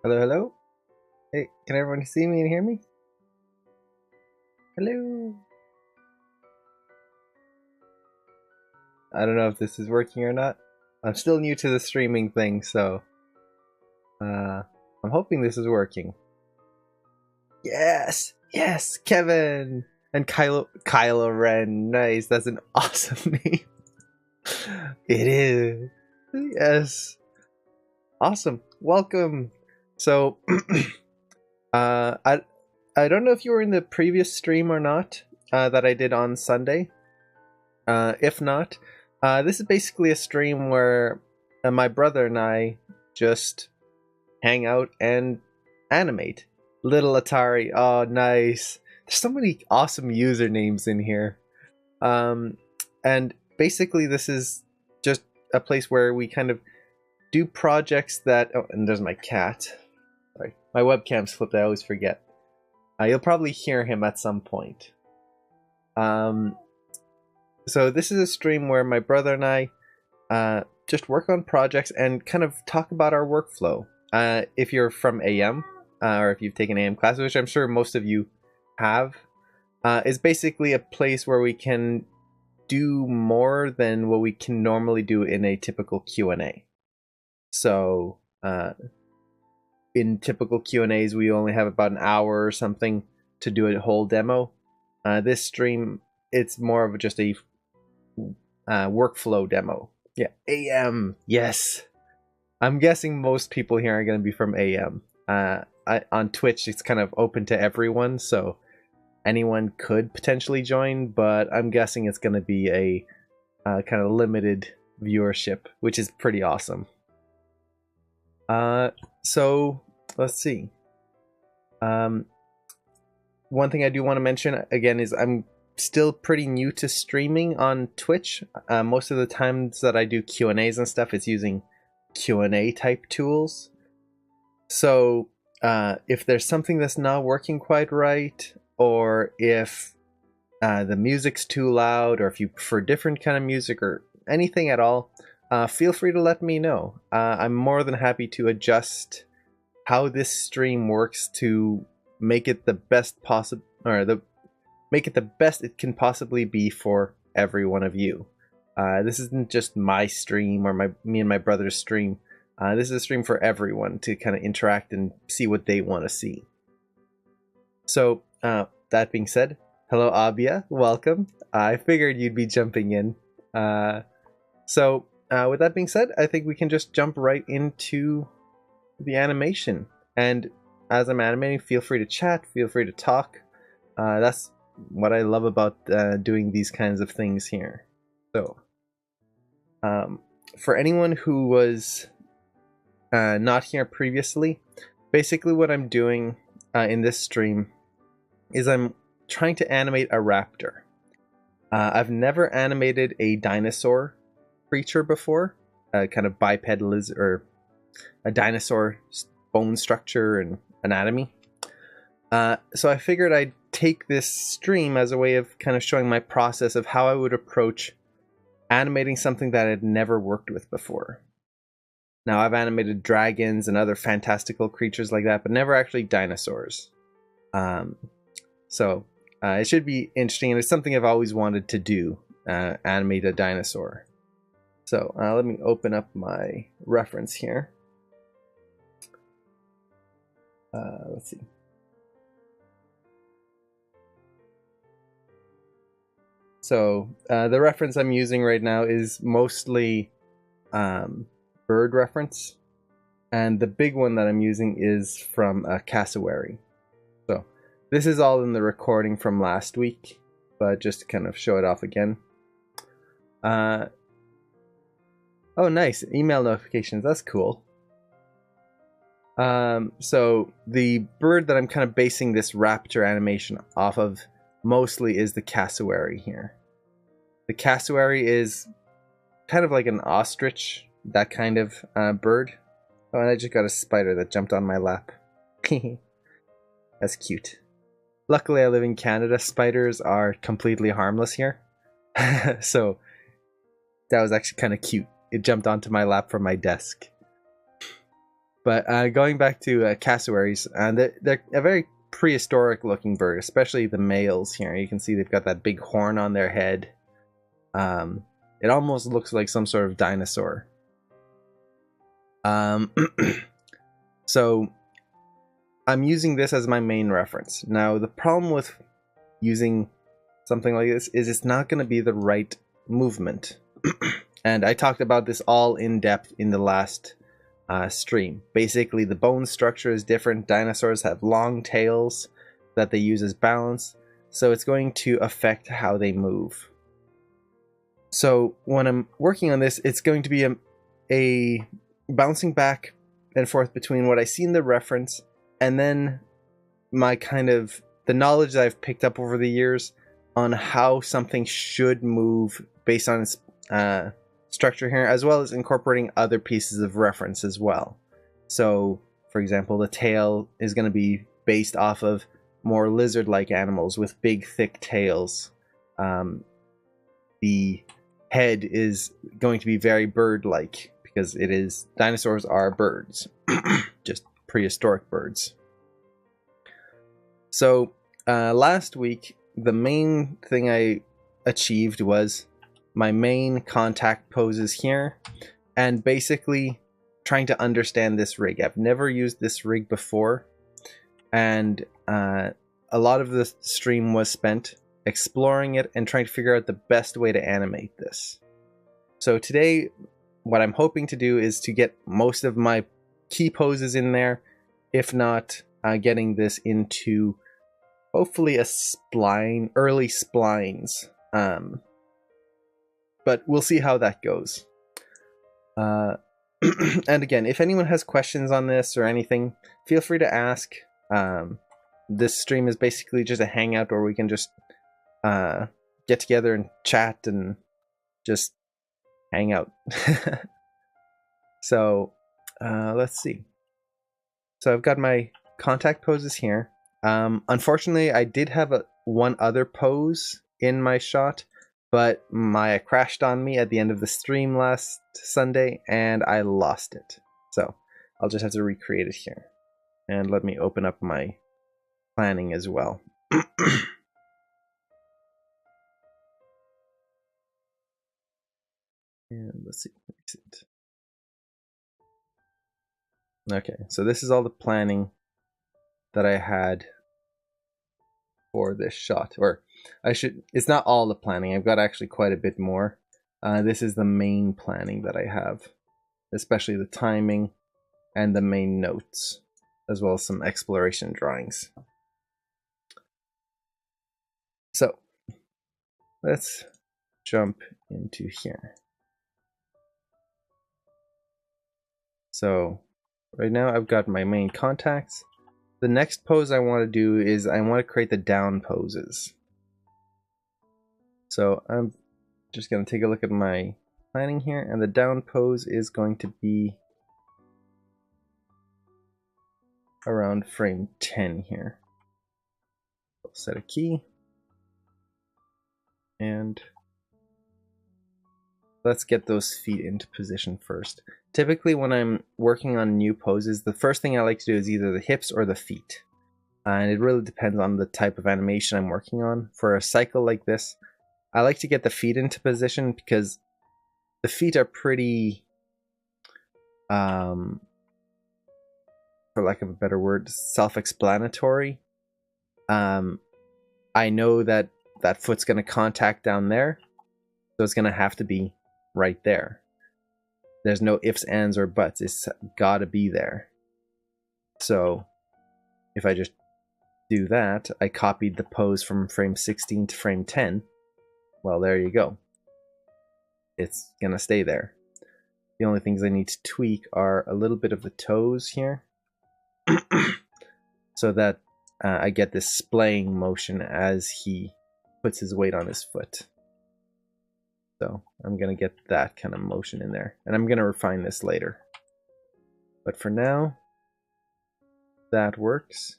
Hello, hello. Hey, can everyone see me and hear me? Hello. I don't know if this is working or not. I'm still new to the streaming thing, so I'm hoping this is working. Yes, yes, Kevin and Kylo Ren. Nice, that's an awesome name. It is. Yes, awesome. Welcome. So, uh, I I don't know if you were in the previous stream or not that I did on Sunday. If not, this is basically a stream where my brother and I just hang out and animate. Little Atari, oh nice. There's so many awesome usernames in here. And basically this is just a place where we kind of do projects that... Oh, and there's my cat. Sorry, my webcam's flipped, I always forget. You'll probably hear him at some point. So this is a stream where my brother and I just work on projects and kind of talk about our workflow. If you're from AM, or if you've taken AM classes, which I'm sure most of you have, is basically a place where we can do more than what we can normally do in a typical Q&A. So in typical Q&As, we only have about an hour or something to do a whole demo. This stream, it's more of just a workflow demo. Yeah, AM, yes. I'm guessing most people here are going to be from AM. On Twitch, it's kind of open to everyone, so anyone could potentially join, but I'm guessing it's going to be a kind of limited viewership, which is pretty awesome. So let's see. One thing I do want to mention again is I'm still pretty new to streaming on Twitch. Most of the times that I do Q&As and stuff, it's using Q&A type tools. So if there's something that's not working quite right, or if the music's too loud, or if you prefer different kind of music or anything at all, feel free to let me know. I'm more than happy to adjust how this stream works to make it the best possible, or make it the best it can possibly be for every one of you. This isn't just my stream or me and my brother's stream. This is a stream for everyone to kind of interact and see what they want to see. So that being said, hello Abia, welcome. I figured you'd be jumping in. So with that being said, I think we can just jump right into the animation. And as I'm animating, feel free to chat, feel free to talk. That's what I love about doing these kinds of things here. So for anyone who was not here previously, basically what I'm doing in this stream is I'm trying to animate a raptor. I've never animated a dinosaur creature before, kind of biped lizard, or a dinosaur bone structure and anatomy. So I figured I'd take this stream as a way of kind of showing my process of how I would approach animating something that I'd never worked with before. Now, I've animated dragons and other fantastical creatures like that, but never actually dinosaurs. So it should be interesting, and it's something I've always wanted to do, animate a dinosaur. So let me open up my reference here. Let's see. So the reference I'm using right now is mostly bird reference, and the big one that I'm using is from a cassowary. So this is all in the recording from last week, but just to kind of show it off again. Oh, nice, email notifications, that's cool. So the bird that I'm kind of basing this raptor animation off of mostly is the cassowary here. The cassowary is kind of like an ostrich, that kind of bird. Oh, and I just got a spider that jumped on my lap. That's cute. Luckily I live in Canada. Spiders are completely harmless here. So that was actually kind of cute. It jumped onto my lap from my desk. But going back to cassowaries, they're a very prehistoric looking bird, especially the males here. You can see they've got that big horn on their head. It almost looks like some sort of dinosaur. So I'm using this as my main reference. Now, the problem with using something like this is it's not going to be the right movement. And I talked about this all in depth in the last stream. Basically, the bone structure is different. Dinosaurs have long tails that they use as balance, so it's going to affect how they move. So when I'm working on this, it's going to be a bouncing back and forth between what I see in the reference and then my kind of the knowledge that I've picked up over the years on how something should move based on its structure here, as well as incorporating other pieces of reference as well. So, for example, the tail is going to be based off of more lizard-like animals with big, thick tails. The head is going to be very bird-like because it is dinosaurs are birds, just prehistoric birds. So last week, the main thing I achieved was my main contact poses here, and basically trying to understand this rig. I've never used this rig before, and a lot of the stream was spent exploring it and trying to figure out the best way to animate this. So today, what I'm hoping to do is to get most of my key poses in there, if not getting this into hopefully a spline, early splines. But we'll see how that goes. And again, if anyone has questions on this or anything, feel free to ask. This stream is basically just a hangout where we can just get together and chat and just hang out. So let's see. So I've got my contact poses here. Unfortunately, I did have one other pose in my shot, but Maya crashed on me at the end of the stream last Sunday, and I lost it. So I'll just have to recreate it here. And let me open up my planning as well. And let's see. Okay, so this is all the planning that I had for this shot, or it's not all the planning. I've got actually quite a bit more. This is the main planning that I have, especially the timing and the main notes, as well as some exploration drawings. So let's jump into here. So right now I've got my main contacts. The next pose I want to do is I want to create the down poses. So I'm just going to take a look at my planning here, and the down pose is going to be around frame 10 here. I'll set a key, and let's get those feet into position first. Typically when I'm working on new poses, the first thing I like to do is either the hips or the feet. And it really depends on the type of animation I'm working on. For a cycle like this, I like to get the feet into position because the feet are pretty, for lack of a better word, self-explanatory. I know that that foot's going to contact down there, so it's going to have to be right there. There's no ifs, ands, or buts. It's got to be there. So if I just do that, I copied the pose from frame 16 to frame 10. Well, there you go. It's going to stay there. The only things I need to tweak are a little bit of the toes here, so that I get this splaying motion as he puts his weight on his foot. So I'm going to get that kind of motion in there. And I'm going to refine this later. But for now, that works.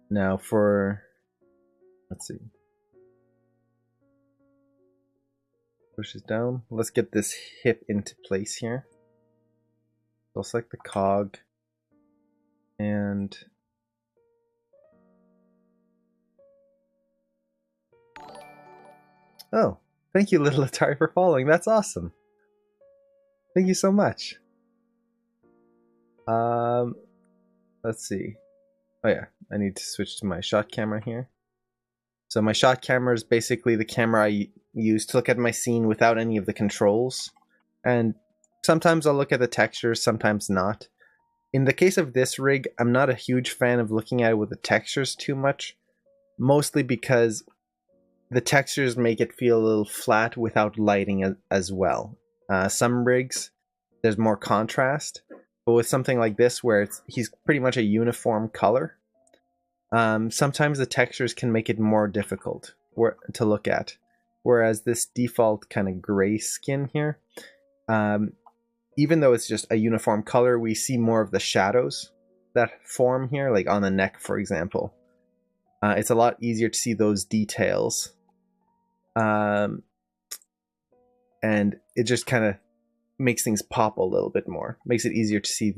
Now for, let's see. Pushes down. Let's get this hip into place here. So I'll select the cog. And oh, thank you, little Atari, for following. That's awesome. Thank you so much. Let's see. Oh yeah, I need to switch to my shot camera here. So my shot camera is basically the camera I use to look at my scene without any of the controls. And sometimes I'll look at the textures, sometimes not. In the case of this rig, I'm not a huge fan of looking at it with the textures too much. Mostly because the textures make it feel a little flat without lighting as well. Some rigs, there's more contrast. But with something like this, where he's pretty much a uniform color, sometimes the textures can make it more difficult to look at. Whereas this default kind of gray skin here, even though it's just a uniform color, we see more of the shadows that form here, like on the neck, for example. It's a lot easier to see those details. And it just kind of makes things pop a little bit more. Makes it easier to see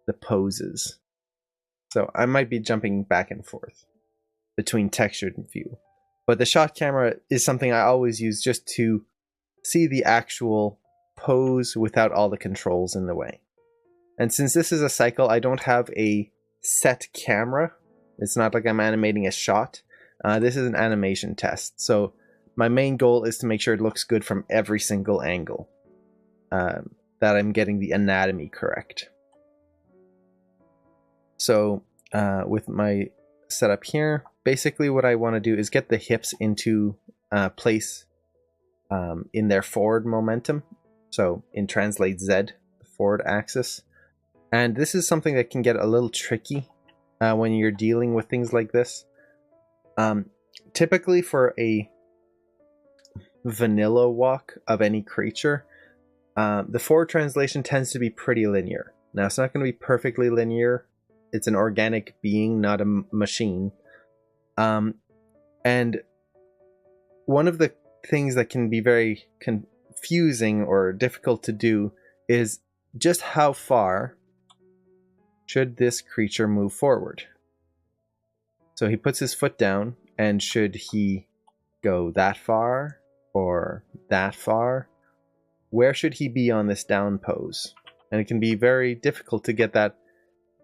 the poses. So I might be jumping back and forth between textured and view. But the shot camera is something I always use just to see the actual pose without all the controls in the way. And since this is a cycle, I don't have a set camera. It's not like I'm animating a shot. This is an animation test. So my main goal is to make sure it looks good from every single angle. That I'm getting the anatomy correct. So with my setup here, basically what I want to do is get the hips into place in their forward momentum. So in translate Z, the forward axis. And this is something that can get a little tricky when you're dealing with things like this. Typically for a vanilla walk of any creature, the forward translation tends to be pretty linear. Now, it's not going to be perfectly linear. It's an organic being, not a machine. And one of the things that can be very confusing or difficult to do is just how far should this creature move forward. So he puts his foot down, and should he go that far or that far? Where should he be on this down pose? And it can be very difficult to get that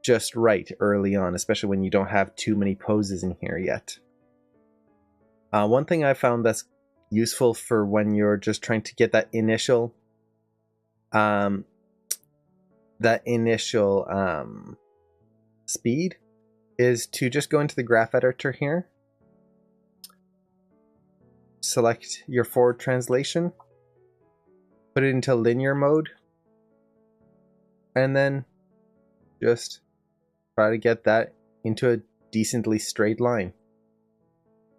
just right early on, especially when you don't have too many poses in here yet. One thing I found that's useful for when you're just trying to get that initial speed is to just go into the graph editor here, select your forward translation, put it into linear mode, and then just try to get that into a decently straight line.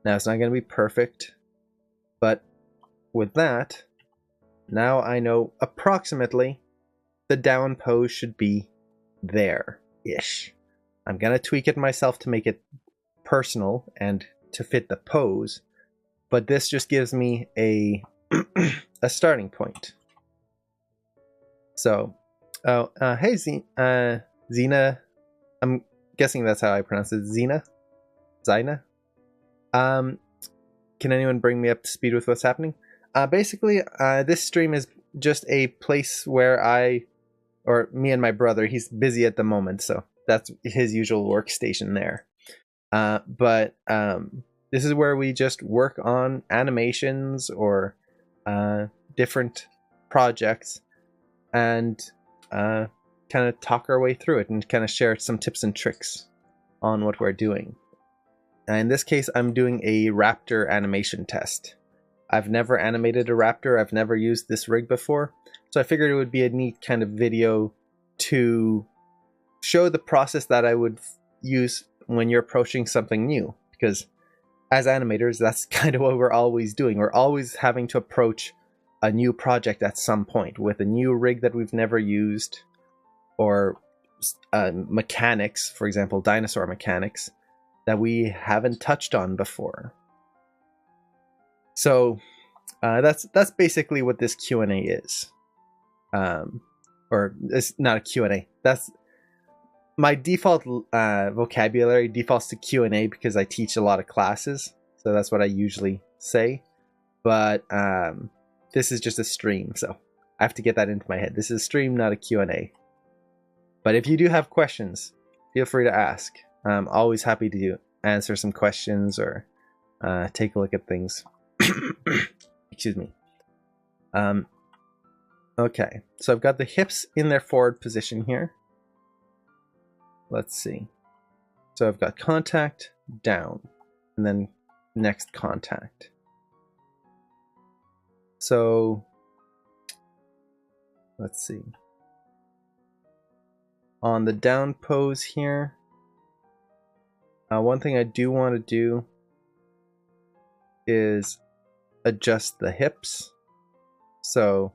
Now, it's not going to be perfect, but with that, now I know approximately the down pose should be there-ish. I'm going to tweak it myself to make it personal and to fit the pose, but this just gives me a a starting point. So, hey Zena, I'm guessing that's how I pronounce it, Zena? Can anyone bring me up to speed with what's happening? Basically, this stream is just a place where me and my brother, he's busy at the moment, so that's his usual workstation there. But this is where we just work on animations or different projects and kind of talk our way through it and kind of share some tips and tricks on what we're doing. In this case, I'm doing a Raptor animation test. I've never animated a Raptor. I've never used this rig before. So I figured it would be a neat kind of video to show the process that I would use when you're approaching something new. Because as animators, that's kind of what we're always doing. We're always having to approach a new project at some point with a new rig that we've never used, or mechanics, for example, dinosaur mechanics, that we haven't touched on before. So That's basically what this Q&A is. Or it's not a Q&A. That's my default vocabulary defaults to Q&A because I teach a lot of classes, so that's what I usually say. But this is just a stream, so I have to get that into my head. This is a stream, not a Q&A. But if you do have questions, feel free to ask. I'm always happy to answer some questions or take a look at things. Excuse me. Okay, so I've got the hips in their forward position here. Let's see. So I've got contact, down, and then next contact. So let's see. On the down pose here, one thing I do want to do is adjust the hips. So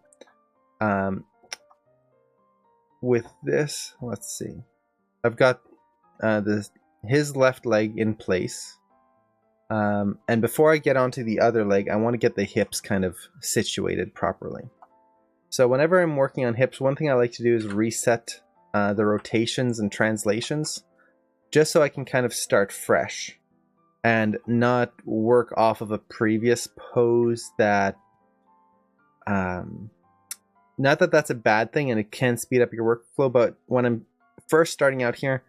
with this, let's see. I've got his left leg in place. And before I get onto the other leg, I want to get the hips kind of situated properly. So whenever I'm working on hips, one thing I like to do is reset the rotations and translations, just so I can kind of start fresh and not work off of a previous pose that, not that that's a bad thing and it can speed up your workflow, but when I'm first starting out here,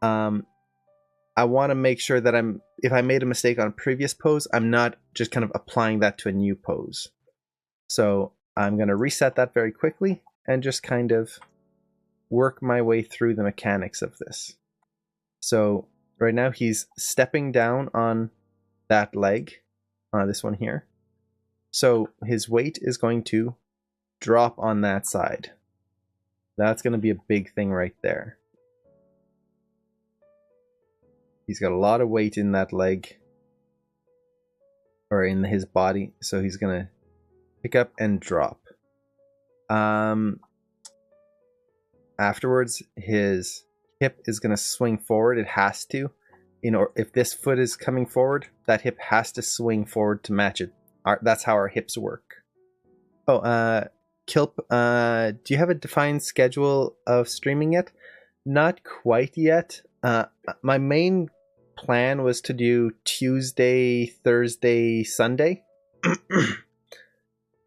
I want to make sure that if I made a mistake on a previous pose, I'm not just kind of applying that to a new pose. So I'm going to reset that very quickly and just kind of work my way through the mechanics of this. So right now he's stepping down on that leg, this one here. So his weight is going to drop on that side. That's going to be a big thing right there. He's got a lot of weight in that leg, or in his body, so he's going to pick up and drop. Afterwards, his hip is going to swing forward. It has to. If this foot is coming forward, that hip has to swing forward to match it. That's how our hips work. Oh, Kilp, do you have a defined schedule of streaming yet? Not quite yet. My main plan was to do Tuesday, Thursday, Sunday.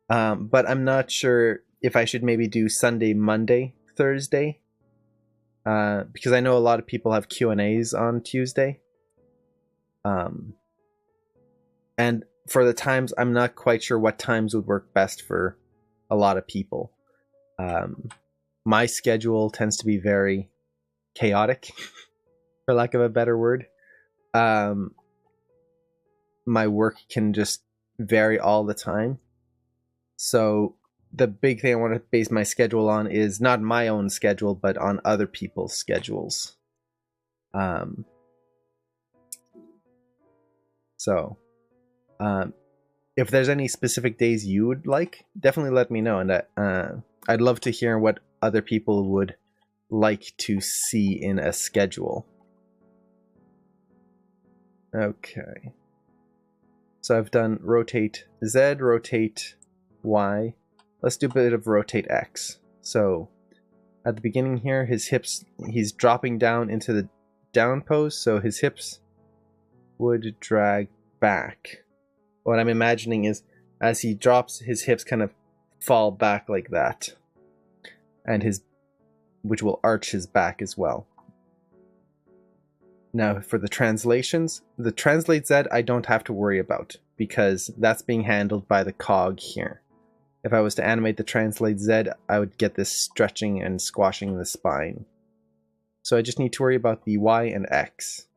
But I'm not sure if I should maybe do Sunday, Monday, Thursday. Because I know a lot of people have Q&As on Tuesday. And for the times, I'm not quite sure what times would work best for a lot of people. My schedule tends to be very chaotic, for lack of a better word. My work can just vary all the time. So the big thing I want to base my schedule on is not my own schedule, but on other people's schedules. If there's any specific days you would like, definitely let me know. And I'd love to hear what other people would like to see in a schedule. Okay. So I've done rotate Z, rotate Y. Let's do a bit of rotate X. So at the beginning here, his hips, he's dropping down into the down pose, so his hips would drag back. What I'm imagining is as he drops, his hips kind of fall back like that, and which will arch his back as well. Now for the translations, the translate Z I don't have to worry about because that's being handled by the cog here. If I was to animate the translate Z, I would get this stretching and squashing the spine. So I just need to worry about the Y and X.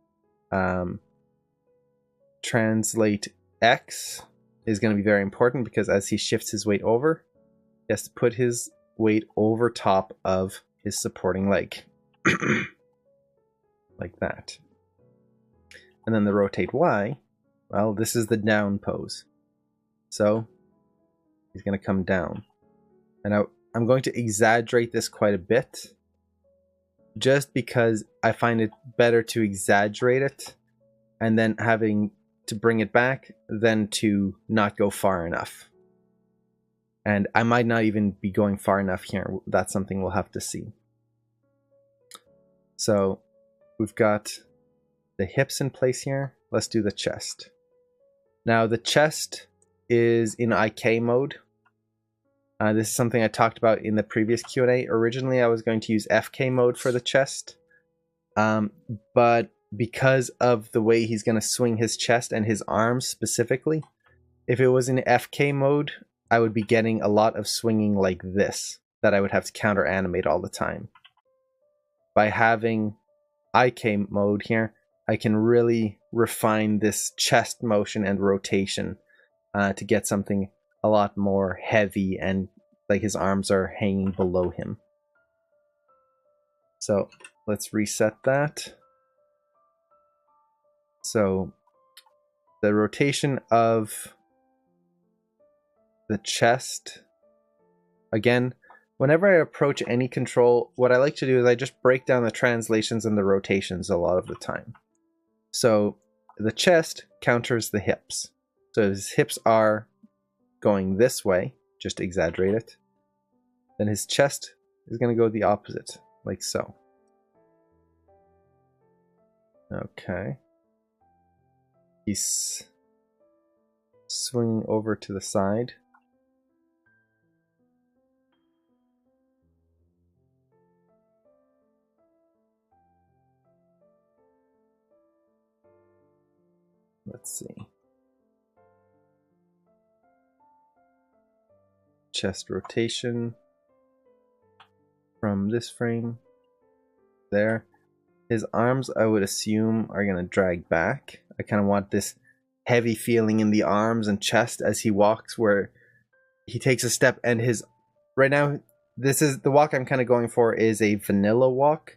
Translate X is going to be very important because as he shifts his weight over, he has to put his weight over top of his supporting leg. Like that. And then the rotate Y, well, this is the down pose. So he's going to come down. And I'm going to exaggerate this quite a bit, just because I find it better to exaggerate it and then having to bring it back than to not go far enough. And I might not even be going far enough here. That's something we'll have to see. So we've got the hips in place here. Let's do the chest. Now the chest is in IK mode. This is something I talked about in the previous Q&A. Originally, I was going to use FK mode for the chest. But because of the way he's going to swing his chest and his arms specifically, if it was in FK mode, I would be getting a lot of swinging like this that I would have to counter animate all the time. By having IK mode here, I can really refine this chest motion and rotation to get something a lot more heavy and like his arms are hanging below him. So let's reset that. So the rotation of the chest, again, whenever I approach any control, what I like to do is I just break down the translations and the rotations a lot of the time. So the chest counters the hips. So his hips are going this way, just exaggerate it. Then his chest is going to go the opposite, like so. Okay. He's swinging over to the side. Let's see. Chest rotation from this frame there. His arms, I would assume, are going to drag back. I kind of want this heavy feeling in the arms and chest as he walks, where he takes a step and his... Right now, this is the walk I'm kind of going for is a vanilla walk.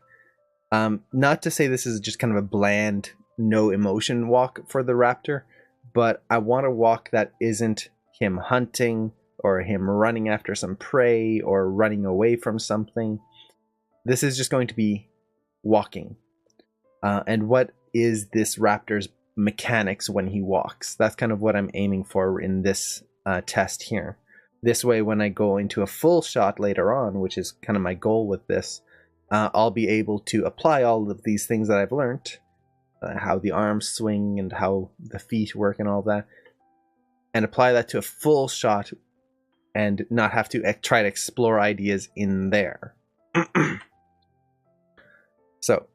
Not to say this is just kind of a bland, no emotion walk for the Raptor, but I want a walk that isn't him hunting or him running after some prey or running away from something. This is just going to be walking. And what is this Raptor's mechanics when he walks? That's kind of what I'm aiming for in this test here. This way, when I go into a full shot later on, which is kind of my goal with this, I'll be able to apply all of these things that I've learned, how the arms swing and how the feet work and all that, and apply that to a full shot and not have to try to explore ideas in there. So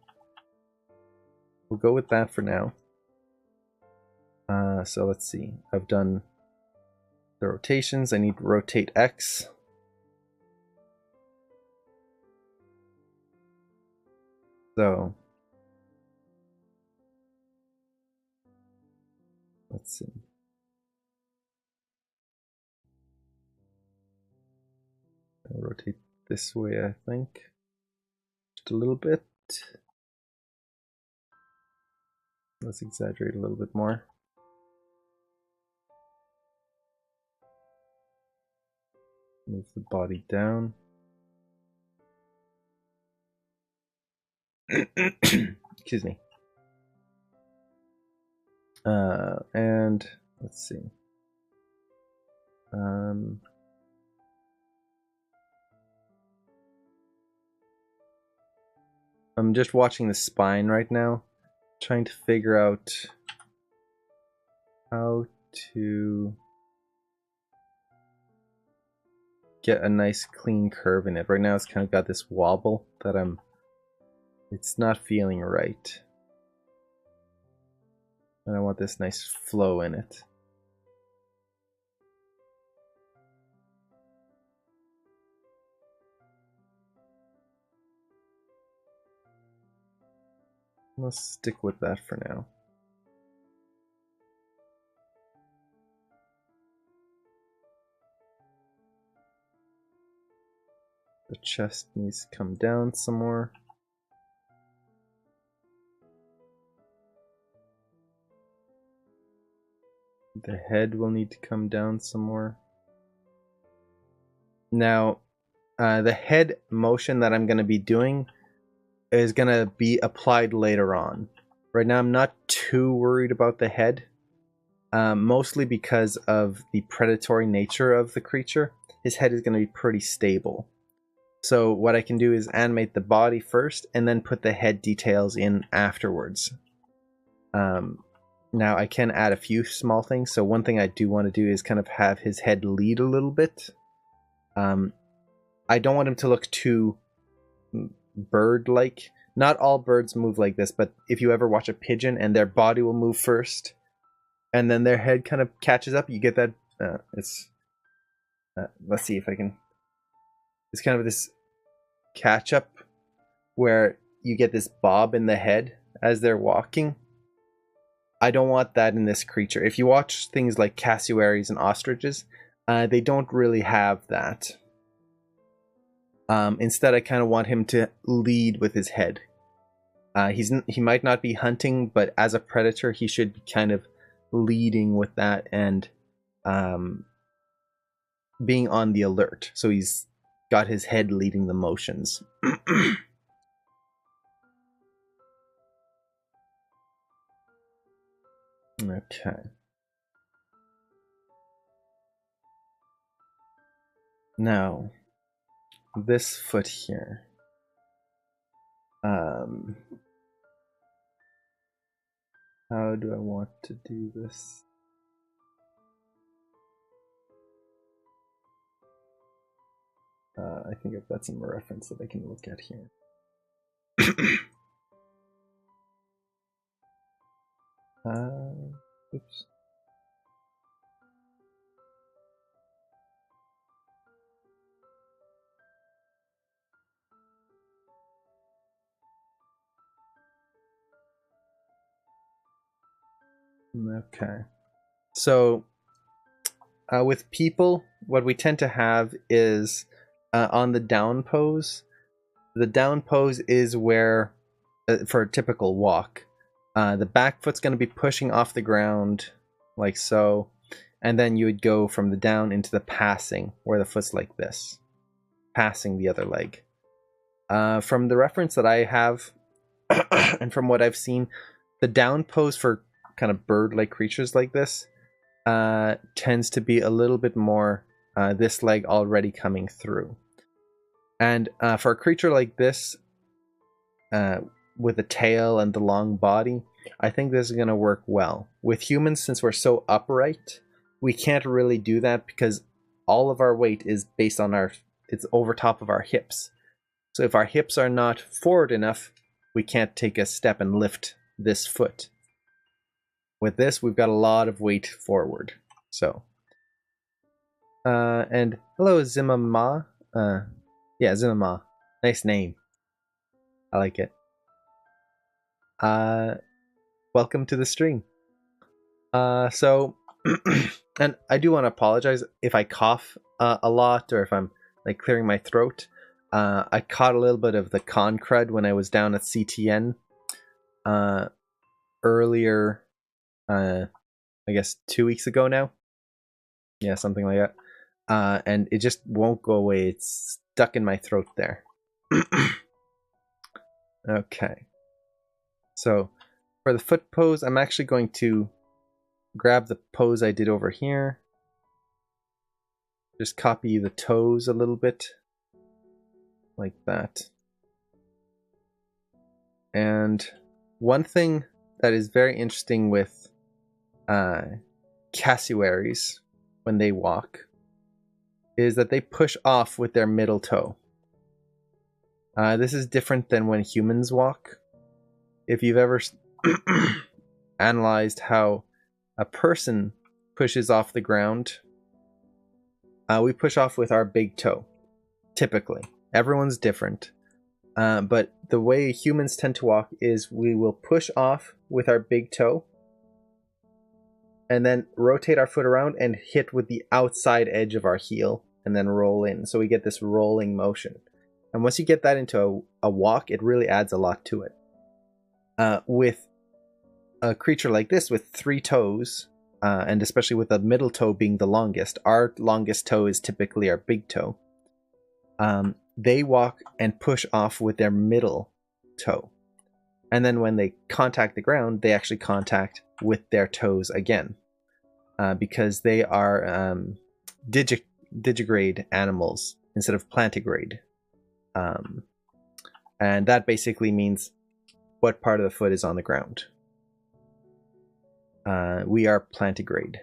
we'll go with that for now. So let's see. I've done the rotations. I need to rotate X. So let's see. I'll rotate this way, I think. Just a little bit. Let's exaggerate a little bit more. Move the body down. Excuse me. And let's see. I'm just watching the spine right now, trying to figure out how to get a nice clean curve in it. Right now it's kind of got this wobble that it's not feeling right. And I want this nice flow in it. Let's stick with that for now. The chest needs to come down some more. The head will need to come down some more. Now, the head motion that I'm going to be doing is going to be applied later on. Right now, I'm not too worried about the head, mostly because of the predatory nature of the creature. his head is going to be pretty stable. So what I can do is animate the body first and then put the head details in afterwards. Now I can add a few small things. So one thing I do want to do is kind of have his head lead a little bit. I don't want him to look too bird-like. Not all birds move like this, but if you ever watch a pigeon and their body will move first and then their head kind of catches up, you get that. Let's see if I can. It's kind of this catch up where you get this bob in the head as they're walking. I don't want that in this creature. If you watch things like cassowaries and ostriches, they don't really have that. Instead, I kind of want him to lead with his head. He might not be hunting, but as a predator, he should be kind of leading with that and being on the alert. So he's got his head leading the motions. Okay. Now, this foot here. How do I want to do this? I think I've got some reference that I can look at here. Oops. Okay. So, with people, what we tend to have is on the down pose. The down pose is where, for a typical walk, the back foot's going to be pushing off the ground like so, and then you would go from the down into the passing, where the foot's like this, passing the other leg. From the reference that I have, and from what I've seen, the down pose for kind of bird-like creatures like this tends to be a little bit more this leg already coming through. And for a creature like this, with the tail and the long body, I think this is going to work well. With humans, since we're so upright, we can't really do that because all of our weight is based on it's over top of our hips. So if our hips are not forward enough, we can't take a step and lift this foot. With this, we've got a lot of weight forward. So, and hello, Zimama. Yeah, Zimama. Nice name. I like it. Welcome to the stream. So, and I do want to apologize if I cough a lot or if I'm like clearing my throat. I caught a little bit of the con crud when I was down at CTN earlier. I guess 2 weeks ago now. Yeah, something like that. And it just won't go away. It's stuck in my throat there. Okay. So for the foot pose, I'm actually going to grab the pose I did over here. Just copy the toes a little bit. Like that. And one thing that is very interesting with cassowaries when they walk is that they push off with their middle toe. This is different than when humans walk. If you've ever analyzed how a person pushes off the ground, we push off with our big toe, typically. Everyone's different. But the way humans tend to walk is we will push off with our big toe and then rotate our foot around and hit with the outside edge of our heel and then roll in. So we get this rolling motion. And once you get that into a walk, it really adds a lot to it. With a creature like this with 3 toes, and especially with the middle toe being the longest, our longest toe is typically our big toe. They walk and push off with their middle toe. And then when they contact the ground, they actually contact with their toes again. Because they are digigrade animals instead of plantigrade. And that basically means what part of the foot is on the ground. We are plantigrade.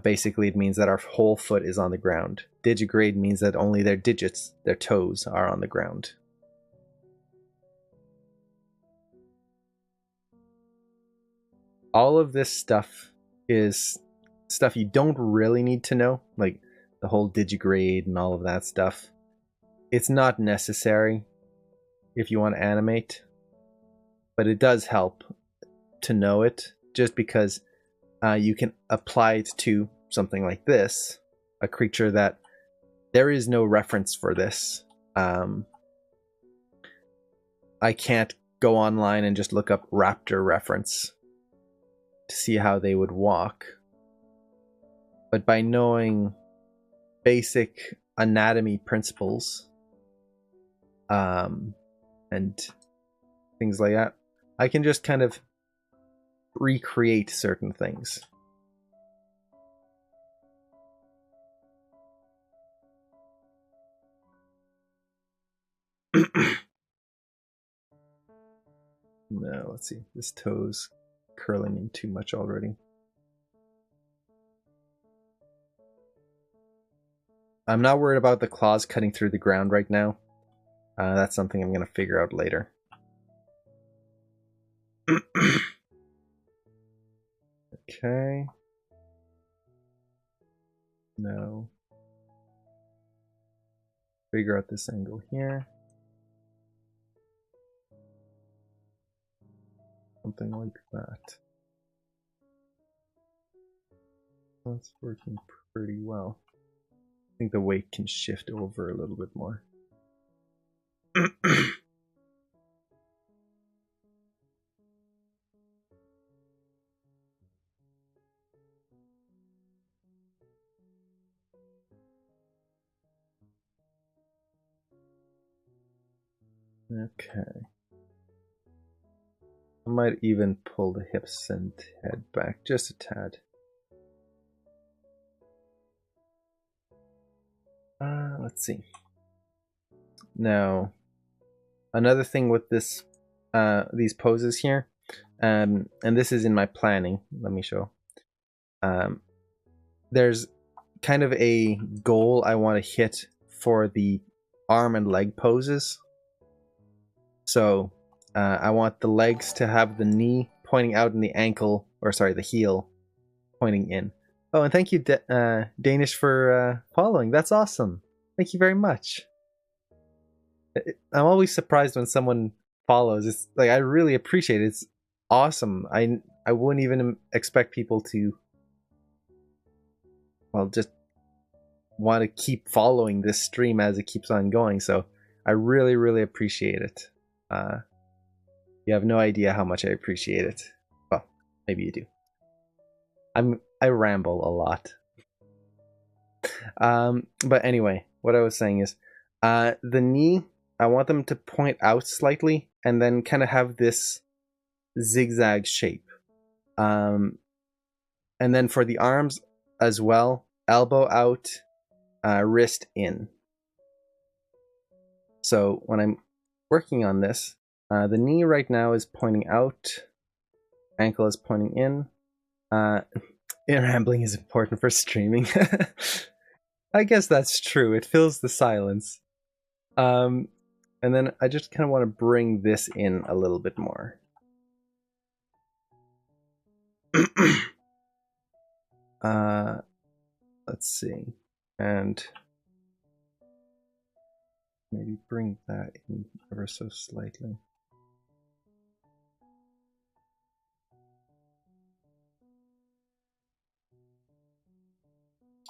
Basically, it means that our whole foot is on the ground. Digigrade means that only their digits, their toes, are on the ground. All of this stuff is stuff you don't really need to know, like the whole digigrade and all of that stuff. It's not necessary if you want to animate, but it does help to know it, just because you can apply it to something like this, a creature that there is no reference for this. I can't go online and just look up Raptor reference to see how they would walk. But by knowing basic anatomy principles and things like that, I can just kind of recreate certain things. No, let's see. This toe's curling in too much already. I'm not worried about the claws cutting through the ground right now. That's something I'm going to figure out later. Okay. No. Figure out this angle here. Something like that. That's working pretty well. I think the weight can shift over a little bit more. Okay. I might even pull the hips and head back just a tad. Let's see. Now, another thing with this, these poses here, and this is in my planning. Let me show. There's kind of a goal I want to hit for the arm and leg poses. So I want the legs to have the knee pointing out and the ankle, or sorry, the heel pointing in. Oh, and thank you, Danish, for following. That's awesome. Thank you very much. I'm always surprised when someone follows. It's like, I really appreciate it. It's awesome. I wouldn't even expect people to, well, just want to keep following this stream as it keeps on going. So I really, really appreciate it. You have no idea how much I appreciate it. Well, maybe you do. I ramble a lot. But anyway, what I was saying is, the knee, I want them to point out slightly and then kind of have this zigzag shape. And then for the arms as well, elbow out, wrist in. So when I'm working on this, the knee right now is pointing out, ankle is pointing in. Rambling is important for streaming. I guess that's true. It fills the silence. And then I just kind of want to bring this in a little bit more. Let's see. And maybe bring that in ever so slightly.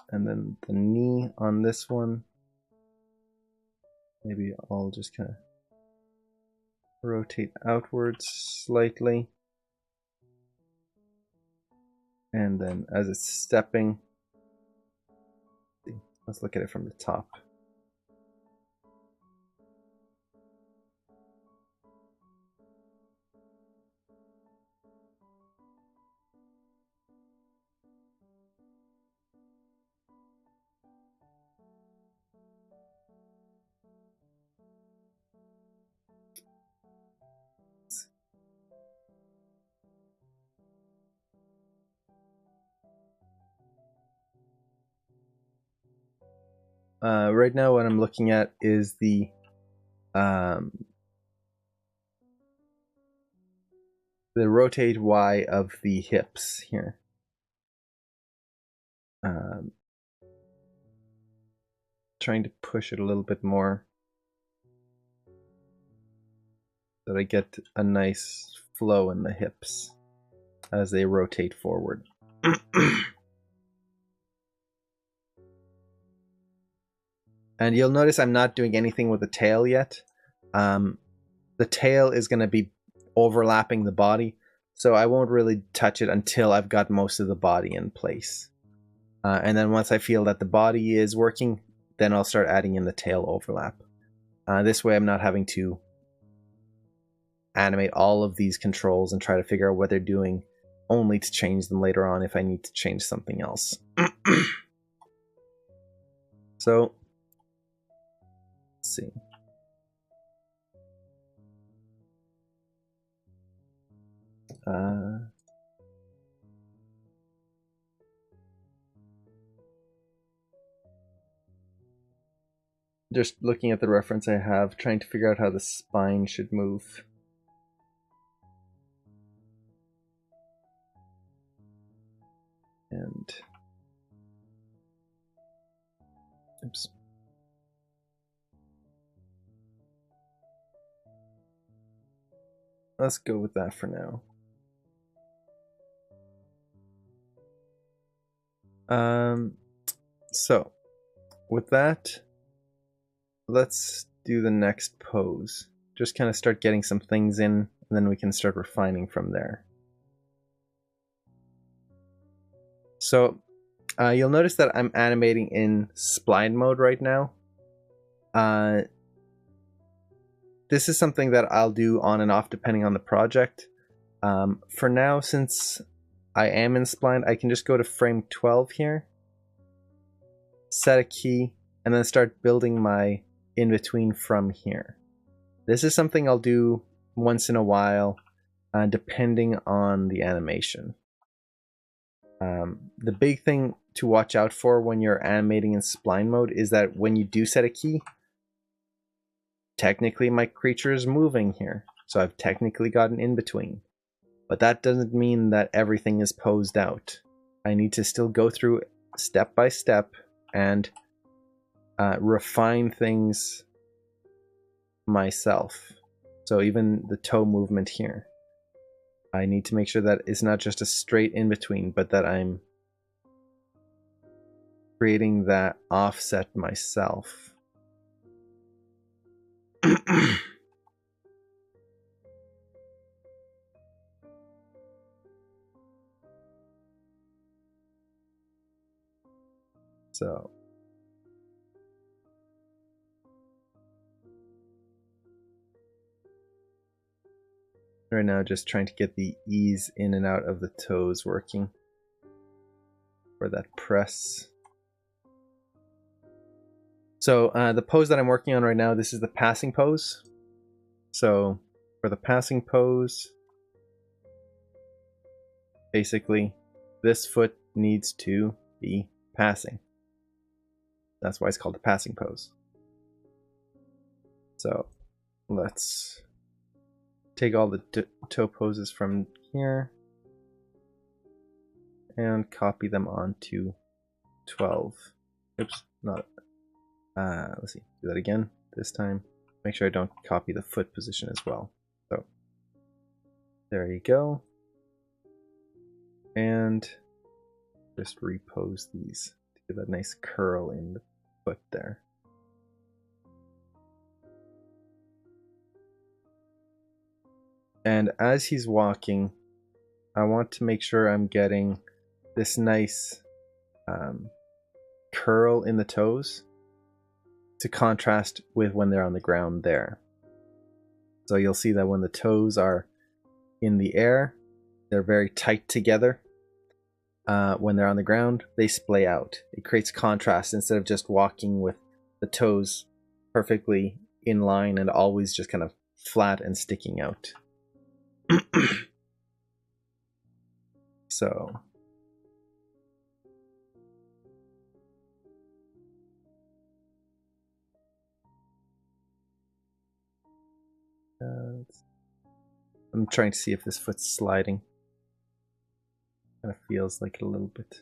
And then the knee on this one, maybe I'll just kind of rotate outwards slightly. And then as it's stepping, let's look at it from the top. right now what I'm looking at is the rotate Y of the hips here. Trying to push it a little bit more so that I get a nice flow in the hips as they rotate forward. And you'll notice I'm not doing anything with the tail yet. The tail is going to be overlapping the body, so I won't really touch it until I've got most of the body in place. And then once I feel that the body is working, then I'll start adding in the tail overlap. This way I'm not having to animate all of these controls and try to figure out what they're doing, only to change them later on if I need to change something else. So, let's see. Just looking at the reference I have, trying to figure out how the spine should move. And oops. Let's go with that for now. So with that, let's do the next pose. Just kind of start getting some things in, and then we can start refining from there. So you'll notice that I'm animating in spline mode right now. This is something that I'll do on and off depending on the project. For now, since I am in spline, I can just go to frame 12 here, set a key, and then start building my in-between from here. This is something I'll do once in a while, depending on the animation. The big thing to watch out for when you're animating in spline mode is that when you do set a key, technically my creature is moving here, so I've technically got an in-between. But that doesn't mean that everything is posed out. I need to still go through step by step and refine things myself. So even the toe movement here, I need to make sure that it's not just a straight in-between, but that I'm creating that offset myself. So right now just trying to get the ease in and out of the toes working for that press. So the pose that I'm working on right now, this is the passing pose. So for the passing pose, basically this foot needs to be passing. That's why it's called the passing pose. So let's take all the toe poses from here and copy them onto 12. Oops, not. Let's see, do that again this time. Make sure I don't copy the foot position as well. So there you go. And just repose these to give that nice curl in the foot there. And as he's walking, I want to make sure I'm getting this nice curl in the toes to contrast with when they're on the ground there. So you'll see that when the toes are in the air, they're very tight together. When they're on the ground, they splay out. It creates contrast instead of just walking with the toes perfectly in line and always just kind of flat and sticking out. So I'm trying to see if this foot's sliding. Kind of feels like it a little bit.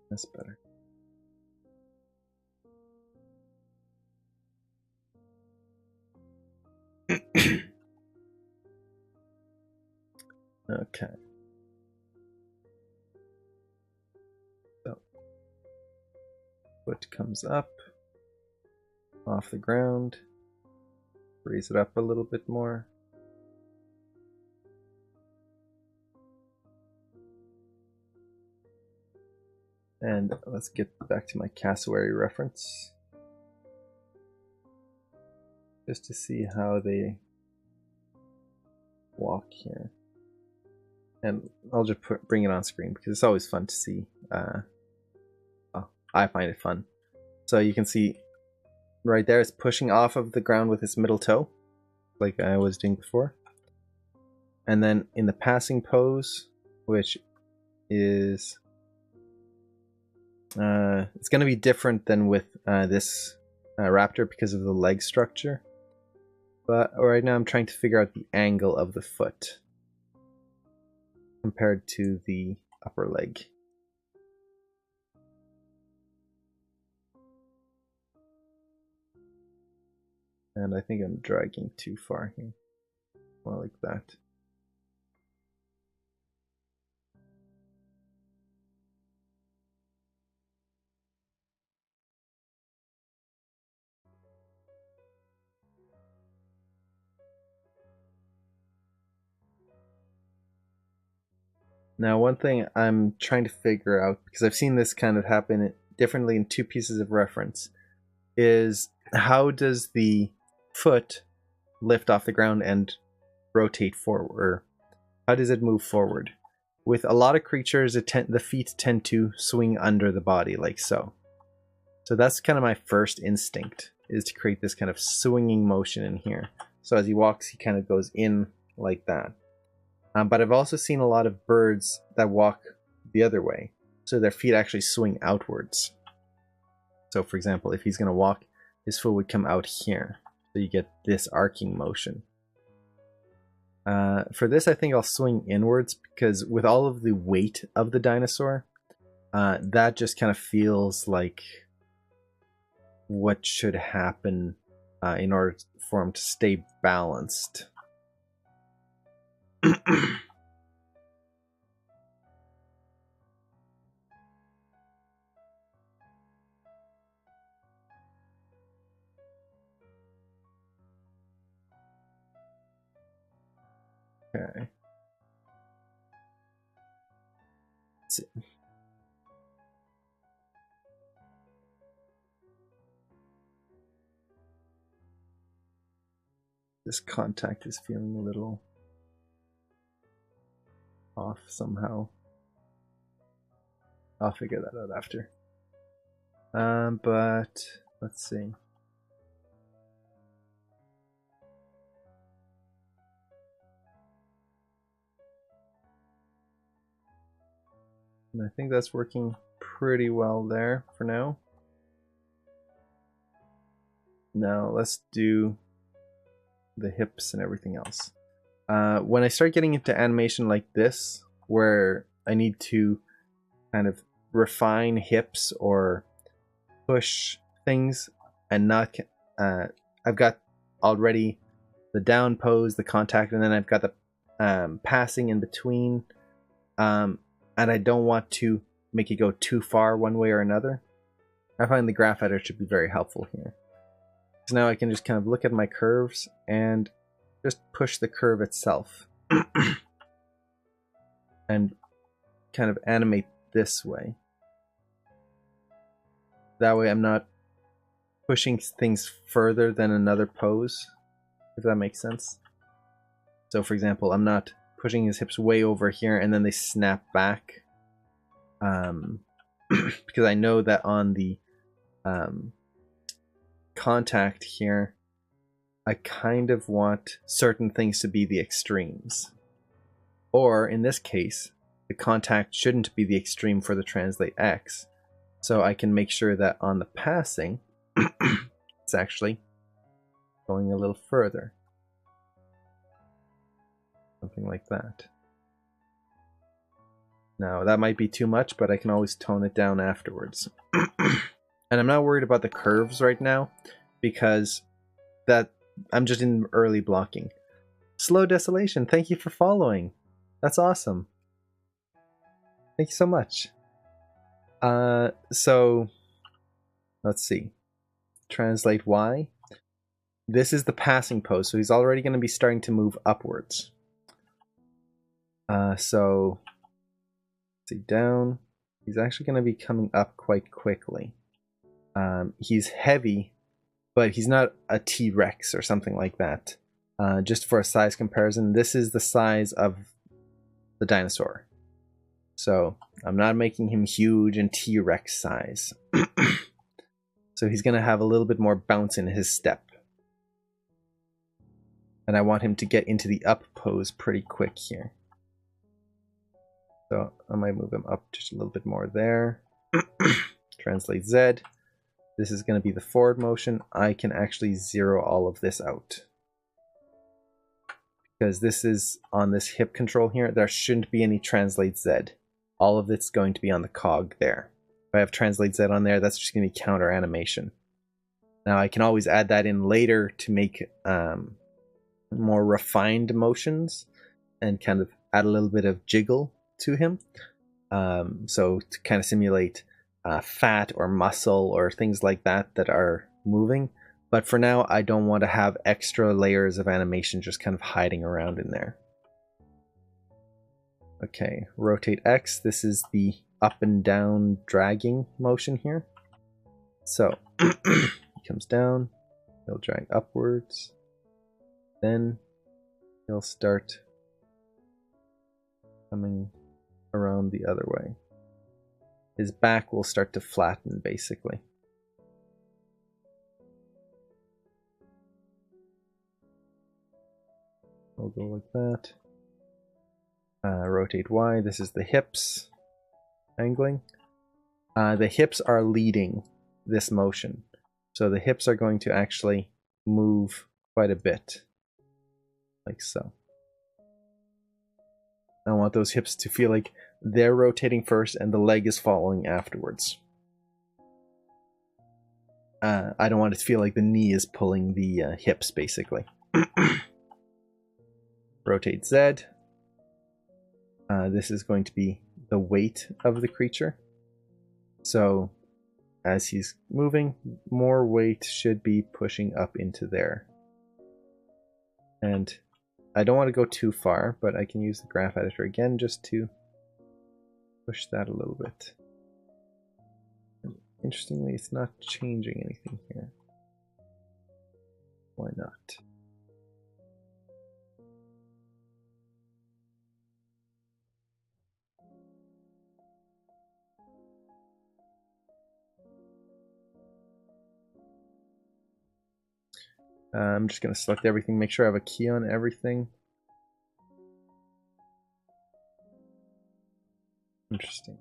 That's better. Okay. So, foot comes up off the ground. Raise it up a little bit more. And let's get back to my cassowary reference. Just to see how they walk here. And I'll just bring it on screen because it's always fun to see. I find it fun. So you can see right there it's pushing off of the ground with its middle toe, like I was doing before. And then in the passing pose, which is it's going to be different than with this Raptor because of the leg structure. But right now I'm trying to figure out the angle of the foot compared to the upper leg. And I think I'm dragging too far here. More like that. Now, one thing I'm trying to figure out, because I've seen this kind of happen differently in two pieces of reference, is how does the foot lift off the ground and rotate forward? Or how does it move forward? With a lot of creatures, the feet tend to swing under the body, like so. So that's kind of my first instinct, is to create this kind of swinging motion in here. So as he walks, he kind of goes in like that. But I've also seen a lot of birds that walk the other way. So their feet actually swing outwards. So for example, if he's going to walk, his foot would come out here. So you get this arcing motion. For this, I think I'll swing inwards because with all of the weight of the dinosaur, that just kind of feels like what should happen in order for him to stay balanced. Okay. Let's see. This contact is feeling a little off somehow. I'll figure that out after. But let's see. And I think that's working pretty well there for now. Now let's do the hips and everything else. When I start getting into animation like this, where I need to kind of refine hips or push things and not, I've got already the down pose, the contact, and then I've got the passing in between. And I don't want to make it go too far one way or another. I find the graph editor should be very helpful here. So now I can just kind of look at my curves and just push the curve itself. And kind of animate this way. That way I'm not pushing things further than another pose, if that makes sense. So for example, I'm not pushing his hips way over here and then they snap back. Because I know that on the contact here, I kind of want certain things to be the extremes. Or in this case, the contact shouldn't be the extreme for the translate X. So I can make sure that on the passing, it's actually going a little further. Something like that. Now, that might be too much, but I can always tone it down afterwards. And I'm not worried about the curves right now, because I'm just in early blocking. Slow Desolation, thank you for following. That's awesome. Thank you so much. So, let's see. Translate Y. This is the passing pose, so he's already going to be starting to move upwards. So, let's see, down. He's actually going to be coming up quite quickly. He's heavy, but he's not a T-Rex or something like that. Just for a size comparison, this is the size of the dinosaur. So I'm not making him huge and T-Rex size. So he's going to have a little bit more bounce in his step. And I want him to get into the up pose pretty quick here. So I might move him up just a little bit more there. Translate Z. This is going to be the forward motion. I can actually zero all of this out. Because this is on this hip control here, there shouldn't be any translate Z. All of it's going to be on the cog there. If I have translate Z on there, that's just going to be counter animation. Now I can always add that in later to make more refined motions and kind of add a little bit of jiggle to him. So to kind of simulate fat or muscle or things like that that are moving. But for now, I don't want to have extra layers of animation just kind of hiding around in there. Okay, rotate X. This is the up and down dragging motion here. So he comes down, he'll drag upwards, then he'll start coming around the other way. His back will start to flatten, basically. We'll go like that. Rotate Y. This is the hips angling. The hips are leading this motion. So the hips are going to actually move quite a bit. Like so. I want those hips to feel like they're rotating first and the leg is following afterwards. I don't want it to feel like the knee is pulling the hips, basically. Rotate Z. This is going to be the weight of the creature. So as he's moving, more weight should be pushing up into there. And I don't want to go too far, but I can use the graph editor again just to push that a little bit. And interestingly, it's not changing anything here. Why not? I'm just going to select everything, make sure I have a key on everything. Interesting.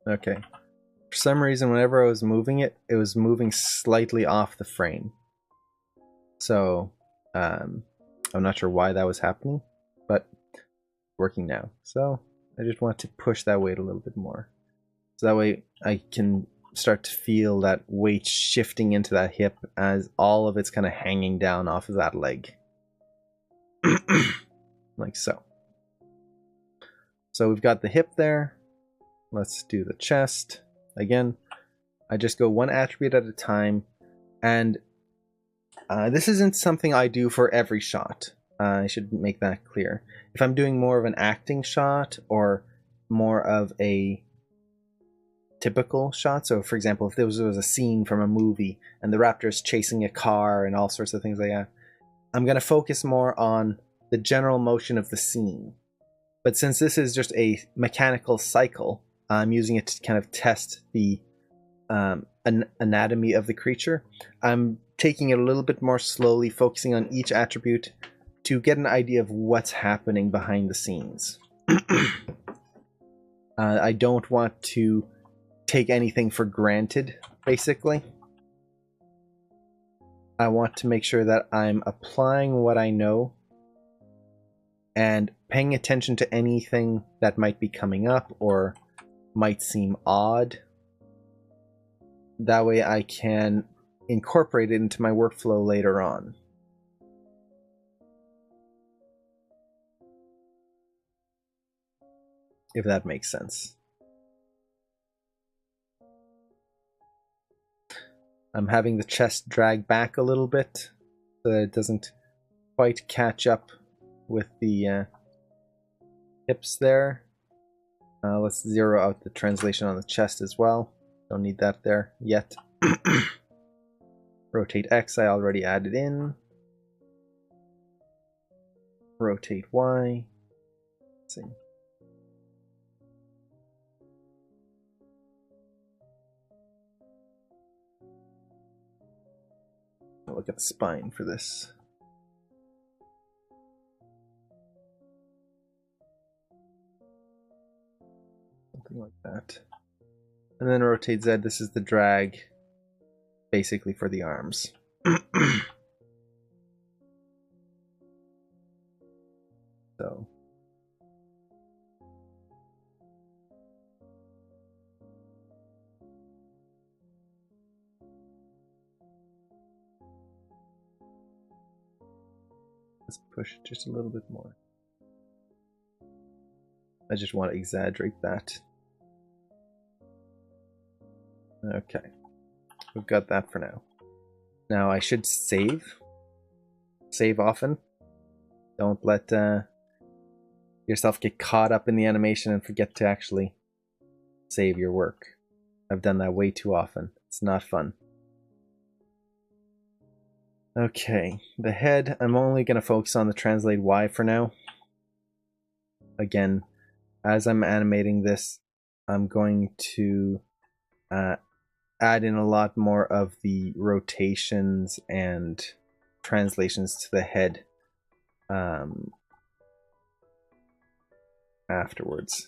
Okay. For some reason, whenever I was moving it, it was moving slightly off the frame. So, I'm not sure why that was happening, but it's working now. So, I just want to push that weight a little bit more. So that way I can start to feel that weight shifting into that hip as all of it's kind of hanging down off of that leg. Like so. So we've got the hip there. Let's do the chest. Again, I just go one attribute at a time. And this isn't something I do for every shot. I should make that clear. If I'm doing more of an acting shot or more of a typical shot, so for example, if there was a scene from a movie and the Raptor's chasing a car and all sorts of things like that, I'm going to focus more on the general motion of the scene. But since this is just a mechanical cycle, I'm using it to kind of test the anatomy of the creature. I'm taking it a little bit more slowly, focusing on each attribute to get an idea of what's happening behind the scenes. I don't want to take anything for granted, basically. I want to make sure that I'm applying what I know and paying attention to anything that might be coming up or might seem odd. That way I can incorporate it into my workflow later on. If that makes sense. I'm having the chest drag back a little bit so that it doesn't quite catch up with the hips there. Let's zero out the translation on the chest as well. Don't need that there yet. Rotate X, I already added in. Rotate Y. Let's see. Look at the spine for this. Something like that. And then rotate Z, this is the drag, basically for the arms. So. Let's push just a little bit more. I just want to exaggerate that. Okay. We've got that for now. Now I should save. Save often. Don't let yourself get caught up in the animation and forget to actually save your work. I've done that way too often. It's not fun. Okay, the head, I'm only going to focus on the translate Y for now. Again, as I'm animating this, I'm going to add in a lot more of the rotations and translations to the head afterwards.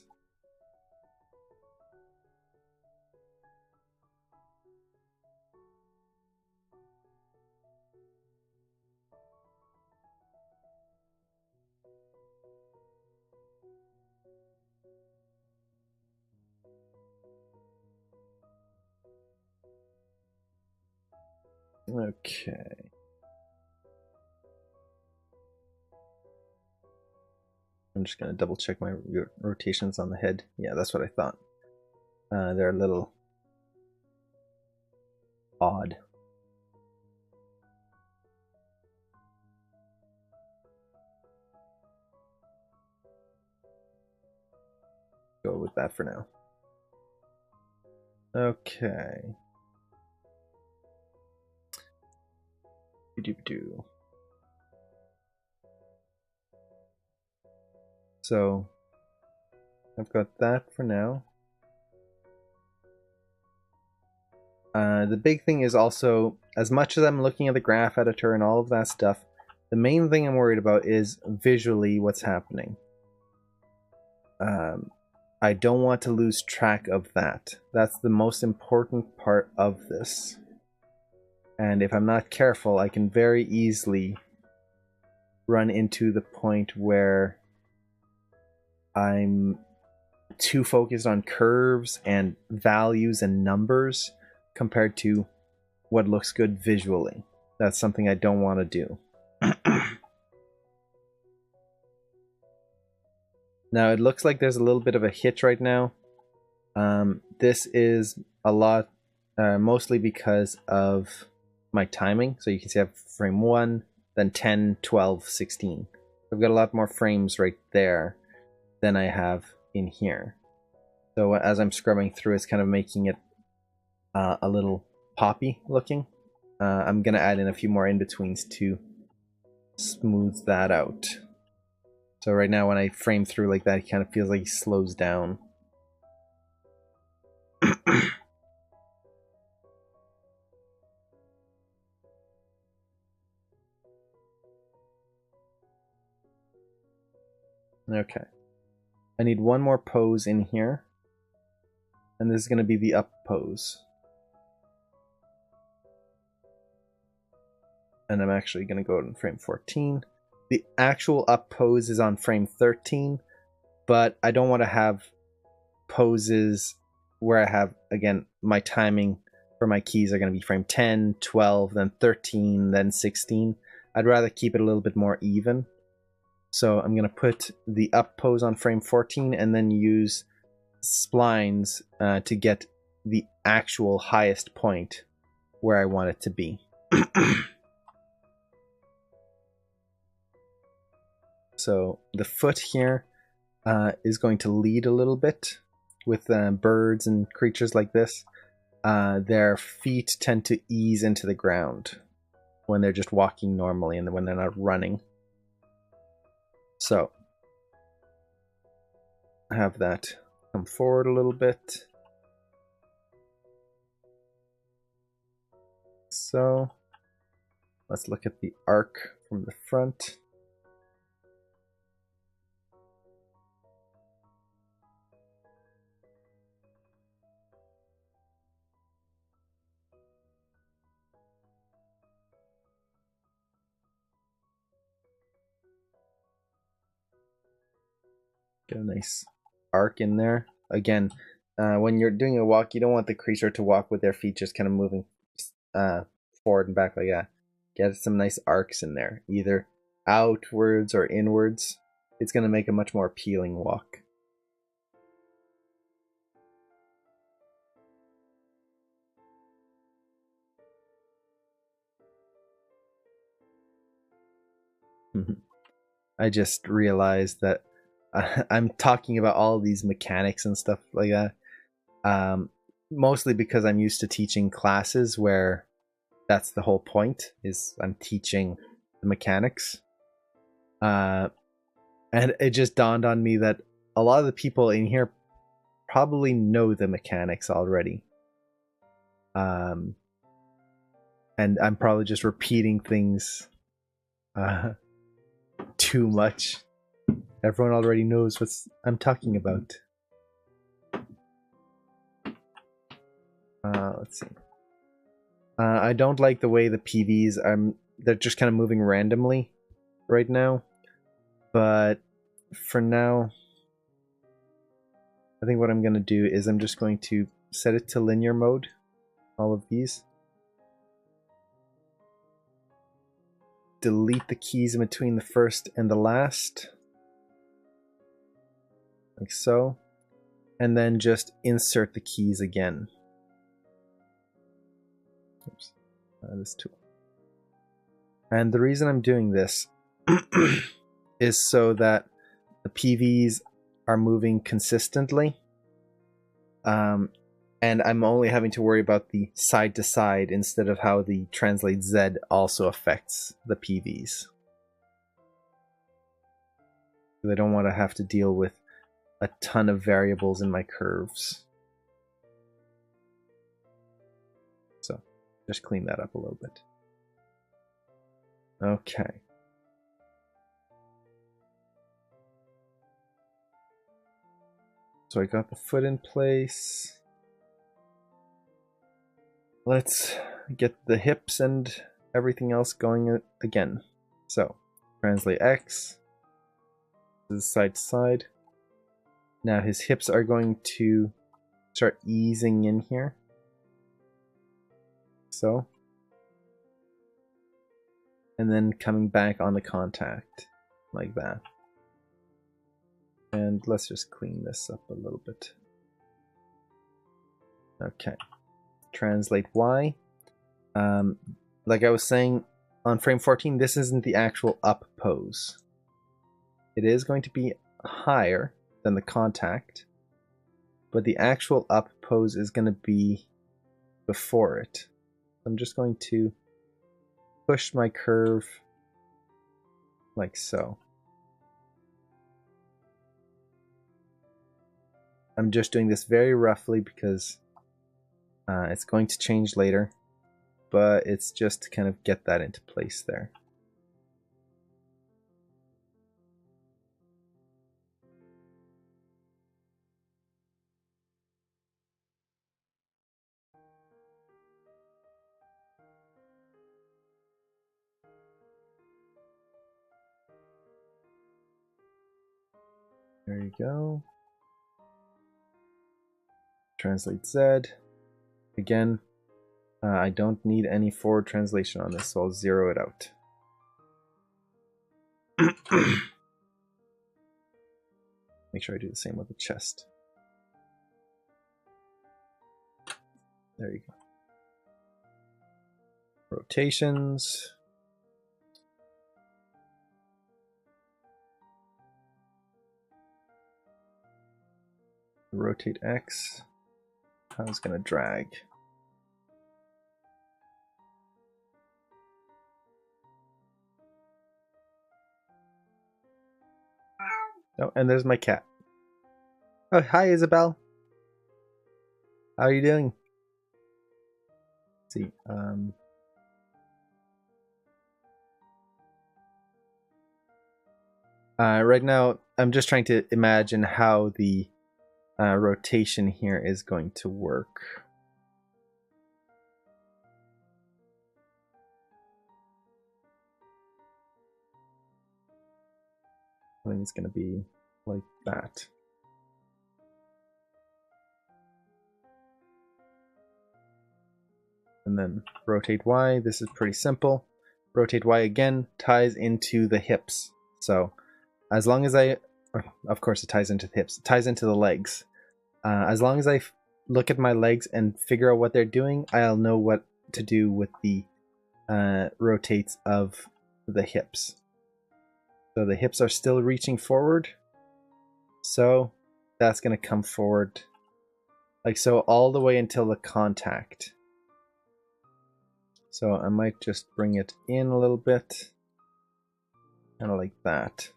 Okay. I'm just going to double check my rotations on the head. Yeah, that's what I thought. They're a little odd. Go with that for now. Okay. Do. So I've got that for now. The big thing is also, as much as I'm looking at the graph editor and all of that stuff, the main thing I'm worried about is visually what's happening. I don't want to lose track of that. That's the most important part of this. And if I'm not careful, I can very easily run into the point where I'm too focused on curves and values and numbers compared to what looks good visually. That's something I don't want to do. Now it looks like there's a little bit of a hitch right now. This is a lot, mostly because of my timing. So you can see I have frame 1, then 10, 12, 16. I've got a lot more frames right there than I have in here. So as I'm scrubbing through, it's kind of making it a little poppy looking. I'm going to add in a few more in-betweens to smooth that out. So right now when I frame through like that, it kind of feels like he slows down. Okay. I need one more pose in here. And this is going to be the up pose. and I'm actually going to go in frame 14. The actual up pose is on frame 13, but I don't want to have poses where I have, again, my timing for my keys are going to be frame 10, 12, then 13, then 16. I'd rather keep it a little bit more even. So I'm going to put the up pose on frame 14 and then use splines to get the actual highest point where I want it to be. So the foot here is going to lead a little bit with birds and creatures like this. Their feet tend to ease into the ground when they're just walking normally and when they're not running. So have that come forward a little bit. So let's look at the arc from the front. Get a nice arc in there. Again, when you're doing a walk, you don't want the creature to walk with their feet just kind of moving forward and back like that. Get some nice arcs in there, either outwards or inwards. It's going to make a much more appealing walk. I just realized that I'm talking about all of these mechanics and stuff like that. Mostly because I'm used to teaching classes where that's the whole point, is I'm teaching the mechanics. And it just dawned on me that a lot of the people in here probably know the mechanics already. And I'm probably just repeating things too much. Everyone already knows what I'm talking about. Let's see. I don't like the way the PVs are. They're just kind of moving randomly right now. But for now, I think what I'm going to do is I'm just going to set it to linear mode. All of these. Delete the keys in between the first and the last. Like so. And then just insert the keys again. Oops. This tool. And the reason I'm doing this is so that the PVs are moving consistently. And I'm only having to worry about the side to side instead of how the translate Z also affects the PVs. I don't want to have to deal with a ton of variables in my curves. So just clean that up a little bit. Okay. So I got the foot in place. Let's get the hips and everything else going again. So translate X. This is side to side. Now his hips are going to start easing in here. So. And then coming back on the contact like that. And let's just clean this up a little bit. Okay. Translate Y. Like I was saying on frame 14, this isn't the actual up pose. It is going to be higher than the contact, but the actual up pose is going to be before it. I'm just going to push my curve like so. I'm just doing this very roughly because it's going to change later, but it's just to kind of get that into place there. There you go. Translate Z. Again, I don't need any forward translation on this, so I'll zero it out. Make sure I do the same with the chest. There you go. Rotations. Rotate X. I was gonna drag. Oh, and there's my cat. Oh, hi, Isabel. How are you doing? Let's see. Right now, I'm just trying to imagine how the rotation here is going to work. I think it's going to be like that. And then rotate Y. This is pretty simple. Rotate Y again ties into the hips. So as long as of course it ties into the hips, it ties into the legs. As long as I look at my legs and figure out what they're doing, I'll know what to do with the rotates of the hips. So the hips are still reaching forward. So that's going to come forward like so all the way until the contact. So I might just bring it in a little bit. Kind of like that.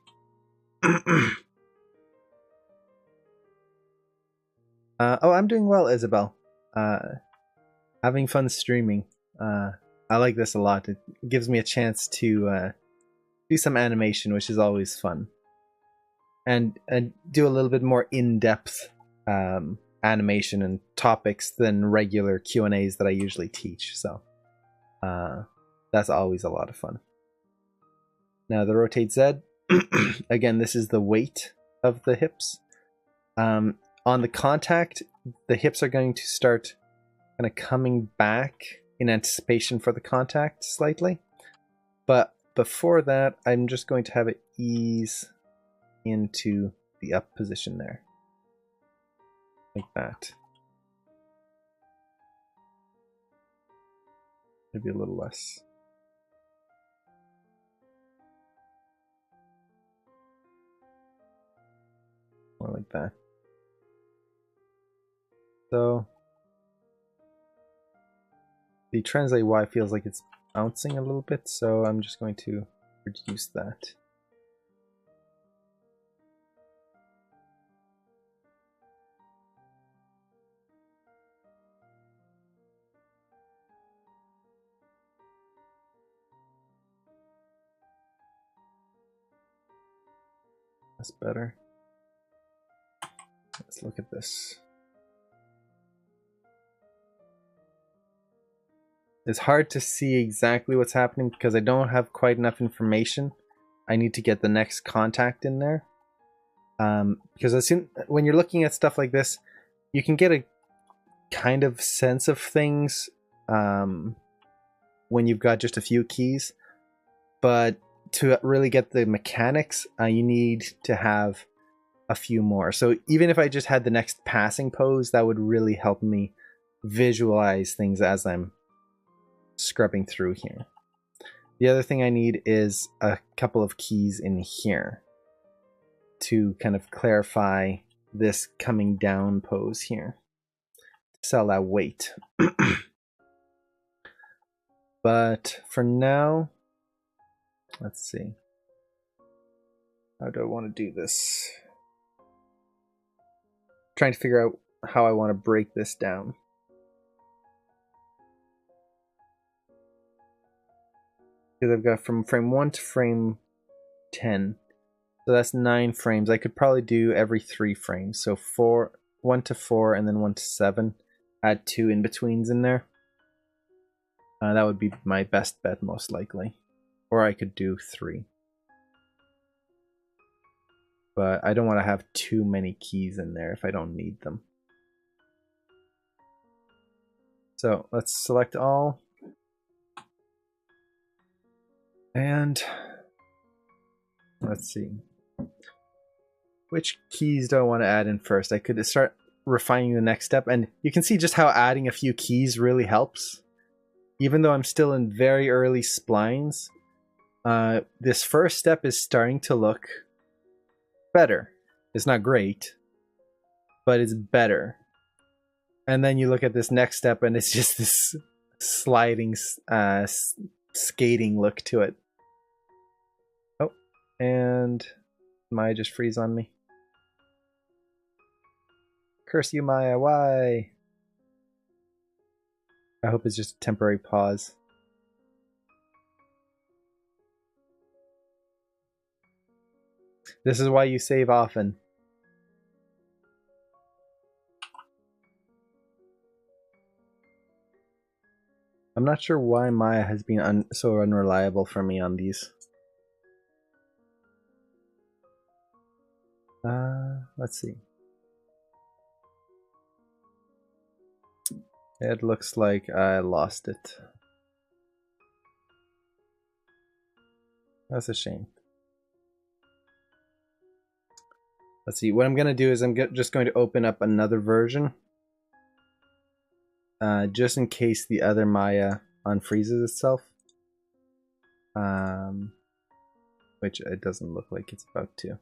Oh, I'm doing well, Isabel. Having fun streaming. I like this a lot. It gives me a chance to do some animation, which is always fun. And do a little bit more in-depth animation and topics than regular Q&As that I usually teach. So that's always a lot of fun. Now the rotate Z. Again, this is the weight of the hips. On the contact, the hips are going to start kind of coming back in anticipation for the contact slightly. But before that, I'm just going to have it ease into the up position there. Like that. Maybe a little less. More like that. So the translate Y feels like it's bouncing a little bit, so I'm just going to reduce that. That's better. Let's look at this. It's hard to see exactly what's happening because I don't have quite enough information. I need to get the next contact in there. Because when you're looking at stuff like this, you can get a kind of sense of things when you've got just a few keys. But to really get the mechanics, you need to have a few more. So even if I just had the next passing pose, that would really help me visualize things as I'm scrubbing through here. The other thing I need is a couple of keys in here to kind of clarify this coming down pose here. Sell that weight. But for now, let's see. How do I want to do this? Trying to figure out how I want to break this down. Because I've got from frame 1 to frame 10. So that's 9 frames. I could probably do every 3 frames. So 1 to 4 and then 1 to 7. Add 2 in-betweens in there. That would be my best bet most likely. Or I could do 3. but I don't want to have too many keys in there if I don't need them. So let's select all. And let's see. Which keys do I want to add in first? I could start refining the next step, and you can see just how adding a few keys really helps. Even though I'm still in very early splines, this first step is starting to look better. It's not great, but it's better. And then you look at this next step and it's just this sliding, skating look to it. Oh, and Maya just freeze on me. Curse you, Maya, why? I hope it's just a temporary pause. This is why you save often. I'm not sure why Maya has been so unreliable for me on these. Let's see. It looks like I lost it. That's a shame. Let's see. What I'm going to do is I'm just going to open up another version. Just in case the other Maya unfreezes itself. Which it doesn't look like it's about to.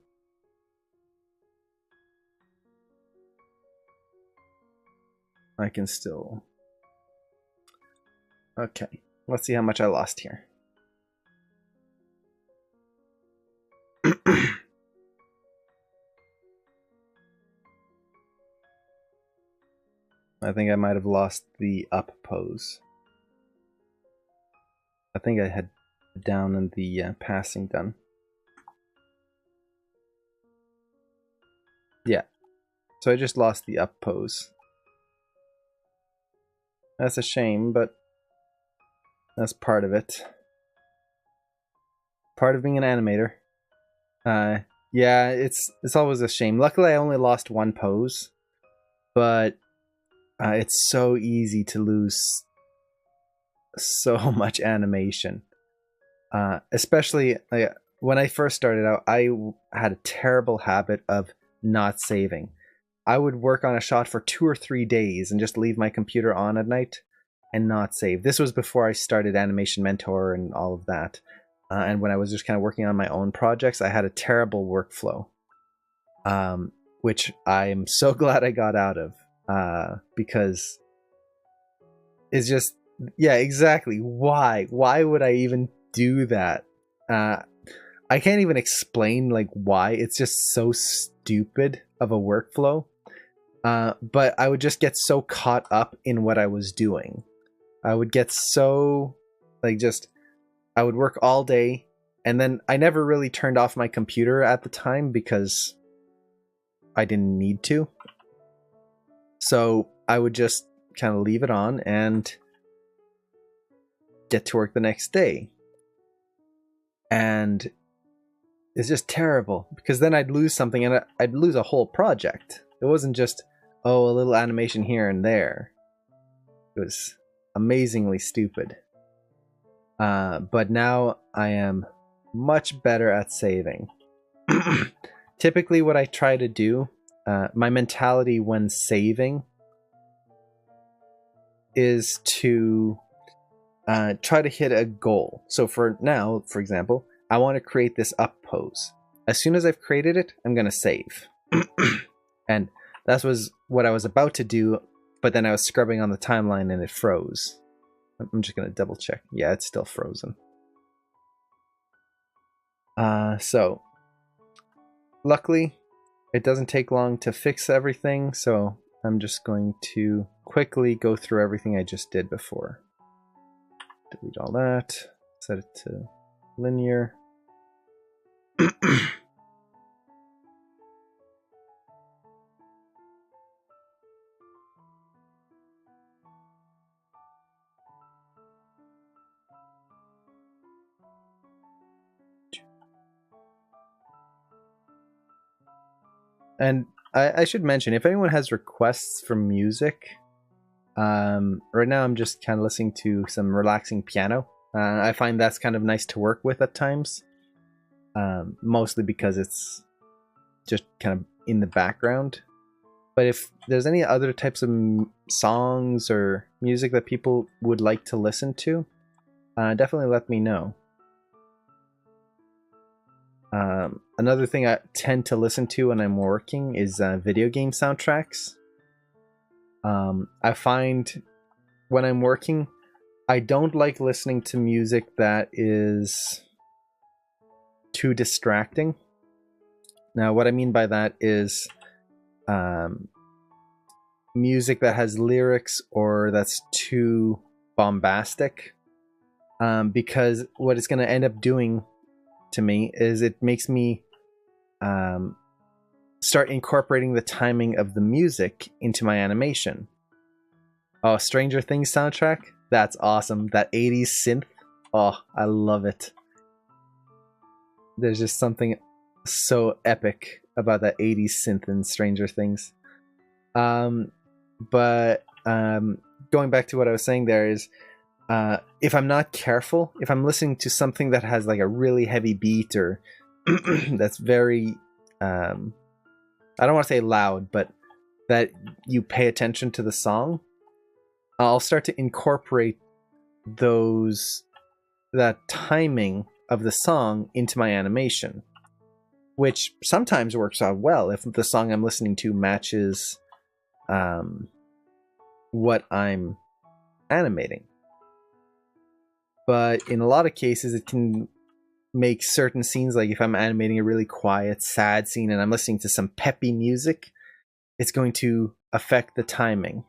I can still... Okay, let's see how much I lost here. I think I might have lost the up pose. I think I had down and the passing done. Yeah, so I just lost the up pose. That's a shame, but that's part of it. Part of being an animator. Yeah, it's always a shame. Luckily, I only lost one pose, but it's so easy to lose so much animation. Especially when I first started out, I had a terrible habit of not saving. I would work on a shot for 2 or 3 days and just leave my computer on at night and not save. This was before I started Animation Mentor and all of that. And when I was just kind of working on my own projects, I had a terrible workflow, which I'm so glad I got out of, because it's just, yeah, exactly. Why would I even do that? I can't even explain like why. It's just so stupid of a workflow. But I would just get so caught up in what I was doing. I would get so I would work all day, and then I never really turned off my computer at the time because I didn't need to. So I would just kind of leave it on and get to work the next day. And it's just terrible because then I'd lose something and I'd lose a whole project. It wasn't just, oh, a little animation here and there. It was amazingly stupid. But now I am much better at saving. Typically what I try to do, my mentality when saving is to try to hit a goal. So for now, for example, I want to create this up pose. As soon as I've created it, I'm going to save. And that was what I was about to do, but then I was scrubbing on the timeline and it froze. I'm just going to double check. Yeah, it's still frozen. So, luckily, it doesn't take long to fix everything, so I'm just going to quickly go through everything I just did before. Delete all that, set it to linear. And I should mention, if anyone has requests for music, right now I'm just kind of listening to some relaxing piano. I find that's kind of nice to work with at times, mostly because it's just kind of in the background. But if there's any other types of songs or music that people would like to listen to, definitely let me know. Another thing I tend to listen to when I'm working is video game soundtracks. I find when I'm working, I don't like listening to music that is too distracting. Now, what I mean by that is music that has lyrics or that's too bombastic. Because what it's going to end up doing to me is it makes me start incorporating the timing of the music into my animation. Oh, Stranger Things soundtrack? That's awesome. That 80s synth? Oh, I love it. There's just something so epic about that 80s synth in Stranger Things. But going back to what I was saying there is, if I'm not careful, if I'm listening to something that has like a really heavy beat or that's very, I don't want to say loud, but that you pay attention to the song, I'll start to incorporate that timing of the song into my animation, which sometimes works out well if the song I'm listening to matches what I'm animating. But in a lot of cases, it can make certain scenes, like if I'm animating a really quiet, sad scene and I'm listening to some peppy music, it's going to affect the timing.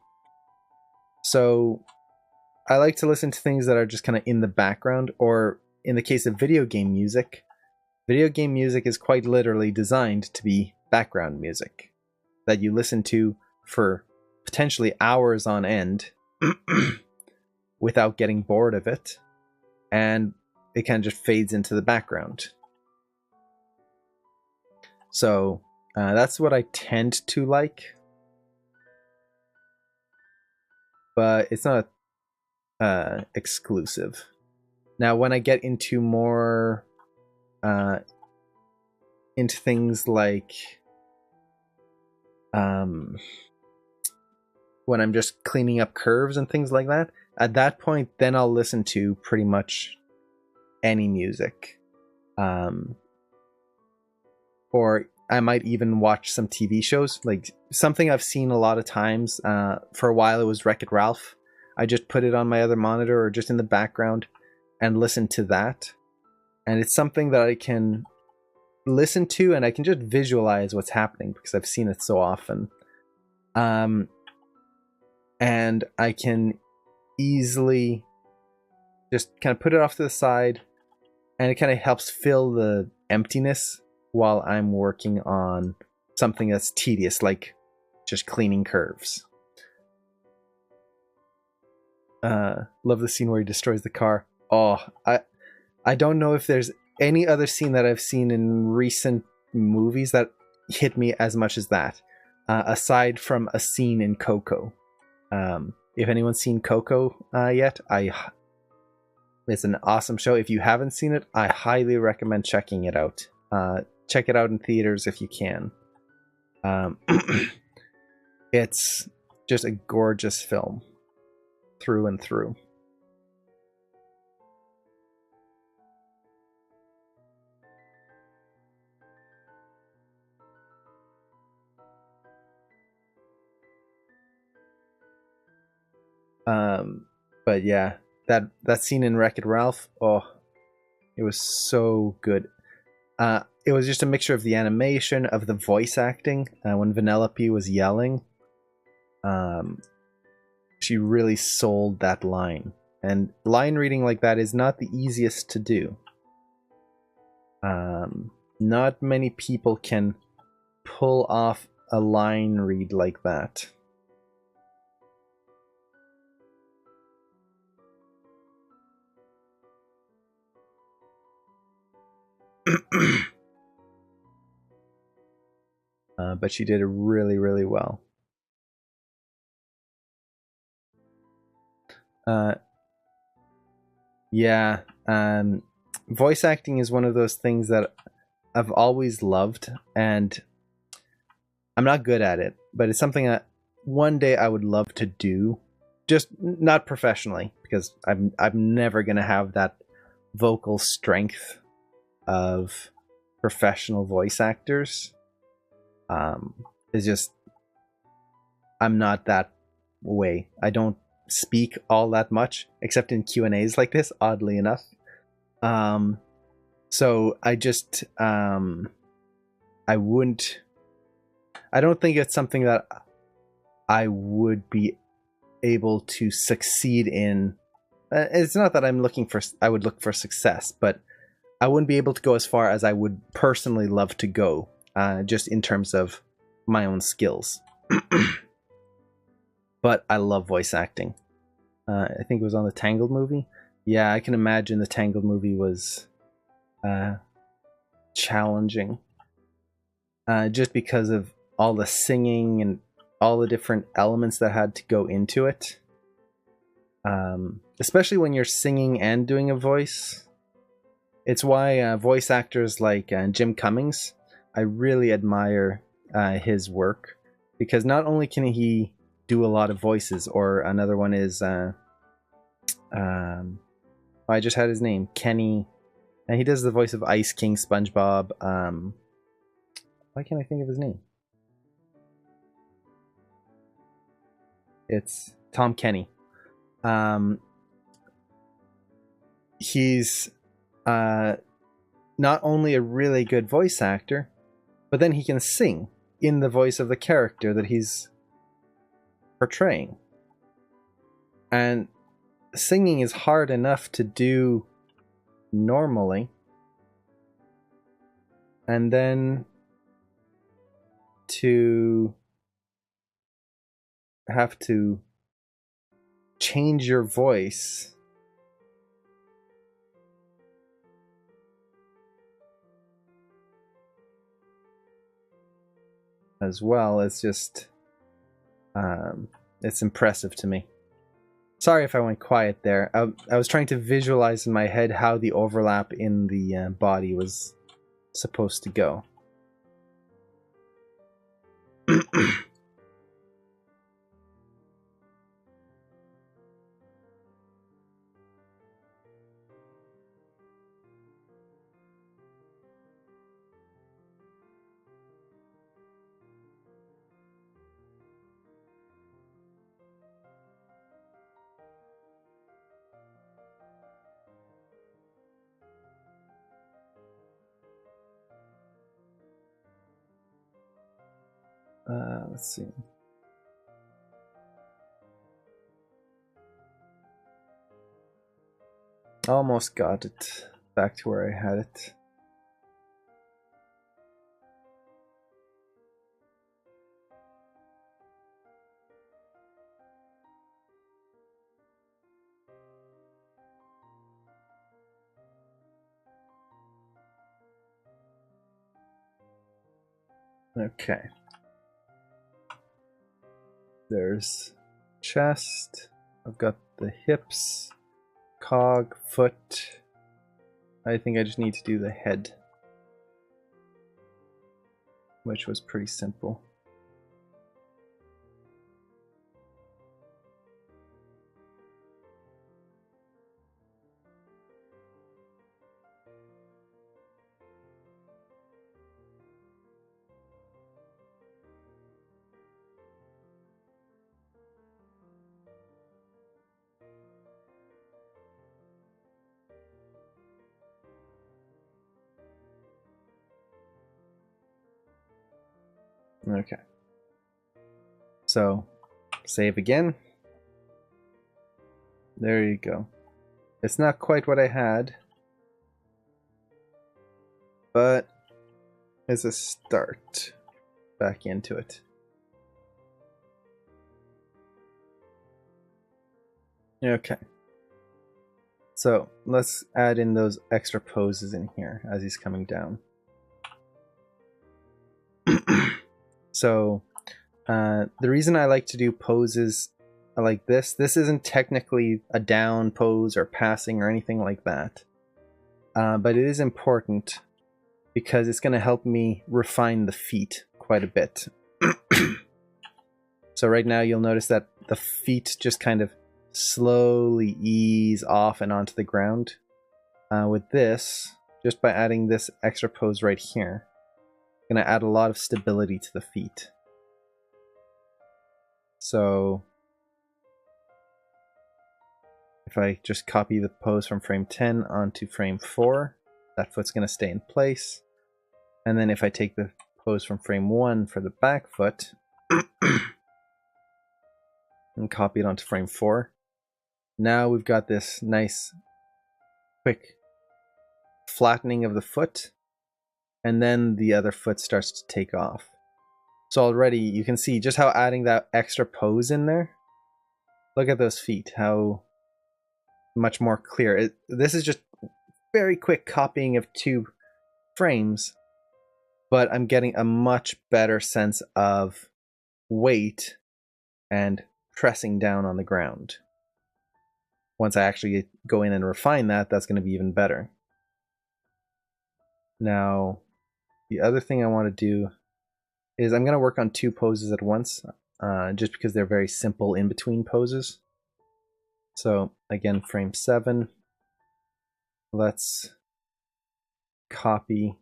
So I like to listen to things that are just kind of in the background, or in the case of video game music is quite literally designed to be background music that you listen to for potentially hours on end without getting bored of it, and it kind of just fades into the background. So that's what I tend to like, but it's not exclusive. Now, when I get into more into things like when I'm just cleaning up curves and things like that, at that point, then I'll listen to pretty much any music. Or I might even watch some TV shows. Like something I've seen a lot of times, for a while it was Wreck-It Ralph. I just put it on my other monitor or just in the background and listen to that. And it's something that I can listen to and I can just visualize what's happening because I've seen it so often. And I can easily just kind of put it off to the side, and it kind of helps fill the emptiness while I'm working on something that's tedious, like just cleaning curves. Love the scene where he destroys the car. Oh, I don't know if there's any other scene that I've seen in recent movies that hit me as much as that, aside from a scene in Coco. If anyone's seen Coco yet, it's an awesome show. If you haven't seen it, I highly recommend checking it out. Check it out in theaters if you can. It's just a gorgeous film through and through. But yeah, that scene in Wreck-It Ralph, oh, it was so good. It was just a mixture of the animation, of the voice acting. When Vanellope was yelling, she really sold that line. And line reading like that is not the easiest to do. Not many people can pull off a line read like that. but she did it really, really well. Yeah, voice acting is one of those things that I've always loved, and I'm not good at it, but it's something that one day I would love to do. Just not professionally, because I'm never gonna have that vocal strength of professional voice actors. It's just I'm not that way. I don't speak all that much, except in Q&As like this, oddly enough. So I just I wouldn't. I don't think it's something that I would be able to succeed in. It's not that I would look for success, but I wouldn't be able to go as far as I would personally love to go, just in terms of my own skills. But I love voice acting. I think it was on the Tangled movie. Yeah, I can imagine the Tangled movie was challenging, just because of all the singing and all the different elements that had to go into it. Especially when you're singing and doing a voice. It's why voice actors like Jim Cummings, I really admire his work, because not only can he do a lot of voices, or another one is I just had his name, Kenny, and he does the voice of Ice King, SpongeBob. Why can't I think of his name? It's Tom Kenny. He's not only a really good voice actor, but then he can sing in the voice of the character that he's portraying. And singing is hard enough to do normally, and then to have to change your voice as well, it's just it's impressive to me. Sorry if I went quiet there. I was trying to visualize in my head how the overlap in the body was supposed to go. Let's see. Almost got it back to where I had it. Okay. There's chest. I've got the hips, cog, foot. I think I just need to do the head, which was pretty simple. Okay. So, save again. There you go. It's not quite what I had, but it's a start back into it. Okay. So, let's add in those extra poses in here as he's coming down. So the reason I like to do poses like this isn't technically a down pose or passing or anything like that. But it is important because it's going to help me refine the feet quite a bit. So right now you'll notice that the feet just kind of slowly ease off and onto the ground. With this, just by adding this extra pose right here, I'm going to add a lot of stability to the feet. So if I just copy the pose from frame 10 onto frame 4, that foot's going to stay in place. And then if I take the pose from frame 1 for the back foot and copy it onto frame 4, now we've got this nice quick flattening of the foot, and then the other foot starts to take off. So already you can see just how adding that extra pose in there, look at those feet, how much more clear. This is just very quick copying of 2 frames, but I'm getting a much better sense of weight and pressing down on the ground. Once I actually go in and refine that, that's going to be even better. Now, the other thing I want to do is I'm going to work on 2 poses at once, just because they're very simple in-between poses. So again, frame 7, let's copy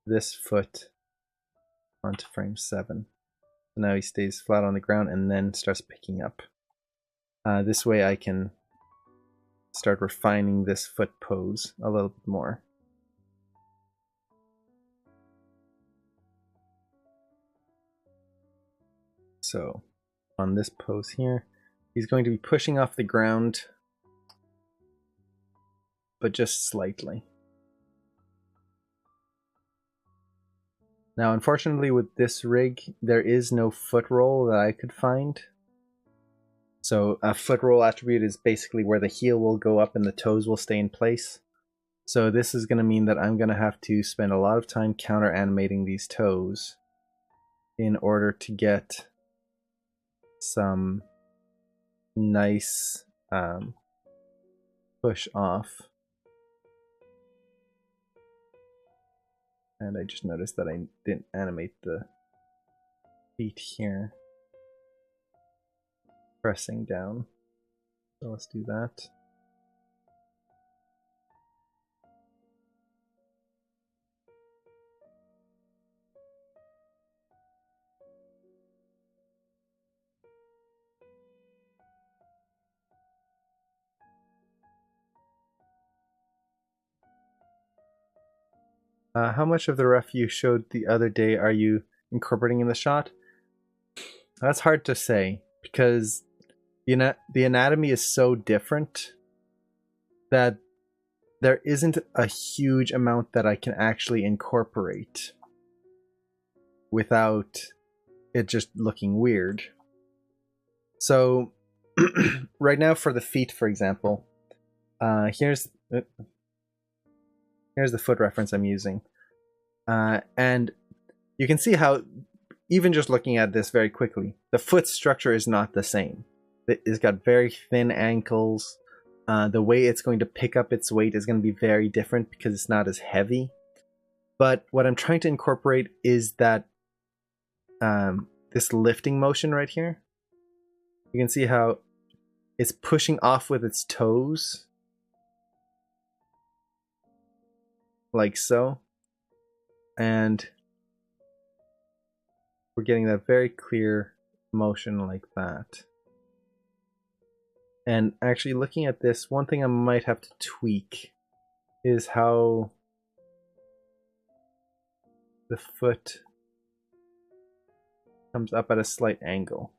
this foot onto frame 7. So now he stays flat on the ground and then starts picking up. This way I can start refining this foot pose a little bit more. So on this pose here, he's going to be pushing off the ground, but just slightly. Now, unfortunately, with this rig, there is no foot roll that I could find. So a foot roll attribute is basically where the heel will go up and the toes will stay in place. So this is going to mean that I'm going to have to spend a lot of time counter animating these toes in order to get some nice push off. And I just noticed that I didn't animate the feet here. Pressing down. So let's do that. How much of the ref you showed the other day are you incorporating in the shot? That's hard to say because the anatomy is so different that there isn't a huge amount that I can actually incorporate without it just looking weird. So right now for the feet, for example, here's the foot reference I'm using. And you can see how, even just looking at this very quickly, the foot structure is not the same. It's got very thin ankles. The way it's going to pick up its weight is going to be very different because it's not as heavy. But what I'm trying to incorporate is that this lifting motion right here. You can see how it's pushing off with its toes. Like so. And we're getting that very clear motion like that. And actually looking at this, one thing I might have to tweak is how the foot comes up at a slight angle.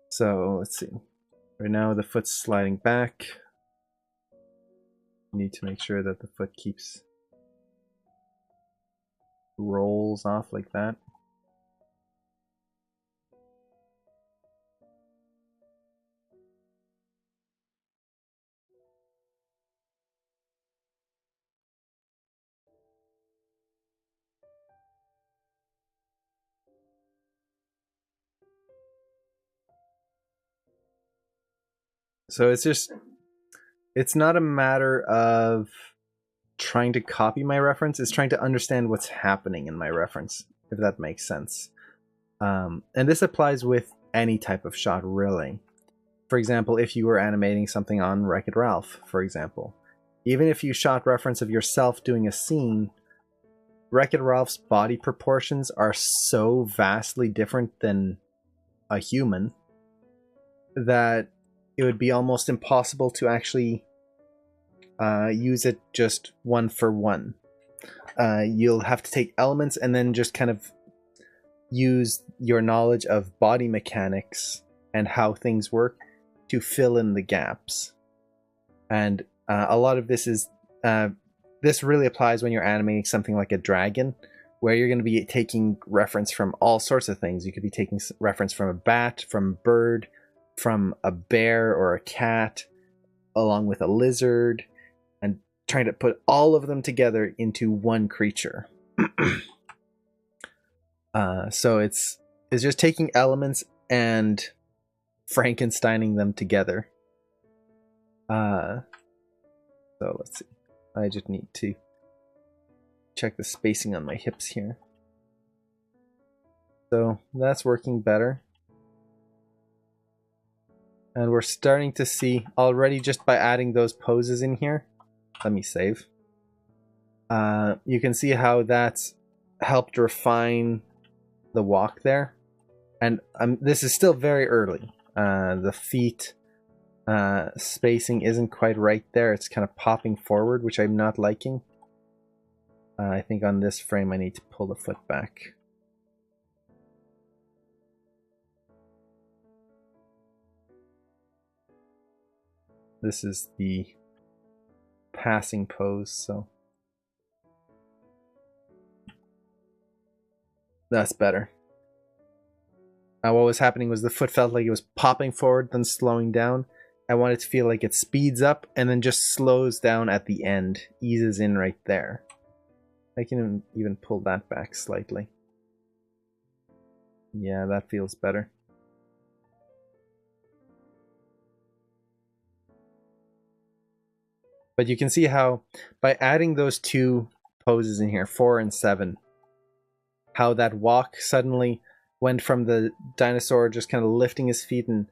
So let's see. Right now the foot's sliding back. Need to make sure that the foot rolls off like that. So it's not a matter of trying to copy my reference, it's trying to understand what's happening in my reference, if that makes sense. And this applies with any type of shot, really. For example, if you were animating something on Wreck-It Ralph, for example, even if you shot reference of yourself doing a scene, Wreck-It Ralph's body proportions are so vastly different than a human that it would be almost impossible to actually use it just one for one. You'll have to take elements and then just kind of use your knowledge of body mechanics and how things work to fill in the gaps. And a lot of this is this really applies when you're animating something like a dragon, where you're going to be taking reference from all sorts of things. You could be taking reference from a bat, from a bird, from a bear or a cat, along with a lizard, and trying to put all of them together into one creature. So it's just taking elements and Frankensteining them together. So let's see. I just need to check the spacing on my hips here. So that's working better. And we're starting to see already, just by adding those poses in here. Let me save. You can see how that's helped refine the walk there. And this is still very early. The feet spacing isn't quite right there. It's kind of popping forward, which I'm not liking. I think on this frame I need to pull the foot back. This is the passing pose, so that's better. What was happening was the foot felt like it was popping forward, then slowing down. I want it to feel like it speeds up and then just slows down at the end, eases in right there. I can even pull that back slightly. Yeah, that feels better. But you can see how by adding those two poses in here, 4 and 7, how that walk suddenly went from the dinosaur just kind of lifting his feet and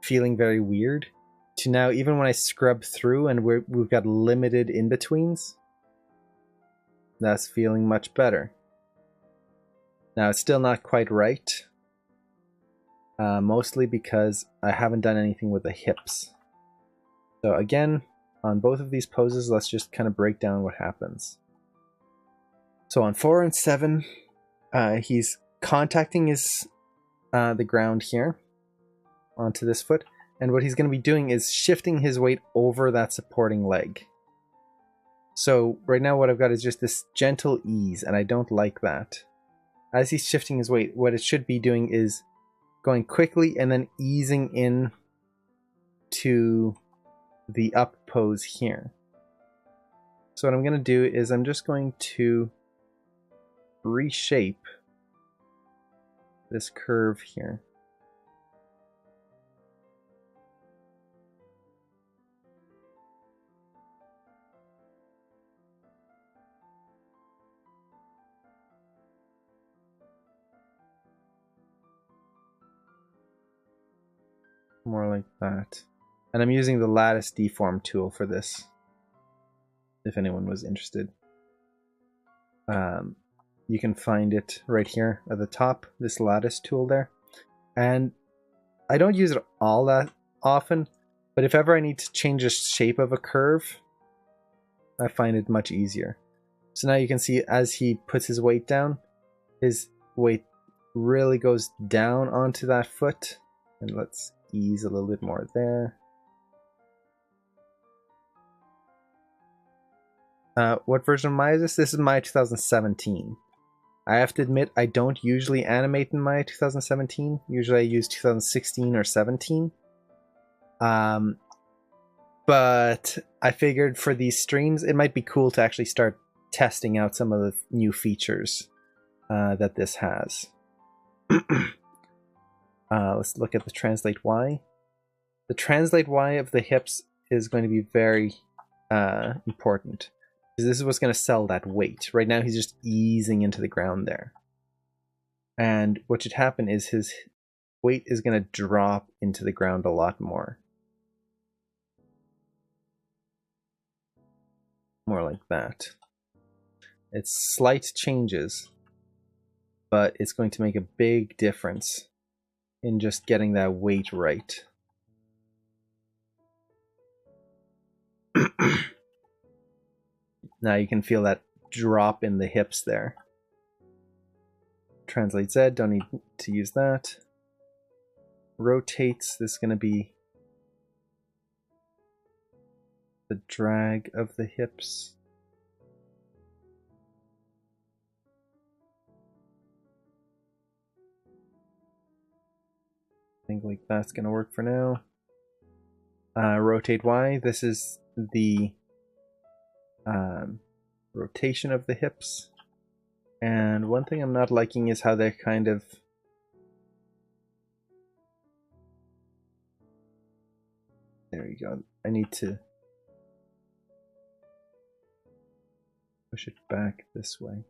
feeling very weird, to now, even when I scrub through and we've got limited in-betweens, that's feeling much better. Now, it's still not quite right, mostly because I haven't done anything with the hips. So again, on both of these poses, let's just kind of break down what happens. So on 4 and 7, he's contacting the ground here onto this foot, and what he's going to be doing is shifting his weight over that supporting leg. So right now what I've got is just this gentle ease, and I don't like that. As he's shifting his weight, what it should be doing is going quickly and then easing in to the up pose here. So what I'm going to do is I'm just going to reshape this curve here. More like that. And I'm using the lattice deform tool for this, if anyone was interested. You can find it right here at the top, this lattice tool there. And I don't use it all that often, but if ever I need to change the shape of a curve, I find it much easier. So now you can see as he puts his weight down, his weight really goes down onto that foot. And let's ease a little bit more there. What version of Maya is this? This is Maya 2017. I have to admit, I don't usually animate in Maya 2017. Usually I use 2016 or 17. But I figured for these streams, it might be cool to actually start testing out some of the new features that this has. Let's look at the translate Y. The translate Y of the hips is going to be very important, because this is what's going to sell that weight. Right now he's just easing into the ground there. And what should happen is his weight is going to drop into the ground a lot more. More like that. It's slight changes, but it's going to make a big difference in just getting that weight right. Now you can feel that drop in the hips there. Translate Z, don't need to use that. Rotates, this is going to be the drag of the hips. I think like that's going to work for now. Rotate Y, this is the rotation of the hips. And one thing I'm not liking is how they're kind of... There you go. I need to push it back this way.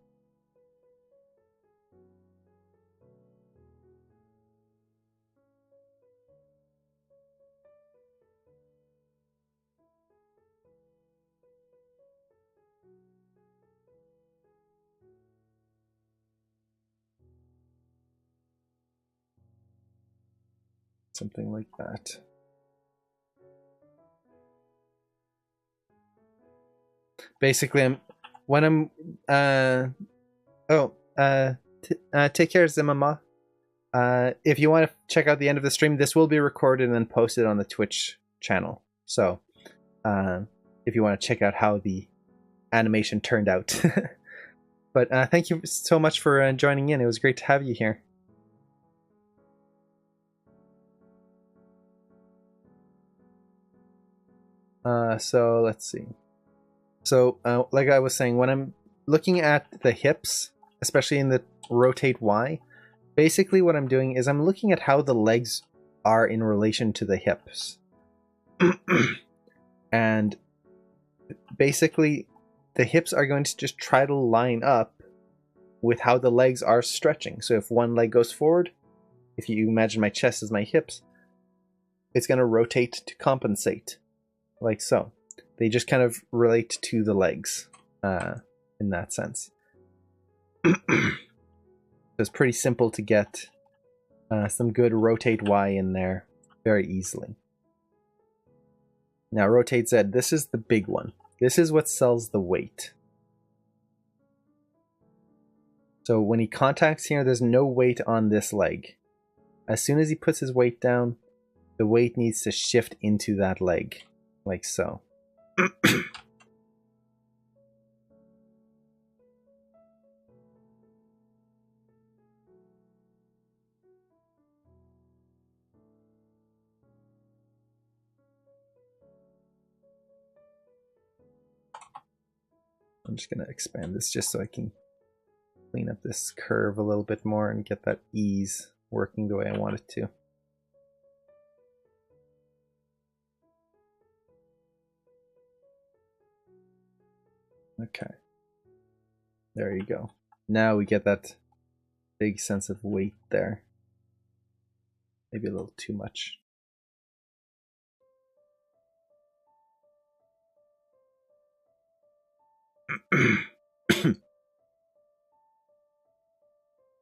Something like that. Basically, take care, Zimama. If you want to check out the end of the stream, this will be recorded and then posted on the Twitch channel. So, if you want to check out how the animation turned out. But thank you so much for joining in. It was great to have you here. So let's see. So like I was saying, when I'm looking at the hips, especially in the rotate Y, basically what I'm doing is I'm looking at how the legs are in relation to the hips. And basically the hips are going to just try to line up with how the legs are stretching. So if one leg goes forward, if you imagine my chest as my hips, it's going to rotate to compensate. Like so. They just kind of relate to the legs in that sense. It's pretty simple to get some good rotate Y in there very easily. Now rotate Z, this is the big one. This is what sells the weight. So when he contacts here, there's no weight on this leg. As soon as he puts his weight down, the weight needs to shift into that leg. Like so. I'm just going to expand this just so I can clean up this curve a little bit more and get that ease working the way I want it to. Okay. There you go. Now we get that big sense of weight there. Maybe a little too much.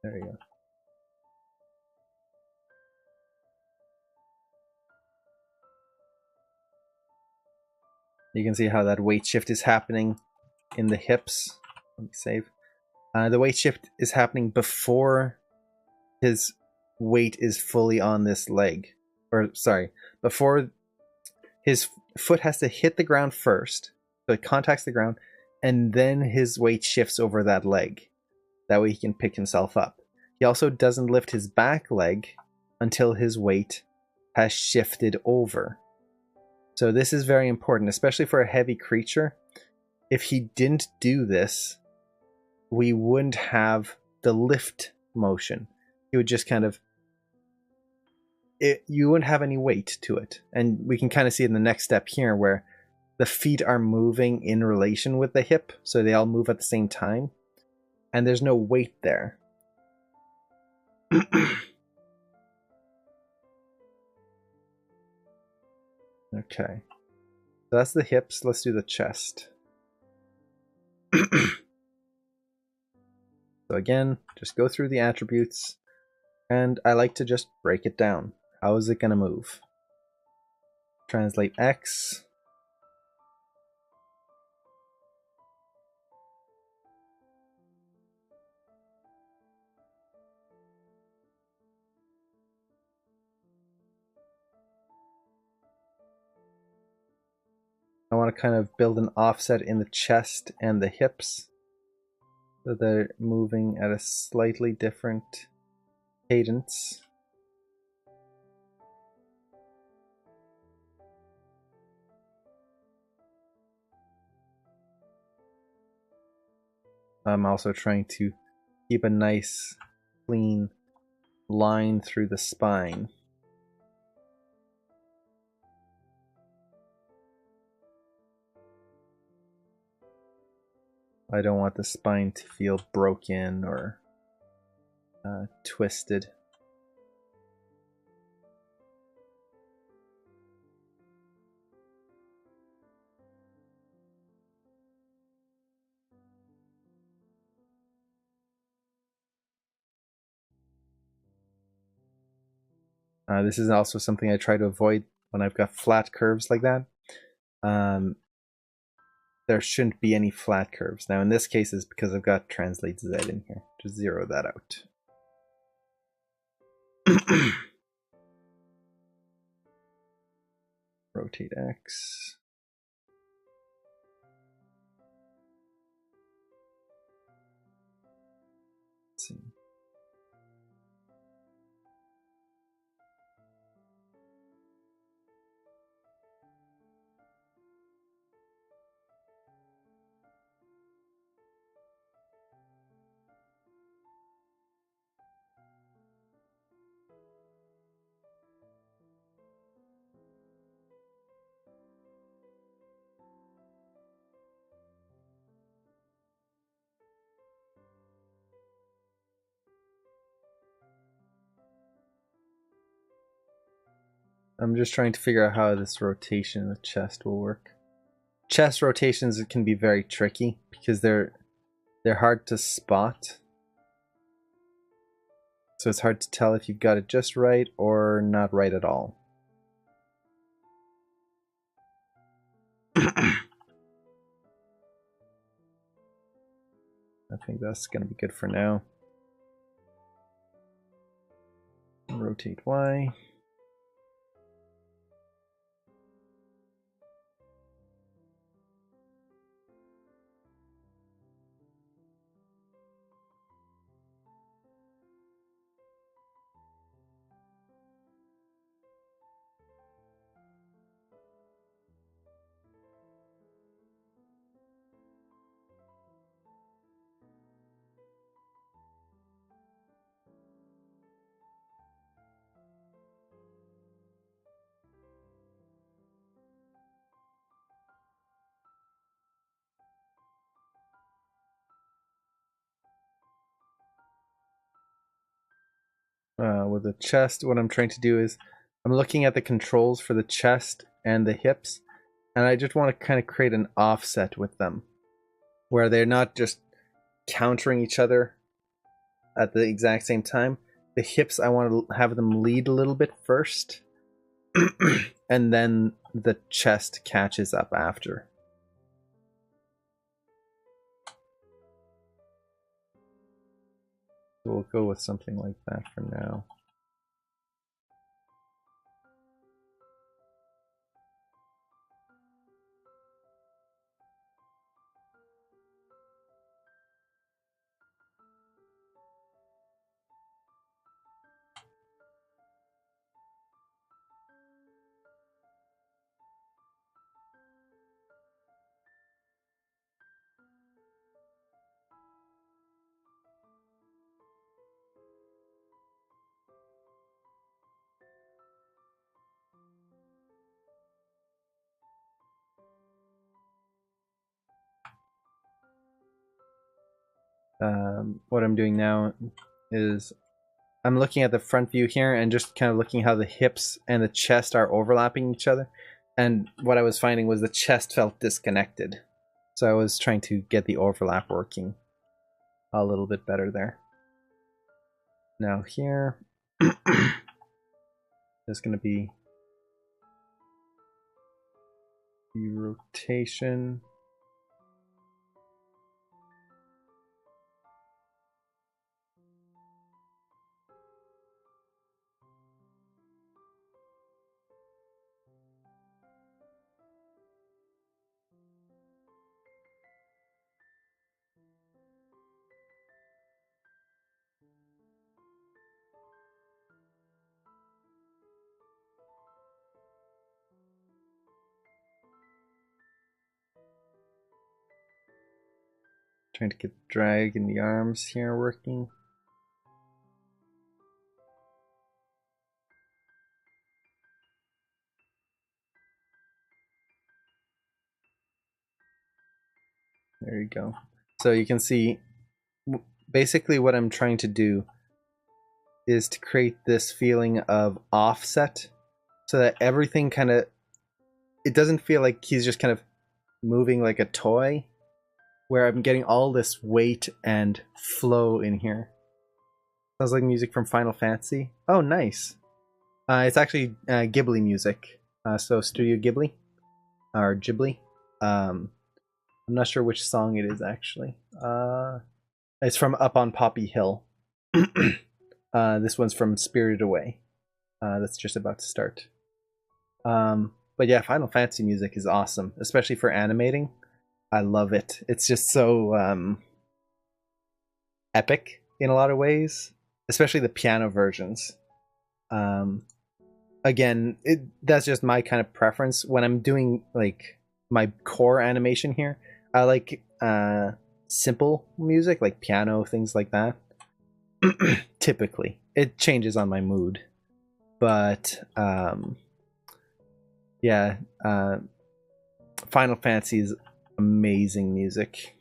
There you go. You can see how that weight shift is happening in the hips. Let me save. The weight shift is happening before his weight is fully on this leg. Or, sorry, before his foot has to hit the ground first. So it contacts the ground, and then his weight shifts over that leg. That way he can pick himself up. He also doesn't lift his back leg until his weight has shifted over. So this is very important, especially for a heavy creature. If he didn't do this, we wouldn't have the lift motion. He would just kind of you wouldn't have any weight to it. And we can kind of see in the next step here where the feet are moving in relation with the hip, so they all move at the same time, and there's no weight there. Okay, so that's the hips. Let's do the chest. So again, just go through the attributes, and I like to just break it down. How is it going to move? Translate X. I want to kind of build an offset in the chest and the hips, so they're moving at a slightly different cadence. I'm also trying to keep a nice, clean line through the spine. I don't want the spine to feel broken or twisted. This is also something I try to avoid when I've got flat curves like that. There shouldn't be any flat curves. Now in this case it's because I've got translate Z in here. Just zero that out. Rotate X. Let's see. I'm just trying to figure out how this rotation in the chest will work. Chest rotations can be very tricky because they're hard to spot. So it's hard to tell if you've got it just right or not right at all. I think that's going to be good for now. Rotate Y. With the chest, what I'm trying to do is I'm looking at the controls for the chest and the hips, and I just want to kind of create an offset with them where they're not just countering each other at the exact same time. The hips, I want to have them lead a little bit first, and then the chest catches up after. So we'll go with something like that for now. what I'm doing now is I'm looking at the front view here and just kind of looking how the hips and the chest are overlapping each other. And what I was finding was the chest felt disconnected. So I was trying to get the overlap working a little bit better there. Now here, there's going to be the rotation. Trying to get the drag in the arms here working. There you go. So you can see basically what I'm trying to do is to create this feeling of offset so that everything kind of, it doesn't feel like he's just kind of moving like a toy, where I'm getting all this weight and flow in here. Sounds like music from Final Fantasy. Oh, nice. It's actually Ghibli music. So Studio Ghibli, or Ghibli. I'm not sure which song it is actually. It's from Up on Poppy Hill. This one's from Spirited Away. That's just about to start. But yeah, Final Fantasy music is awesome, especially for animating. I love it. It's just so epic in a lot of ways, especially the piano versions. Again, that's just my kind of preference. When I'm doing like my core animation here, I like simple music, like piano, things like that. Typically, it changes on my mood, but yeah, Final Fantasy is amazing music.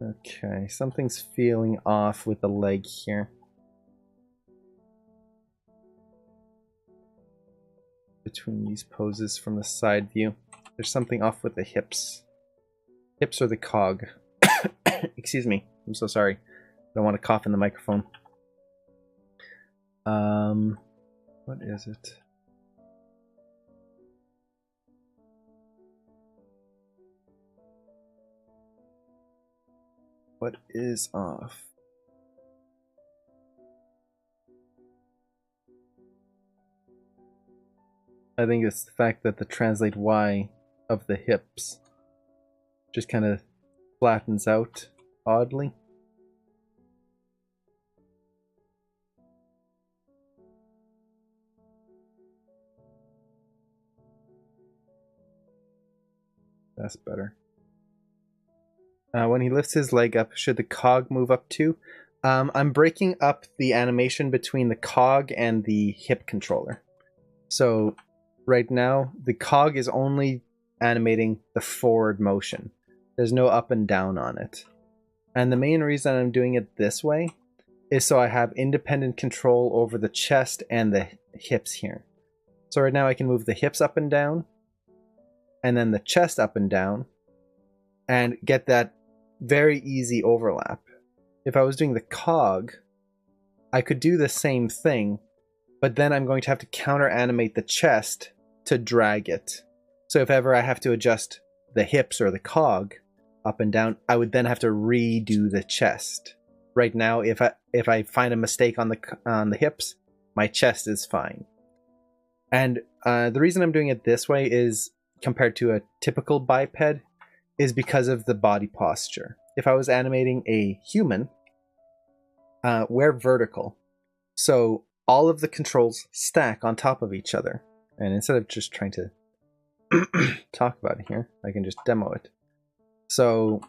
Okay, something's feeling off with the leg here. Between these poses from the side view, there's something off with the hips. Hips or the cog. Excuse me, I'm so sorry. I don't want to cough in the microphone. What is it? What is off? I think it's the fact that the translate Y of the hips just kind of flattens out oddly. That's better. When he lifts his leg up, should the cog move up too? I'm breaking up the animation between the cog and the hip controller. So right now, the cog is only animating the forward motion. There's no up and down on it. And the main reason I'm doing it this way is so I have independent control over the chest and the hips here. So right now I can move the hips up and down, and then the chest up and down, and get that very easy overlap. If I was doing the cog, I could do the same thing, but then I'm going to have to counter animate the chest to drag it. So if ever I have to adjust the hips or the cog up and down, I would then have to redo the chest. Right now, if I find a mistake on the hips, my chest is fine. And the reason I'm doing it this way is, compared to a typical biped, is because of the body posture. If I was animating a human, we're vertical. So all of the controls stack on top of each other. And instead of just trying to talk about it here, I can just demo it. So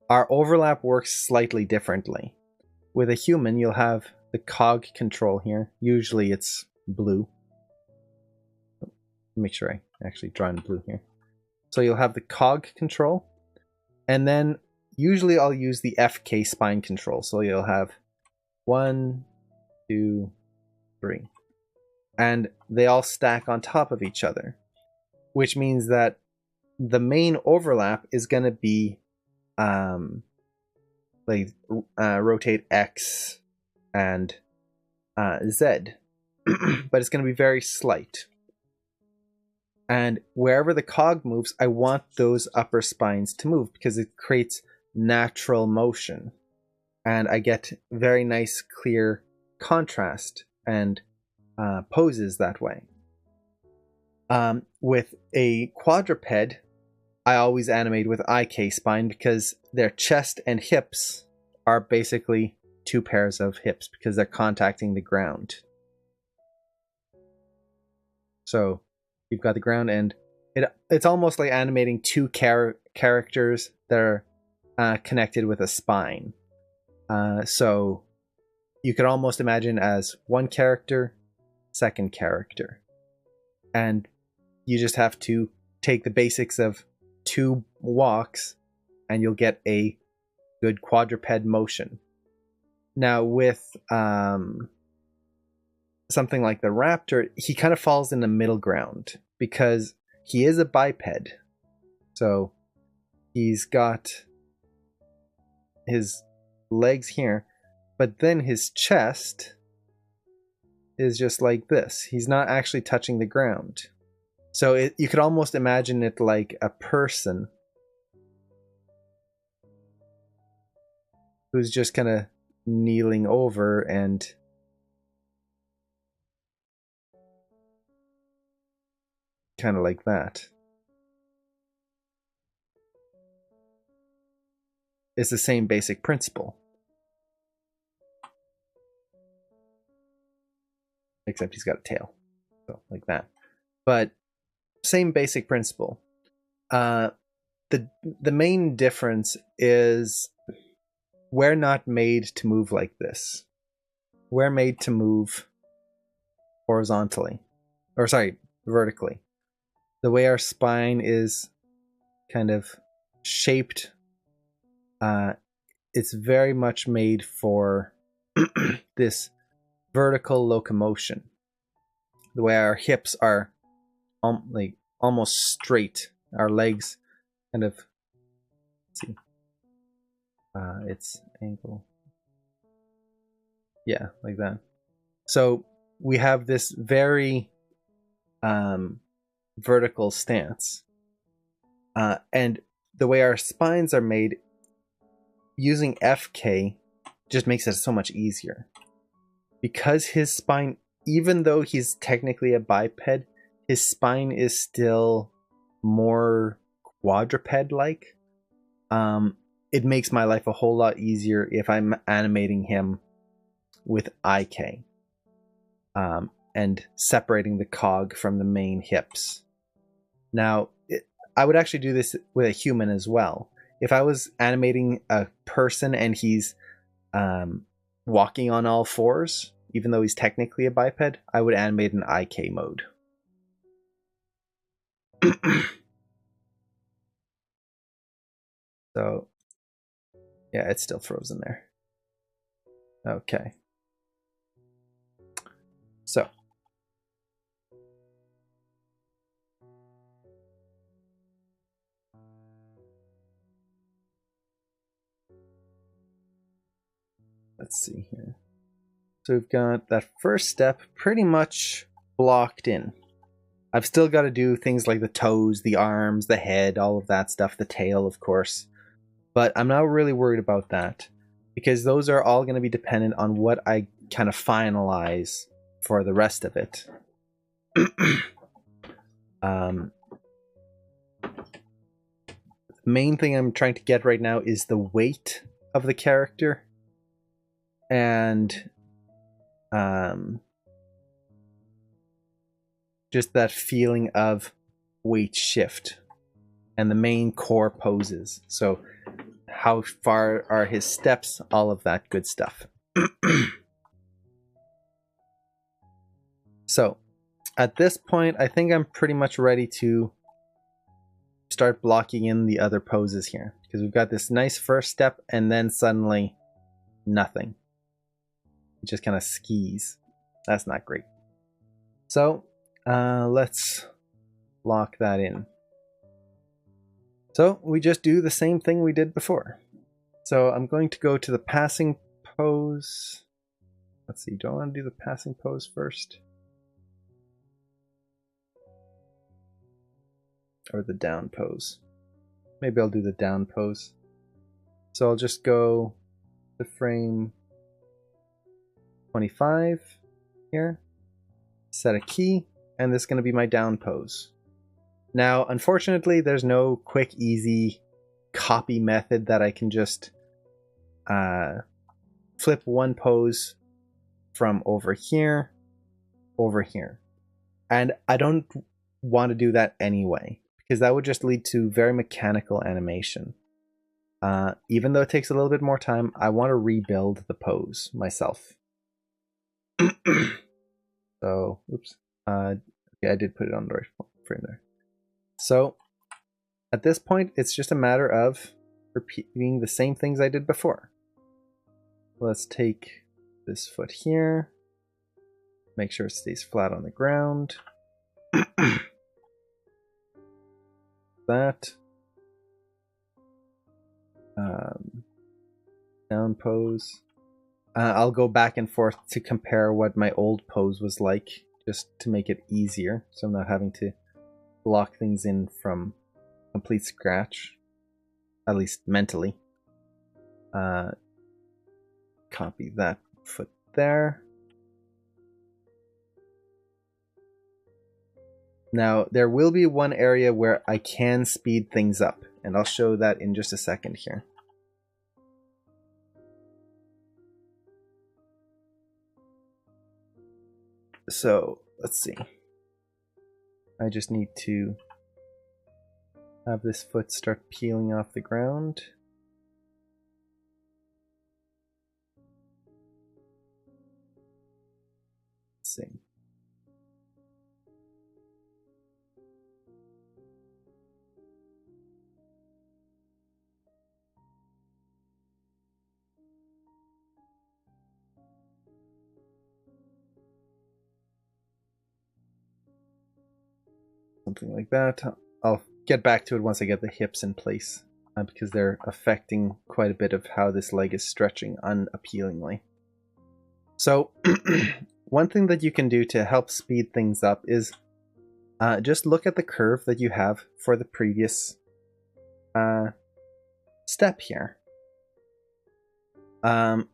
our overlap works slightly differently. With a human, you'll have the cog control here. Usually it's blue. Make sure I actually draw in blue here. So you'll have the cog control, and then usually I'll use the FK spine control. So you'll have 1, 2, 3. And they all stack on top of each other, which means that the main overlap is going to be rotate X and Z, but it's going to be very slight. And wherever the cog moves, I want those upper spines to move because it creates natural motion. And I get very nice, clear contrast and poses that way. With a quadruped, I always animate with IK spine because their chest and hips are basically 2 pairs of hips because they're contacting the ground. So you've got the ground, and it's almost like animating 2 characters that are connected with a spine. So you could almost imagine as 1 character, 2nd character. And you just have to take the basics of 2 walks and you'll get a good quadruped motion. Now with something like the Raptor, he kind of falls in the middle ground because he is a biped. So he's got his legs here, but then his chest is just like this. He's not actually touching the ground. So you could almost imagine it like a person who's just kind of kneeling over and kind of like that. It's the same basic principle. Except he's got a tail. So like that. But same basic principle. The main difference is we're not made to move like this. We're made to move horizontally. Or sorry, vertically. The way our spine is kind of shaped, it's very much made for this vertical locomotion. The way our hips are like almost straight, our legs kind of, let's see, it's angle, yeah, like that. So we have this very vertical stance, and the way our spines are made, using FK just makes it so much easier because his spine, even though he's technically a biped, his spine is still more quadruped-like. It makes my life a whole lot easier if I'm animating him with IK and separating the cog from the main hips. Now, I would actually do this with a human as well. If I was animating a person and he's walking on all fours, even though he's technically a biped, I would animate in IK mode. So, yeah, it's still frozen there. Okay. So. Let's see here. So we've got that first step pretty much blocked in. I've still got to do things like the toes, the arms, the head, all of that stuff, the tail, of course. But I'm not really worried about that because those are all going to be dependent on what I kind of finalize for the rest of it. The main thing I'm trying to get right now is the weight of the character and just that feeling of weight shift and the main core poses. So how far are his steps, all of that good stuff. So at this point, I think I'm pretty much ready to start blocking in the other poses here, because we've got this nice first step and then suddenly nothing. It just kind of skis. That's not great. So let's lock that in. So we just do the same thing we did before. So I'm going to go to the passing pose. Let's see, do I want to do the passing pose first? Or the down pose? Maybe I'll do the down pose. So I'll just go to frame 25 here, set a key, and this is going to be my down pose. Now, unfortunately, there's no quick, easy copy method that I can just flip one pose from over here, and I don't want to do that anyway, because that would just lead to very mechanical animation. Even though it takes a little bit more time, I want to rebuild the pose myself. So, oops. Yeah, I did put it on the right frame there. So, at this point, it's just a matter of repeating the same things I did before. Let's take this foot here. Make sure it stays flat on the ground. That. Down pose. I'll go back and forth to compare what my old pose was like, just to make it easier, so I'm not having to block things in from complete scratch, at least mentally. Copy that foot there. Now, there will be one area where I can speed things up, and I'll show that in just a second here. So, let's see. I just need to have this foot start peeling off the ground. Let's see. Something like that. I'll get back to it once I get the hips in place, because they're affecting quite a bit of how this leg is stretching unappealingly. So one thing that you can do to help speed things up is just look at the curve that you have for the previous step here. For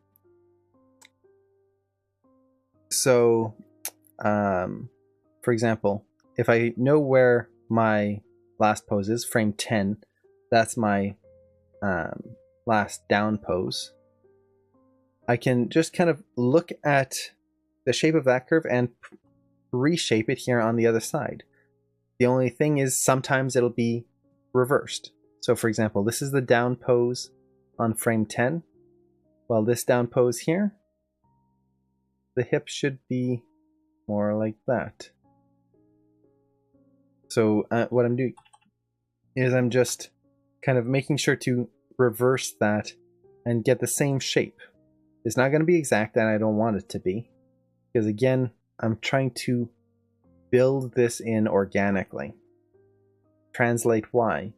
example, if I know where my last pose is, frame 10, that's my last down pose, I can just kind of look at the shape of that curve and reshape it here on the other side. The only thing is sometimes it'll be reversed. So for example, this is the down pose on frame 10. Well, this down pose here, the hip should be more like that. So what I'm doing is I'm just kind of making sure to reverse that and get the same shape. It's not going to be exact, and I don't want it to be, because again, I'm trying to build this in organically. Translate why.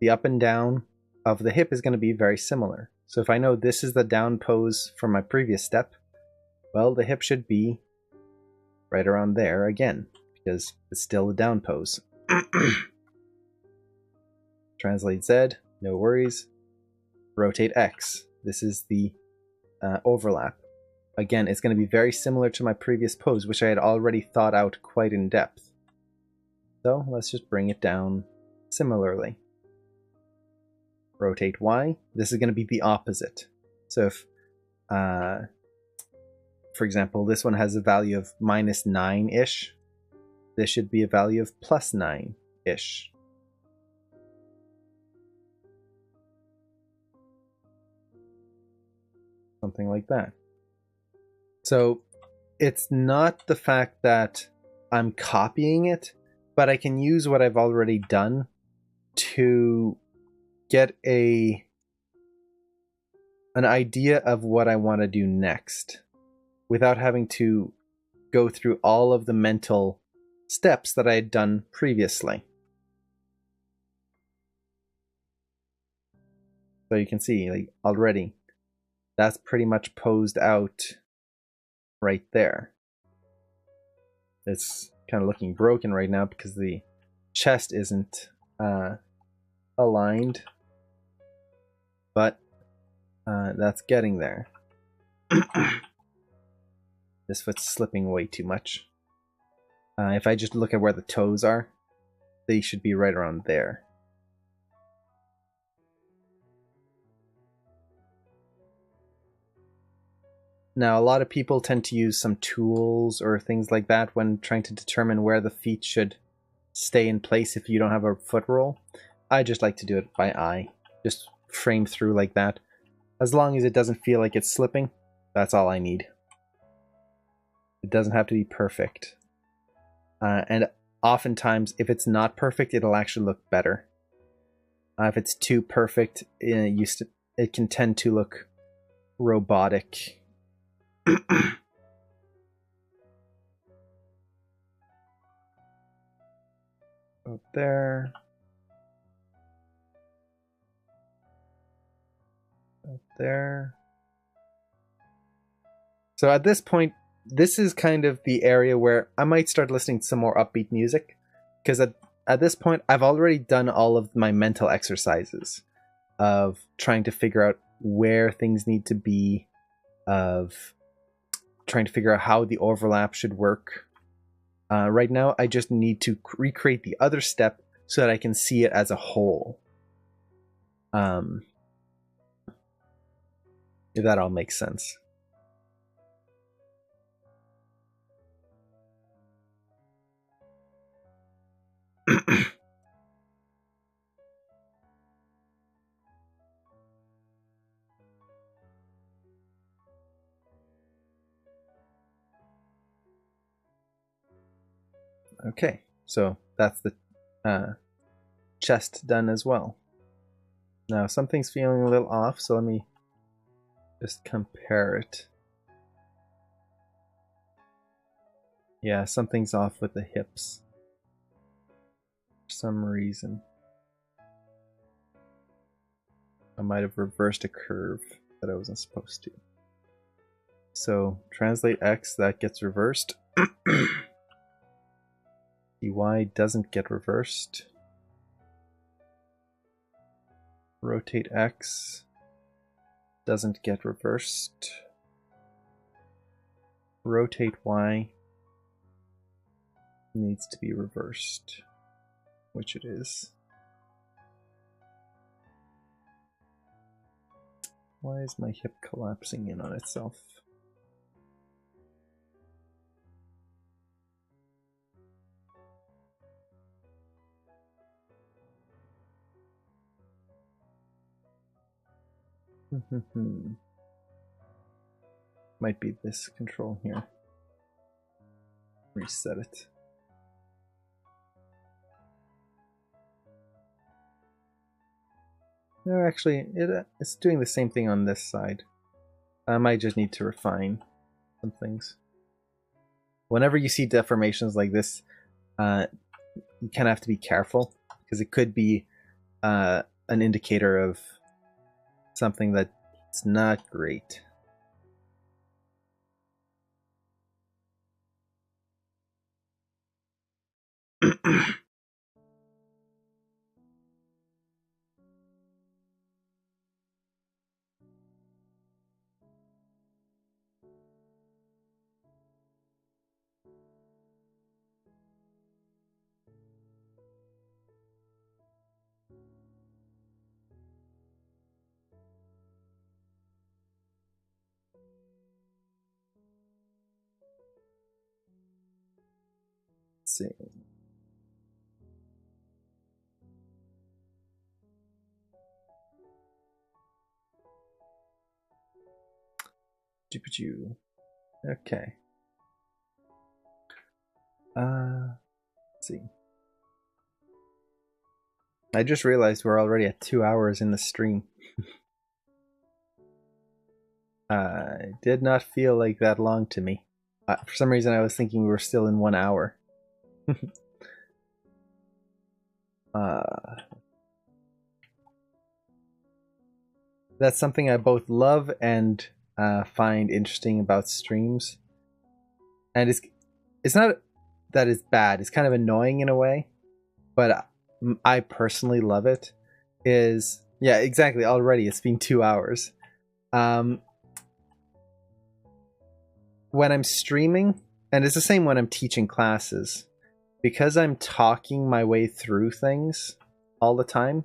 The up and down of the hip is going to be very similar. So if I know this is the down pose from my previous step, well, the hip should be right around there again, because it's still a down pose. Translate Z, no worries. Rotate X. This is the overlap. Again, it's going to be very similar to my previous pose, which I had already thought out quite in depth. So let's just bring it down similarly. Rotate Y. This is going to be the opposite. So if, for example, this one has a value of -9-ish, this should be a value of +9-ish. Something like that. So it's not the fact that I'm copying it, but I can use what I've already done to get an idea of what I want to do next without having to go through all of the mental steps that I had done previously. So you can see, like, already that's pretty much posed out right there. It's kind of looking broken right now because the chest isn't aligned, but that's getting there. This foot's slipping way too much. If I just look at where the toes are, they should be right around there. Now, a lot of people tend to use some tools or things like that when trying to determine where the feet should stay in place if you don't have a foot roll. I just like to do it by eye. Just frame through like that. As long as it doesn't feel like it's slipping, that's all I need. It doesn't have to be perfect. And oftentimes, if it's not perfect, it'll actually look better. If it's too perfect, it can tend to look robotic. Up there. Up there. So at this point, this is kind of the area where I might start listening to some more upbeat music, because at this point I've already done all of my mental exercises of trying to figure out where things need to be, of trying to figure out how the overlap should work. Right now I just need to recreate the other step so that I can see it as a whole. If that all makes sense. Okay, so that's the chest done as well. Now something's feeling a little off, so let me just compare it. Yeah, something's off with the hips for some reason. I might have reversed a curve that I wasn't supposed to. So translate X, that gets reversed. Y doesn't get reversed. Rotate X doesn't get reversed. Rotate Y needs to be reversed, which it is. Why is my hip collapsing in on itself? Might be this control here. Reset it. No, actually, it's doing the same thing on this side. I might just need to refine some things. Whenever you see deformations like this, you kind of have to be careful, because it could be an indicator of something that's not great. Let's see. Okay. Let's see. I just realized we're already at 2 hours in the stream. Did not feel like that long to me. For some reason, I was thinking we were still in 1 hour. That's something I both love and find interesting about streams. And it's not that it's bad. It's kind of annoying in a way, but I personally love it. Yeah, exactly. Already, it's been 2 hours. When I'm streaming, and it's the same when I'm teaching classes, because I'm talking my way through things all the time,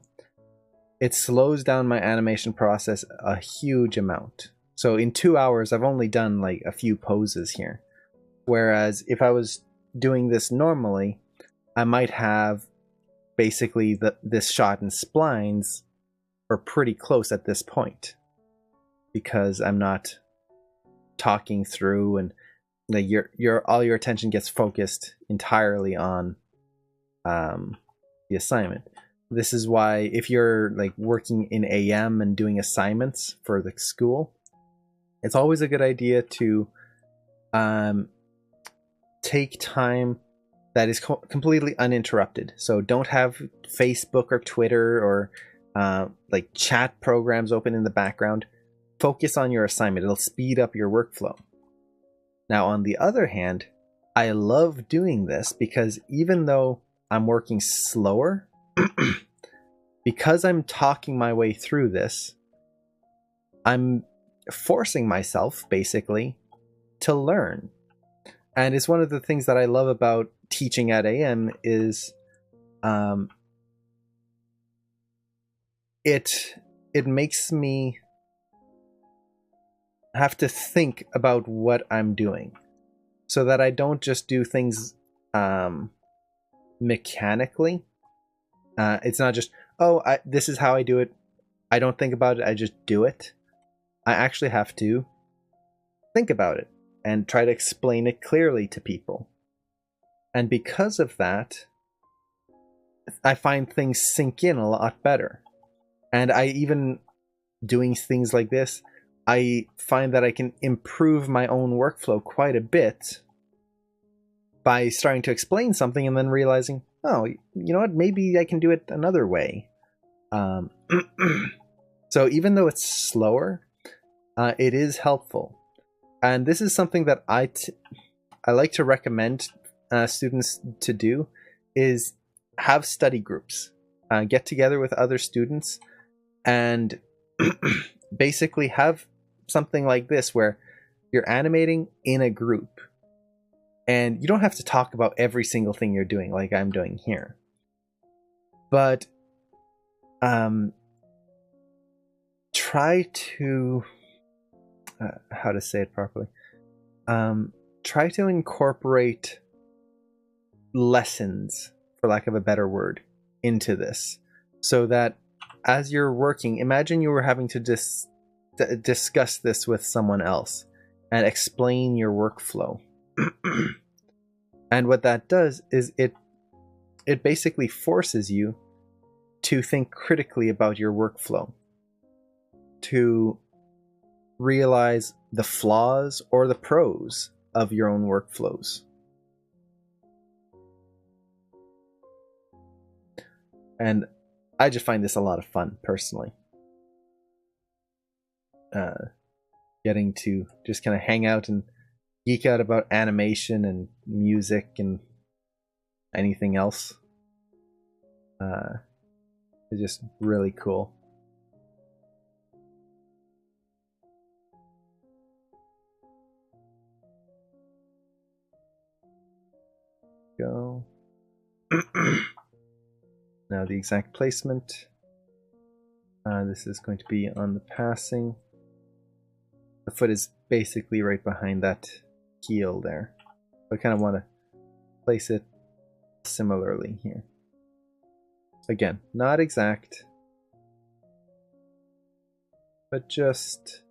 it slows down my animation process a huge amount. So in 2 hours, I've only done like a few poses here. Whereas if I was doing this normally, I might have basically this shot in splines or pretty close at this point, because I'm not talking through, and like all your attention gets focused entirely on the assignment. This is why if you're like working in AM and doing assignments for the school, it's always a good idea to take time that is completely uninterrupted. So don't have Facebook or Twitter or like chat programs open in the background. Focus on your assignment. It'll speed up your workflow. Now, on the other hand, I love doing this because even though I'm working slower, because I'm talking my way through this, I'm forcing myself basically to learn. And it's one of the things that I love about teaching at AM is it makes me have to think about what I'm doing, so that I don't just do things mechanically. It's not just, this is how I do it. I don't think about it. I just do it. I actually have to think about it and try to explain it clearly to people. And because of that, I find things sink in a lot better. And I even, doing things like this, I find that I can improve my own workflow quite a bit by starting to explain something and then realizing, oh, you know what, maybe I can do it another way. So even though it's slower, it is helpful. And this is something that I like to recommend students to do, is have study groups. Get together with other students and basically have something like this where you're animating in a group. And you don't have to talk about every single thing you're doing like I'm doing here. But try to... how to say it properly? Try to incorporate lessons, for lack of a better word, into this. So that as you're working, imagine you were having to discuss this with someone else and explain your workflow. And what that does is it basically forces you to think critically about your workflow, to realize the flaws or the pros of your own workflows. And I just find this a lot of fun, personally. Getting to just kind of hang out and geek out about animation and music and anything else. It's just really cool. Go. Now the exact placement. This is going to be on the passing. The foot is basically right behind that heel there. I kind of want to place it similarly here. Again, not exact, but just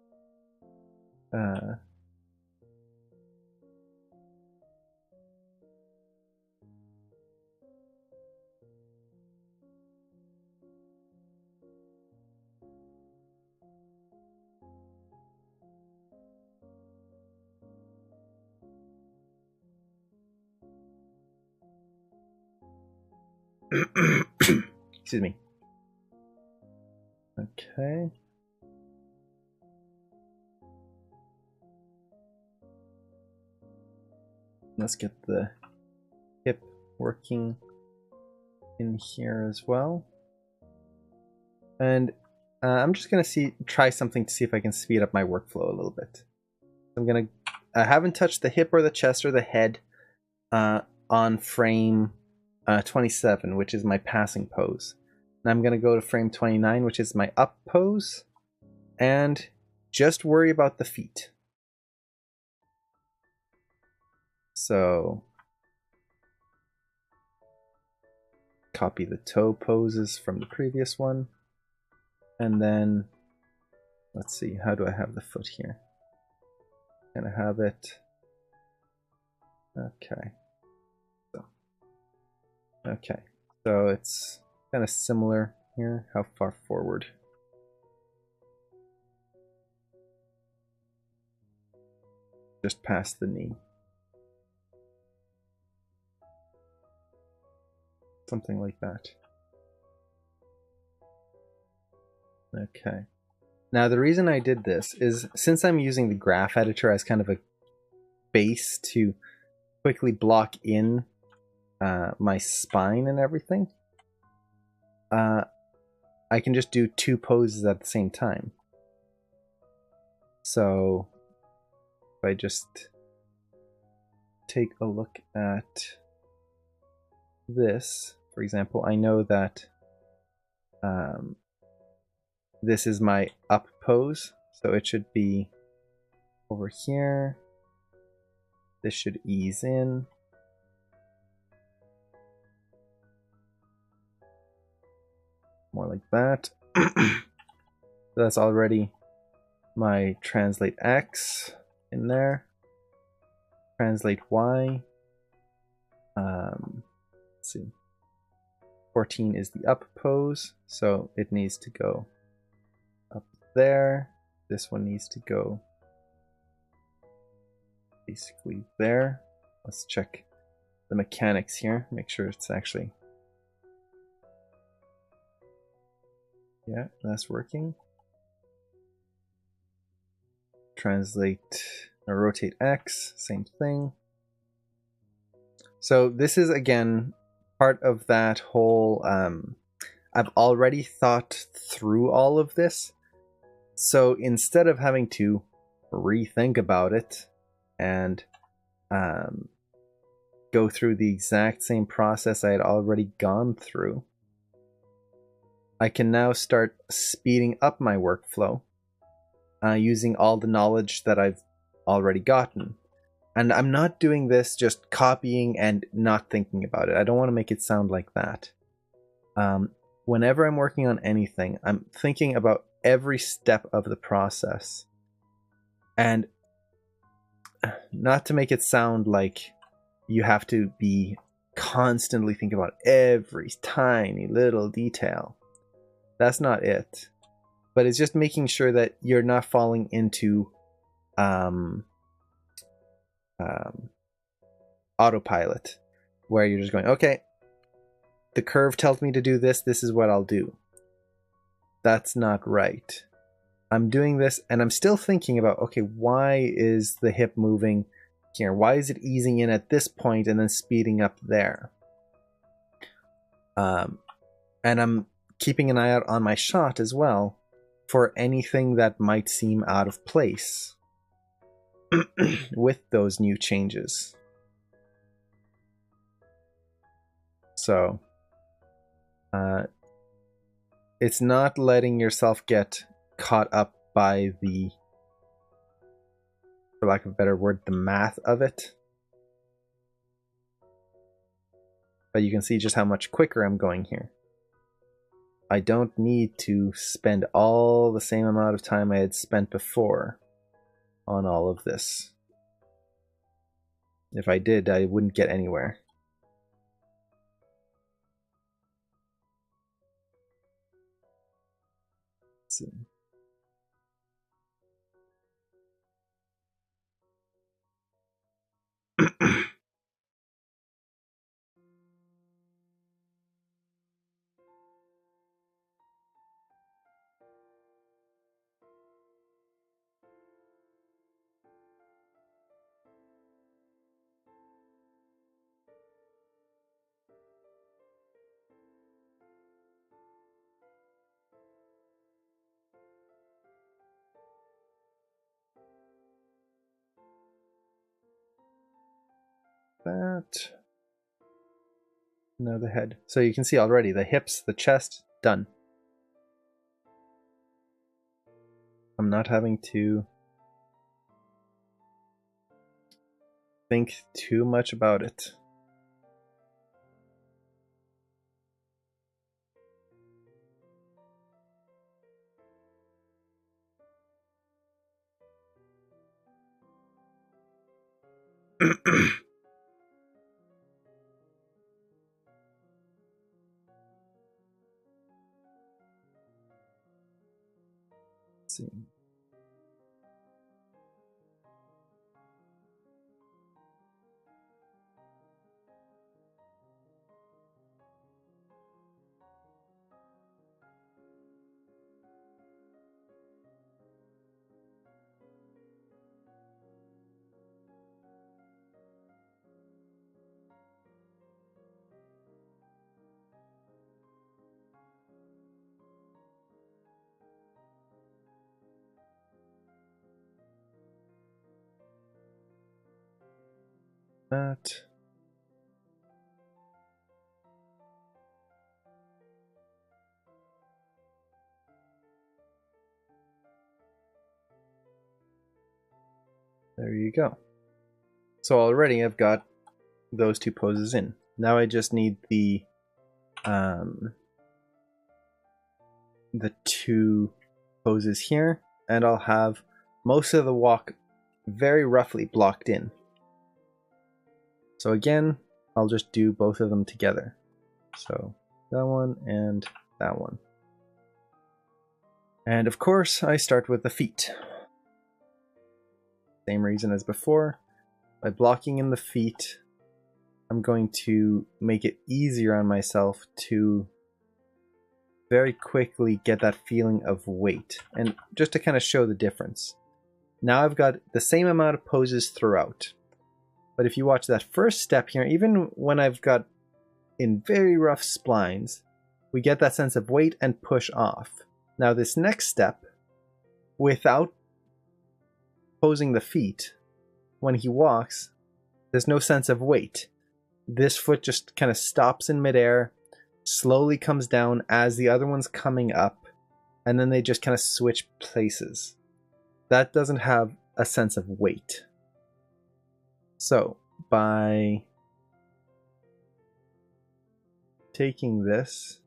Excuse me. Okay. Let's get the hip working in here as well. And I'm just gonna try something to see if I can speed up my workflow a little bit. I haven't touched the hip or the chest or the head on frame 27, which is my passing pose. And I'm gonna go to frame 29, which is my up pose, and just worry about the feet. So copy the toe poses from the previous one. And then let's see, how do I have the foot here? Can I have it? Okay. So it's kind of similar here. How far forward? Just past the knee. Something like that. Okay. Now the reason I did this is since I'm using the graph editor as kind of a base to quickly block in my spine and everything, I can just do two poses at the same time. So if I just take a look at this, for example, I know that this is my up pose, so it should be over here. This should ease in. More like that. So that's already my translate X in there. Translate Y. Let's see. 14 is the up pose, so it needs to go up there. This one needs to go basically there. Let's check the mechanics here, make sure it's actually... Yeah, that's working. Translate or rotate X, same thing. So this is again part of that whole I've already thought through all of this. So instead of having to rethink about it and go through the exact same process I had already gone through, I can now start speeding up my workflow using all the knowledge that I've already gotten. And I'm not doing this just copying and not thinking about it. I don't want to make it sound like that. Whenever I'm working on anything, I'm thinking about every step of the process. And not to make it sound like you have to be constantly thinking about every tiny little detail. That's not it. But it's just making sure that you're not falling into autopilot, where you're just going, okay, the curve tells me to do this, this is what I'll do. That's not right. I'm doing this and I'm still thinking about, okay, why is the hip moving here? Why is it easing in at this point and then speeding up there? And I'm keeping an eye out on my shot as well for anything that might seem out of place with those new changes. So it's not letting yourself get caught up by the, for lack of a better word, the math of it. But you can see just how much quicker I'm going here. I don't need to spend all the same amount of time I had spent before on all of this. If I did, I wouldn't get anywhere. Let's see. that. Now the head. So you can see already the hips, the chest, done. I'm not having to think too much about it. Let's see. That. There you go. So already I've got those two poses in. Now I just need the two poses here, and I'll have most of the walk very roughly blocked in. So again, I'll just do both of them together. So that one and that one. And of course, I start with the feet. Same reason as before. By blocking in the feet, I'm going to make it easier on myself to very quickly get that feeling of weight. And just to kind of show the difference. Now I've got the same amount of poses throughout. But if you watch that first step here, even when I've got in very rough splines, we get that sense of weight and push off. Now this next step, without posing the feet, when he walks, there's no sense of weight. This foot just kind of stops in midair, slowly comes down as the other one's coming up, and then they just kind of switch places. That doesn't have a sense of weight. So, by taking this,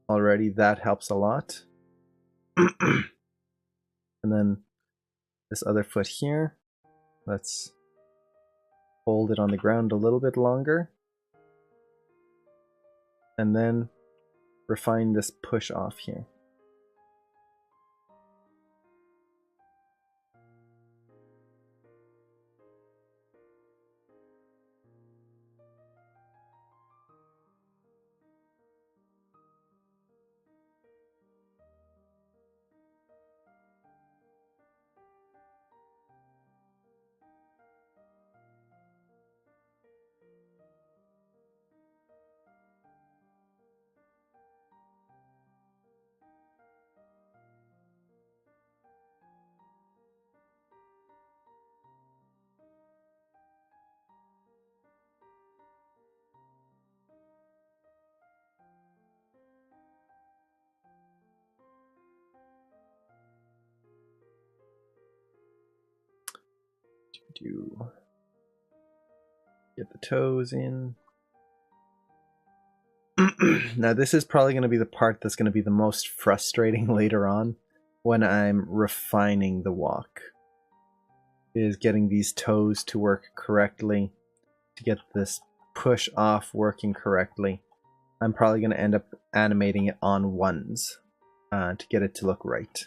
already that helps a lot. And then this other foot here, let's hold it on the ground a little bit longer. And then refine this push off here. Get the toes in. Now this is probably going to be the part that's going to be the most frustrating later on when I'm refining the walk, is getting these toes to work correctly, to get this push off working correctly. I'm probably going to end up animating it on ones to get it to look right.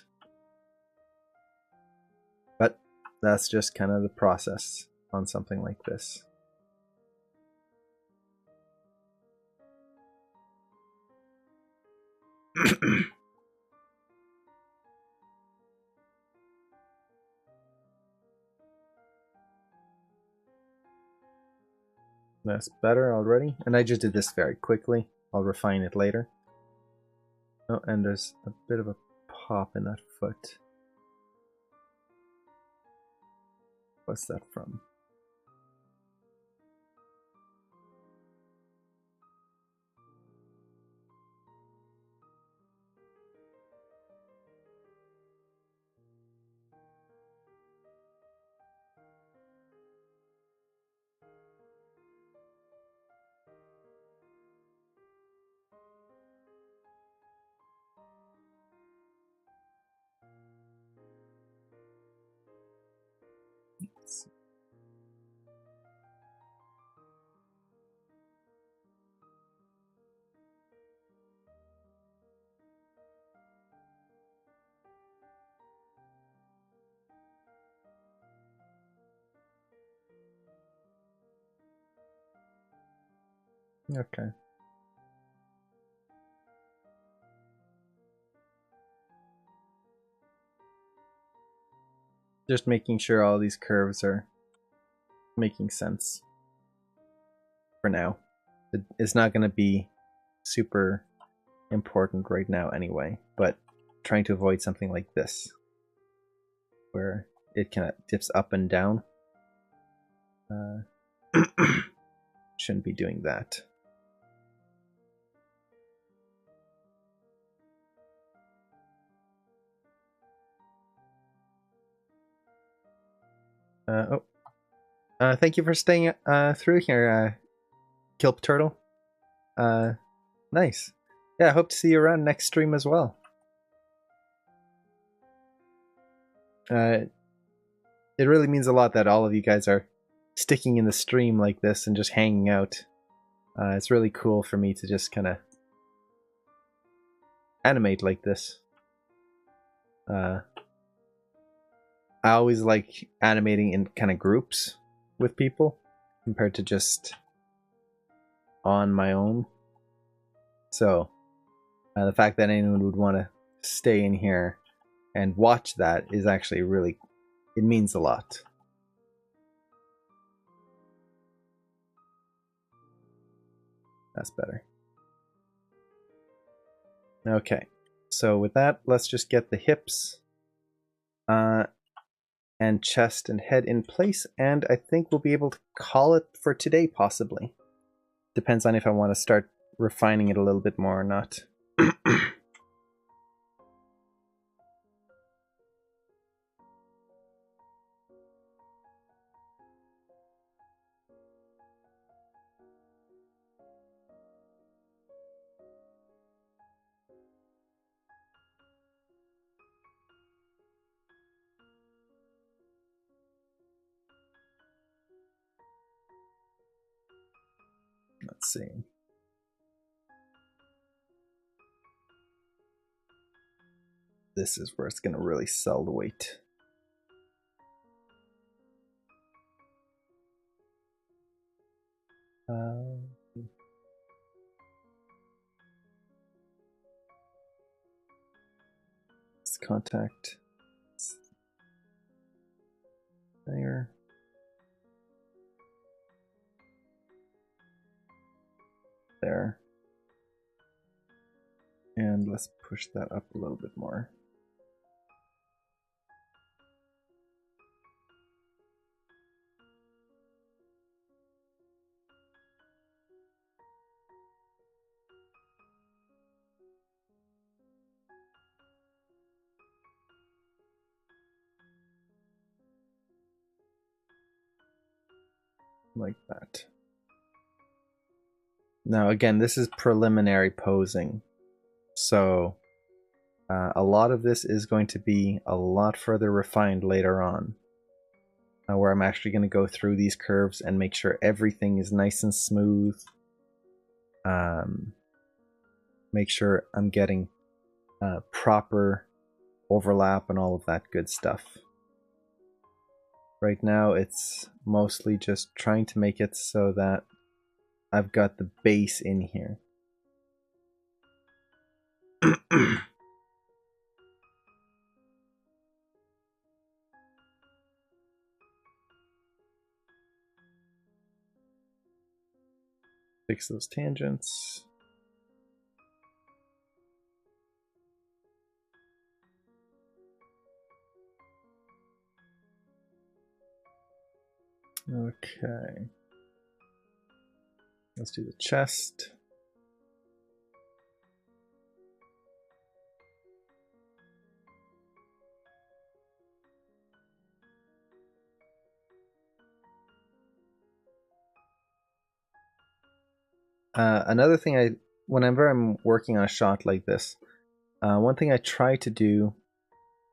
But that's just kind of the process on something like this. That's better already. And I just did this very quickly. I'll refine it later. Oh, and there's a bit of a pop in that foot. What's that from? Okay. Just making sure all these curves are making sense for now. It's not going to be super important right now anyway, but trying to avoid something like this where it kind of dips up and down. Shouldn't be doing that. Thank you for staying through here, Kilp Turtle. Nice. Yeah, I hope to see you around next stream as well. It really means a lot that all of you guys are sticking in the stream like this and just hanging out. It's really cool for me to just kind of animate like this. I always like animating in kind of groups with people compared to just on my own. So the fact that anyone would want to stay in here and watch that is actually really, it means a lot. That's better. Okay, so with that, let's just get the hips and chest and head in place, and I think we'll be able to call it for today, possibly. Depends on if I want to start refining it a little bit more or not. Let's see. This is where it's going to really sell the weight. Let's contact there. There. And let's push that up a little bit more. Like that. Now again, this is preliminary posing, so a lot of this is going to be a lot further refined later on, where I'm actually going to go through these curves and make sure everything is nice and smooth. Make sure I'm getting proper overlap and all of that good stuff. Right now it's mostly just trying to make it so that I've got the base in here. Fix those tangents. Okay. Let's do the chest. Another thing whenever I'm working on a shot like this, one thing I try to do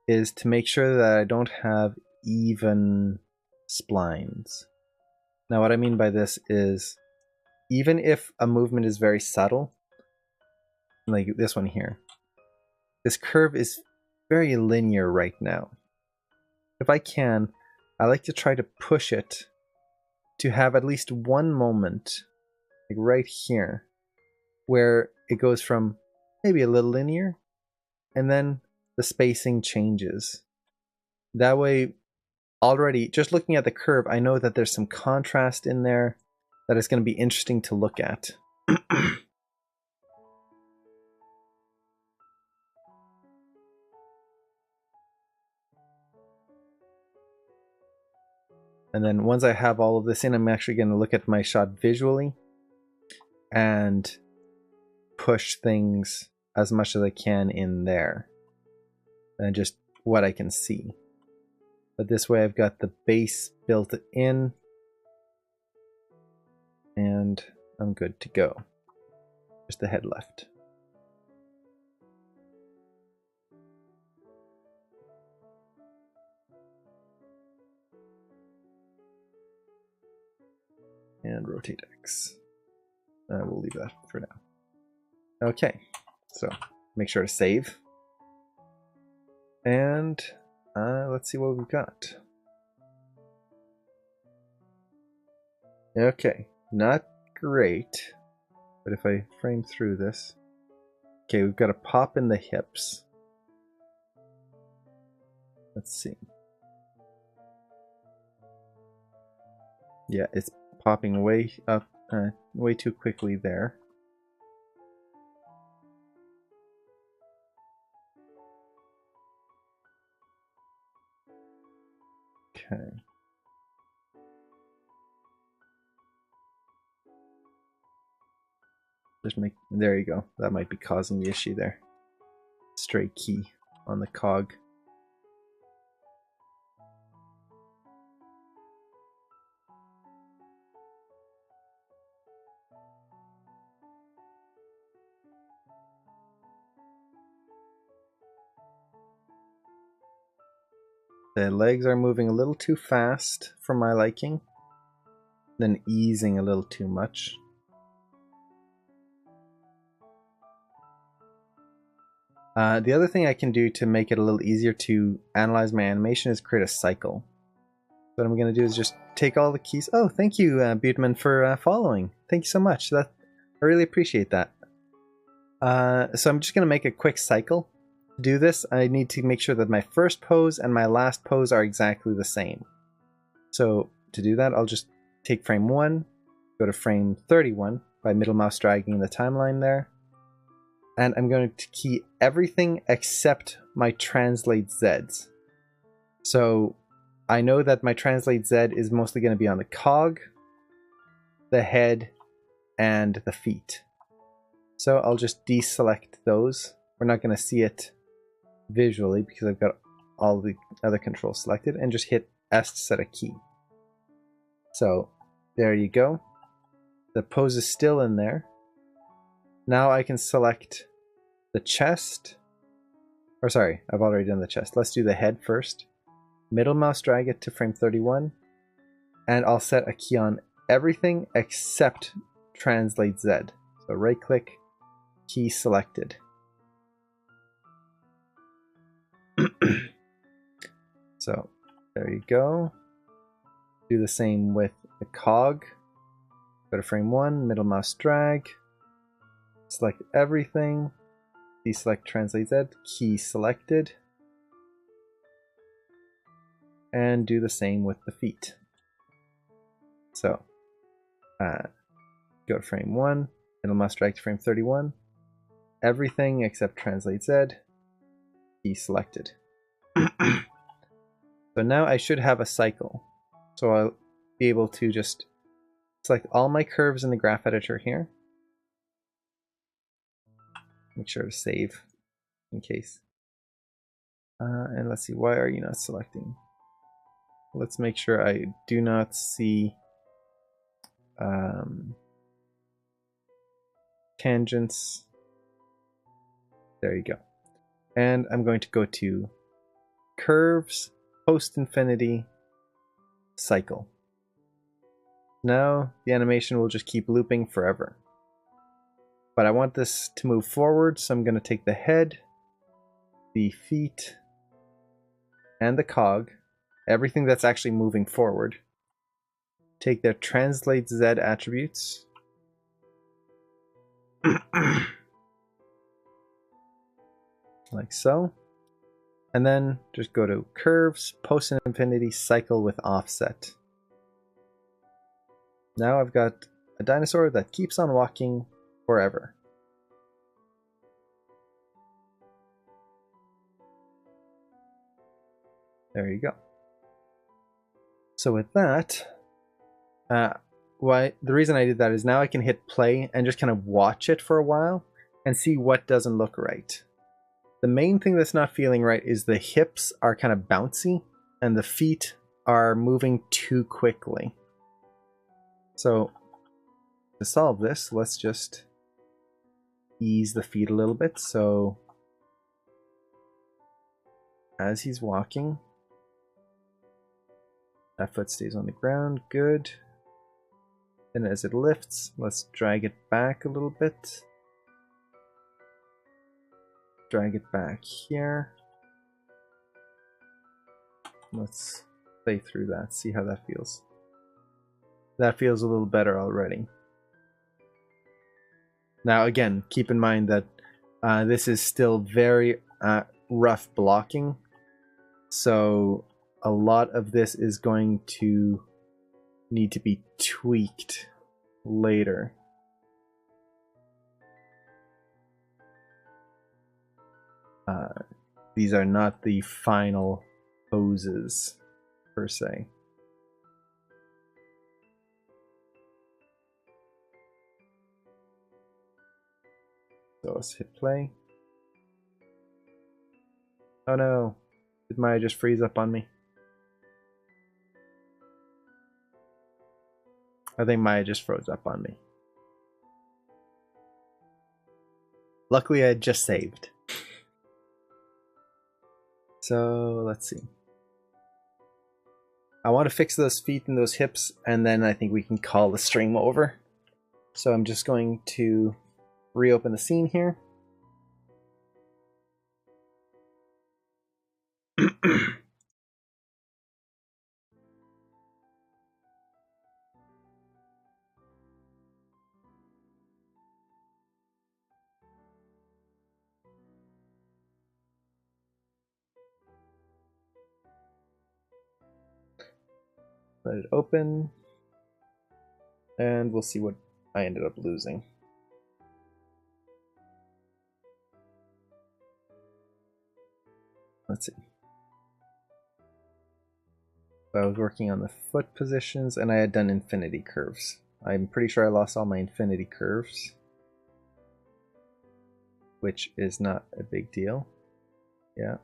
is to make sure that I don't have even splines. Now what I mean by this is, even if a movement is very subtle, like this one here, this curve is very linear right now. If I can, I like to try to push it to have at least one moment, like right here, where it goes from maybe a little linear, and then the spacing changes. That way, already, just looking at the curve, I know that there's some contrast in there that is going to be interesting to look at. And then once I have all of this in, I'm actually going to look at my shot visually and push things as much as I can in there. And just what I can see. But this way I've got the base built in. And I'm good to go. Just the head left. And rotate X. We'll leave that for now. Okay, so make sure to save. And let's see what we've got. Okay, not great, but if I frame through this, okay, we've got a pop in the hips. Let's see. Yeah, it's popping way up, way too quickly there. Okay. Just make, there you go. That might be causing the issue there. Stray key on the cog. The legs are moving a little too fast for my liking, then easing a little too much. The other thing I can do to make it a little easier to analyze my animation is create a cycle. What I'm going to do is just take all the keys. Oh, thank you, Buteman, for following. Thank you so much. I really appreciate that. So I'm just going to make a quick cycle. To do this, I need to make sure that my first pose and my last pose are exactly the same. So to do that, I'll just take frame 1, go to frame 31 by middle mouse dragging the timeline there. And I'm going to key everything except my translate Zs. So I know that my translate Z is mostly going to be on the cog, the head, and the feet. So I'll just deselect those. We're not going to see it visually because I've got all the other controls selected, and just hit S to set a key. So there you go. The pose is still in there. Now I can select the chest. Or sorry, I've already done the chest. Let's do the head first. Middle mouse drag it to frame 31. And I'll set a key on everything except translate Z. So right click, key selected. So there you go. Do the same with the cog. Go to frame 1, middle mouse drag. Select everything. Deselect translate Z, key selected. And do the same with the feet. So go to frame 1, middle mouse drag to frame 31. Everything except translate Z, key selected. So now I should have a cycle. So I'll be able to just select all my curves in the graph editor here. Make sure to save in case. And let's see, why are you not selecting? Let's make sure I do not see tangents. There you go. And I'm going to go to curves, post infinity, cycle. Now the animation will just keep looping forever. But I want this to move forward, so I'm going to take the head, the feet, and the cog, everything that's actually moving forward, take their translate Z attributes, like so, and then just go to curves, post and infinity, cycle with offset. Now I've got a dinosaur that keeps on walking forever. There you go. So with that, the reason I did that is now I can hit play and just kind of watch it for a while and see what doesn't look right. The main thing that's not feeling right is the hips are kind of bouncy and the feet are moving too quickly. So to solve this, let's just ease the feet a little bit. So as he's walking, that foot stays on the ground, good. And as it lifts, let's drag it back a little bit. Drag it back here. Let's play through that, see how that feels. That feels a little better already. Now again, keep in mind that this is still very rough blocking, so a lot of this is going to need to be tweaked later. These are not the final poses per se. So let's hit play. Oh no, did Maya just freeze up on me? I think Maya just froze up on me. Luckily I had just saved. So let's see. I want to fix those feet and those hips, and then I think we can call the stream over. So I'm just going to reopen the scene here. Let it open, and we'll see what I ended up losing. Let's see. So I was working on the foot positions, and I had done infinity curves. I'm pretty sure I lost all my infinity curves, which is not a big deal. Yeah.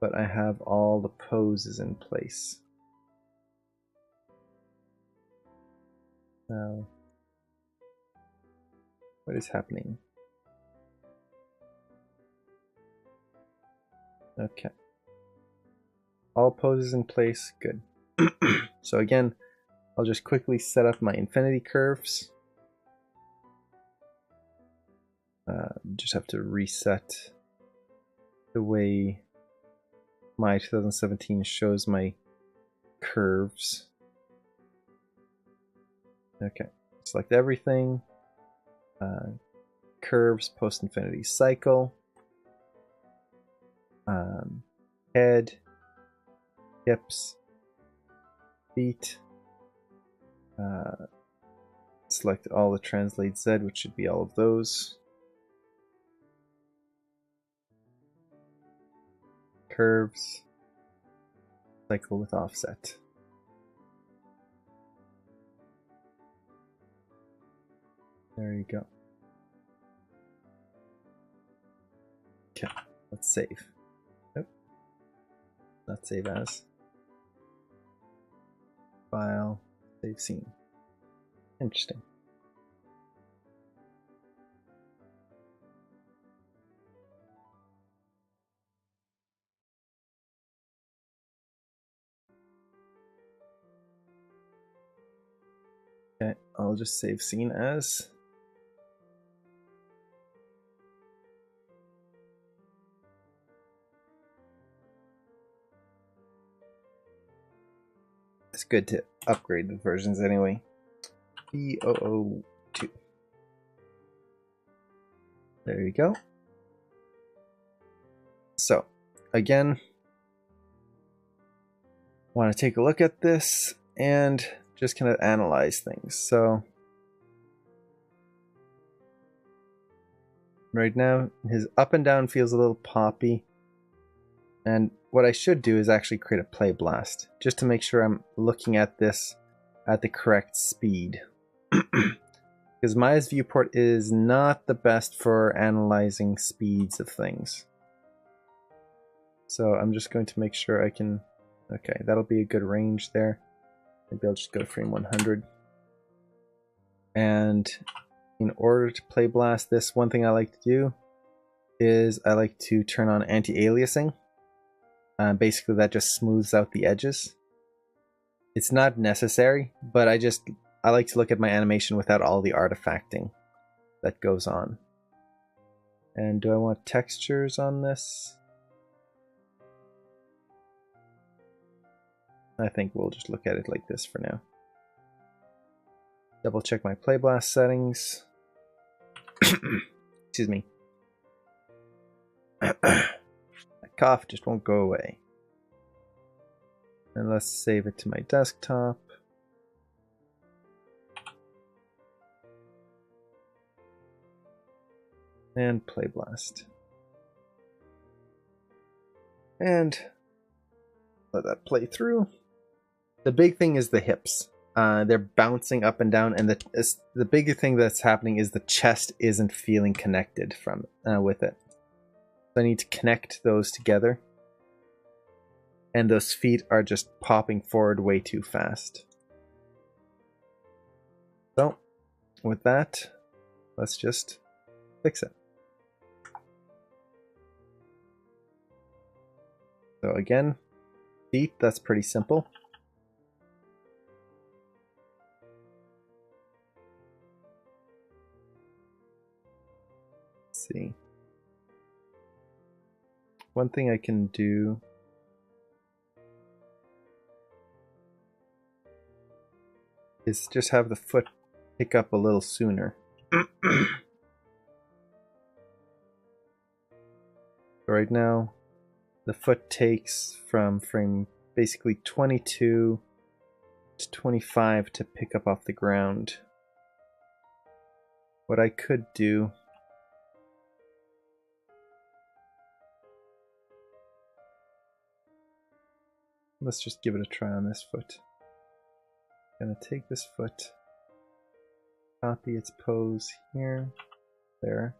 But I have all the poses in place. Now, what is happening? Okay. All poses in place, good. So again, I'll just quickly set up my infinity curves. Just have to reset the way my 2017 shows my curves. Okay, select everything. Curves, post-infinity cycle. Head, hips, feet. Select all the translate Z, which should be all of those. Curves, cycle with offset. There you go. Okay, let's save. Nope. Not save as. File, save scene. Interesting. Okay, I'll just save scene as. It's good to upgrade the versions anyway. B002. There you go. So, again, want to take a look at this and just kind of analyze things. So, right now, his up and down feels a little poppy. And what I should do is actually create a play blast, just to make sure I'm looking at this at the correct speed. Because Maya's viewport is not the best for analyzing speeds of things. So I'm just going to make sure I can... Okay, that'll be a good range there. Maybe I'll just go to frame 100. And in order to play blast this, one thing I like to do is I like to turn on anti-aliasing. Basically that just smooths out the edges. It's not necessary, but I like to look at my animation without all the artifacting that goes on. And do I want textures on this? I think we'll just look at it like this for now. Double check my play blast settings. Excuse me. That cough just won't go away. And let's save it to my desktop. And play blast. And let that play through. The big thing is the hips. They're bouncing up and down, and the bigger thing that's happening is the chest isn't feeling connected with it. So I need to connect those together. And those feet are just popping forward way too fast. So, with that, let's just fix it. So again, feet, that's pretty simple. Let's see. One thing I can do is just have the foot pick up a little sooner. Right now, the foot takes from frame basically 22 to 25 to pick up off the ground. What I could do let's just give it a try on this foot. Gonna take this foot, copy its pose here, there.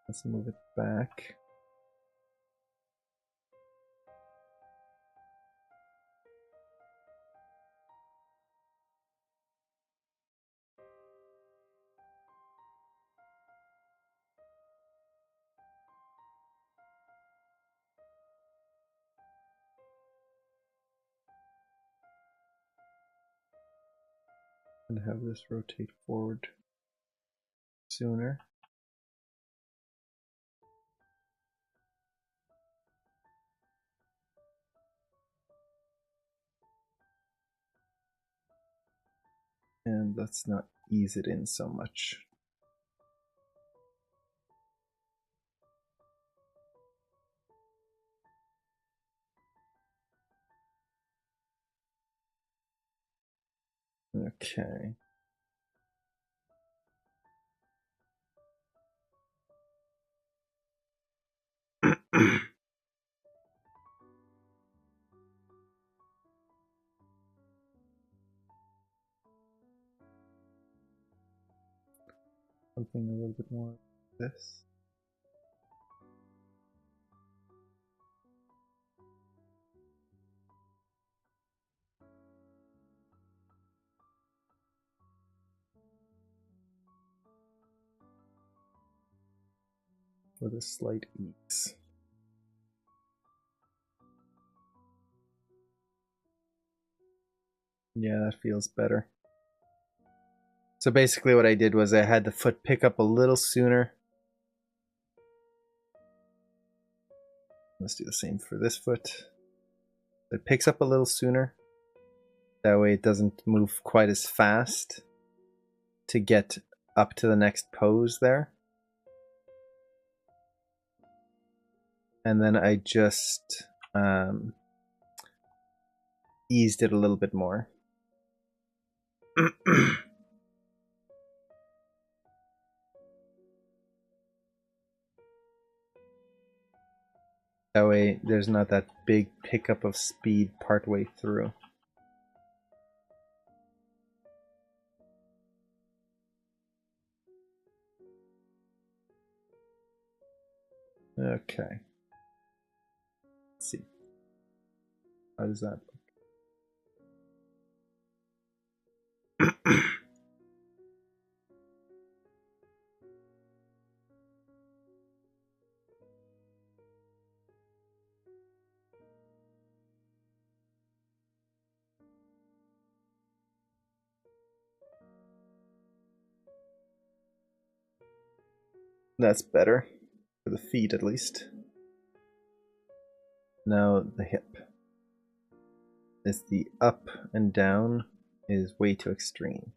Let's move it back. And have this rotate forward sooner. And let's not ease it in so much. Okay. Something a little bit more like this. With a slight ease. Yeah, that feels better. So basically what I did was I had the foot pick up a little sooner. Let's do the same for this foot. It picks up a little sooner. That way it doesn't move quite as fast to get up to the next pose there. And then I just eased it a little bit more. That way there's not that big pickup of speed partway through. Okay. Let's see. How does that look? That's better. For the feet, at least. Now the hip. Is the up and down is way too extreme.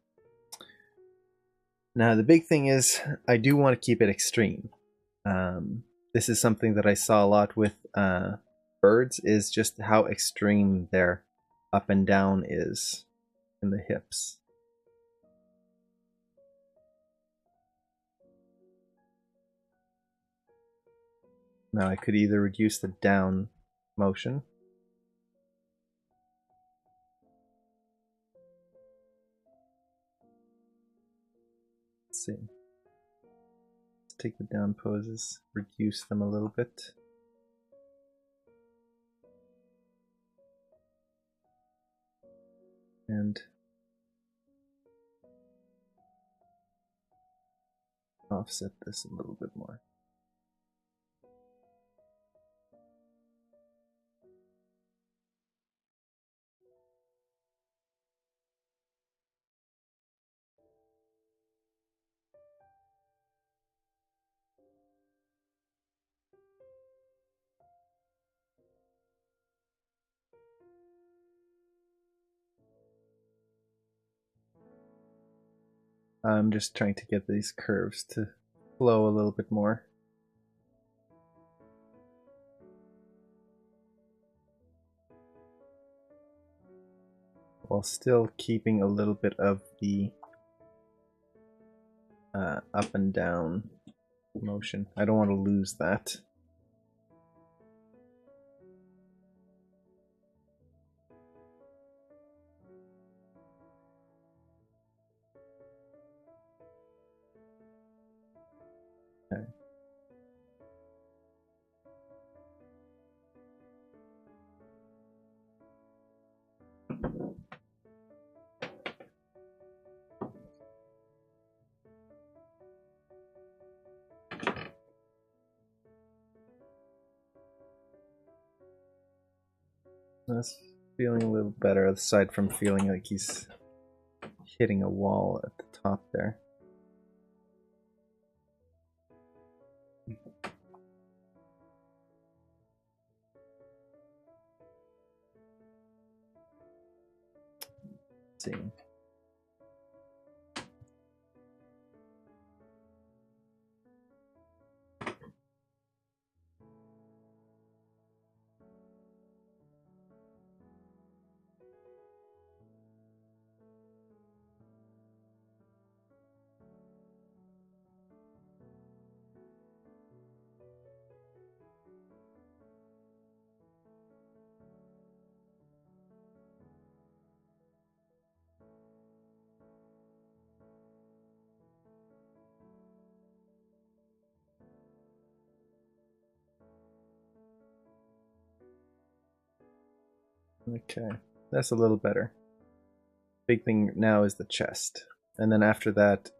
Now the big thing is I do want to keep it extreme. This is something that I saw a lot with birds, is just how extreme their up and down is in the hips. Now I could either reduce the down motion. Let's see. Let's take the down poses, reduce them a little bit. And offset this a little bit more. I'm just trying to get these curves to flow a little bit more. While still keeping a little bit of the up and down motion. I don't want to lose that. Okay. That's feeling a little better, aside from feeling like he's hitting a wall at the top there. Let's see. Okay, that's a little better. Big thing now is the chest. And then after that,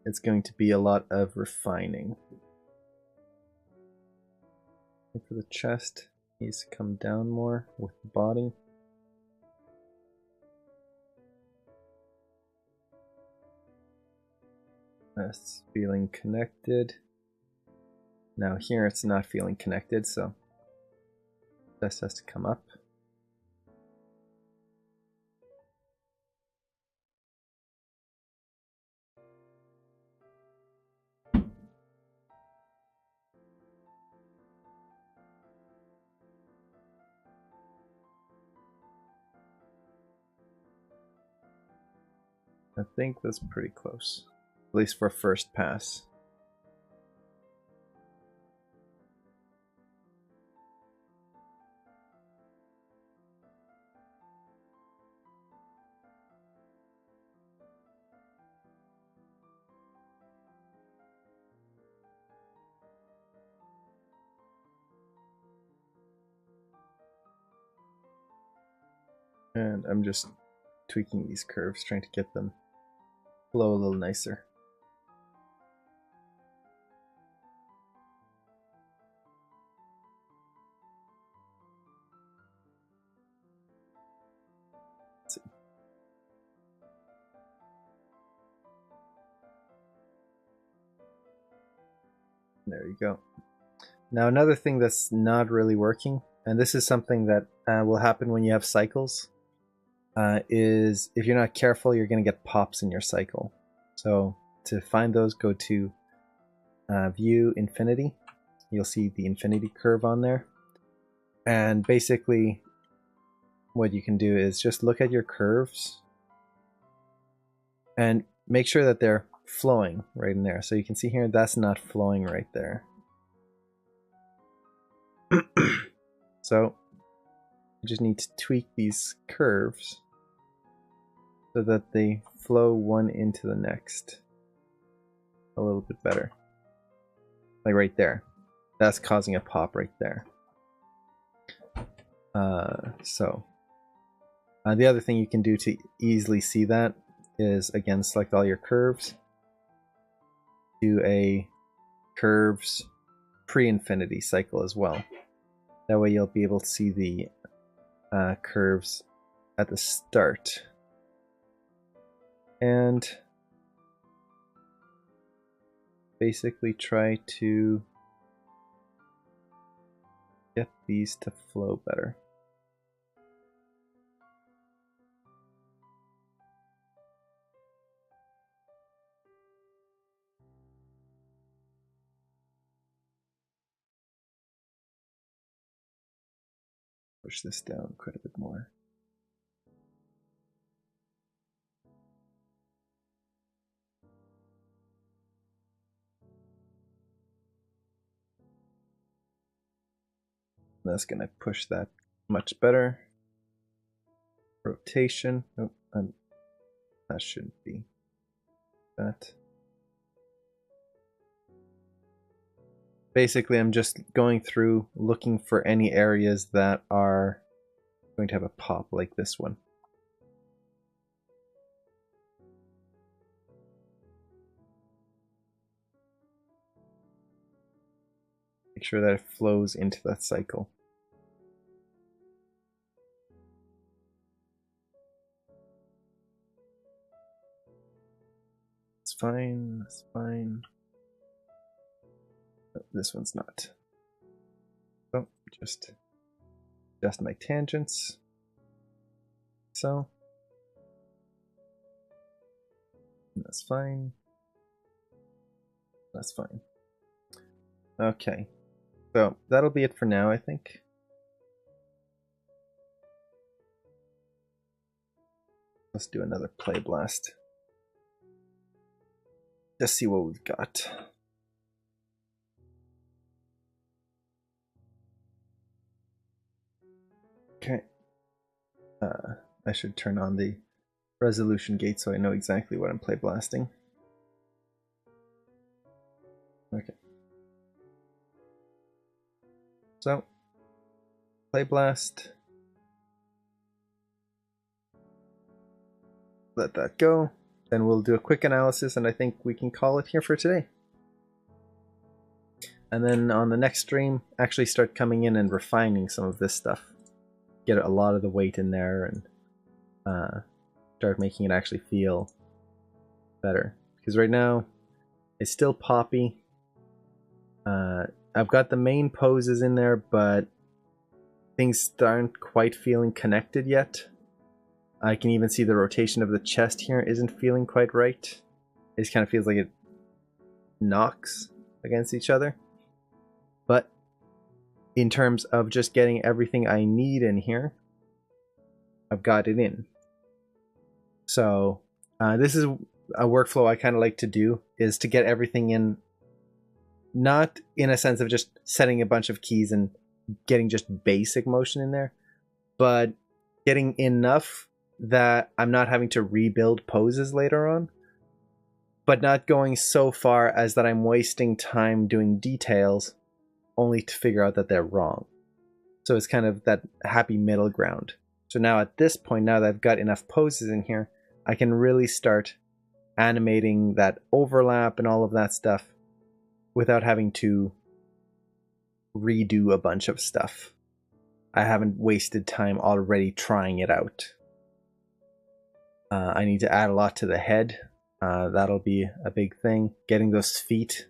it's going to be a lot of refining. And for the chest, needs to come down more with the body. That's feeling connected. Now here it's not feeling connected, so this has to come up. I think that's pretty close, at least for first pass. And I'm just tweaking these curves, trying to get them flow a little nicer. Let's see. There you go. Now another thing that's not really working, and this is something that will happen when you have cycles, is if you're not careful, you're going to get pops in your cycle. So to find those, go to View Infinity. You'll see the infinity curve on there. And basically what you can do is just look at your curves and make sure that they're flowing right in there. So you can see here, that's not flowing right there. So you just need to tweak these curves so that they flow one into the next a little bit better. Like right there. That's causing a pop right there. The other thing you can do to easily see that is, again, select all your curves. Do a curves pre-infinity cycle as well. That way you'll be able to see the curves at the start. And basically try to get these to flow better. Push this down quite a bit more. That's going to push that much better. Rotation. Oh, that shouldn't be that. Basically, I'm just going through looking for any areas that are going to have a pop like this one. Make sure that it flows into that cycle. It's fine, that's fine. Oh, this one's not. So, just adjust my tangents. So. That's fine. That's fine. Okay. So, that'll be it for now, I think. Let's do another play blast. Just see what we've got. Okay. I should turn on the resolution gate so I know exactly what I'm play blasting. Okay. So, play blast. Let that go. Then we'll do a quick analysis, and I think we can call it here for today. And then on the next stream, actually start coming in and refining some of this stuff. Get a lot of the weight in there and start making it actually feel better. Because right now, is still Poppy. I've got the main poses in there, but things aren't quite feeling connected yet. I can even see the rotation of the chest here isn't feeling quite right. It just kind of feels like it knocks against each other. But in terms of just getting everything I need in here, I've got it in. So this is a workflow I kind of like to do, is to get everything in, not in a sense of just setting a bunch of keys and getting just basic motion in there, but getting enough that I'm not having to rebuild poses later on, but not going so far as that I'm wasting time doing details only to figure out that they're wrong. So it's kind of that happy middle ground. So now at this point, now that I've got enough poses in here, I can really start animating that overlap and all of that stuff without having to redo a bunch of stuff. I haven't wasted time already trying it out. I need to add a lot to the head. That'll be a big thing. Getting those feet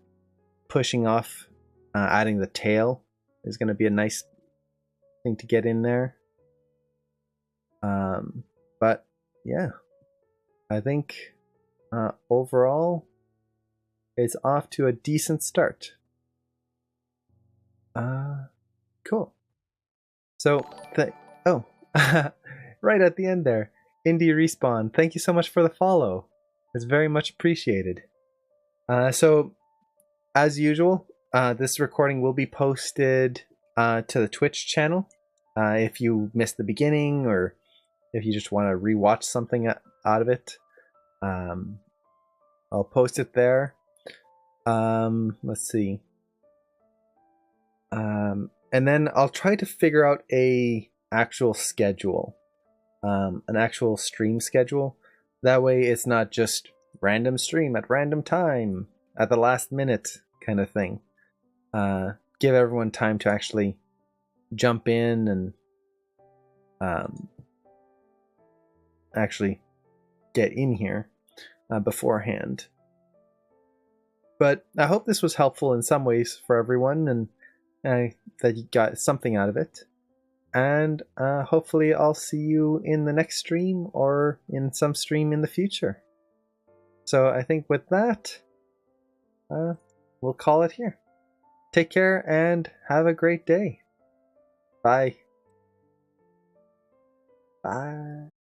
pushing off, adding the tail is going to be a nice thing to get in there. But yeah, I think overall it's off to a decent start. Cool. So, oh, right at the end there, Indie Respawn, thank you so much for the follow. It's very much appreciated. So, as usual, this recording will be posted to the Twitch channel. If you missed the beginning, or if you just want to rewatch something out of it, I'll post it there. Let's see. And then I'll try to figure out a actual schedule, an actual stream schedule. That way it's not just random stream at random time at the last minute kind of thing. Give everyone time to actually jump in and actually get in here beforehand. But I hope this was helpful in some ways for everyone, and that you got something out of it. And hopefully I'll see you in the next stream or in some stream in the future. So I think with that, we'll call it here. Take care and have a great day. Bye. Bye.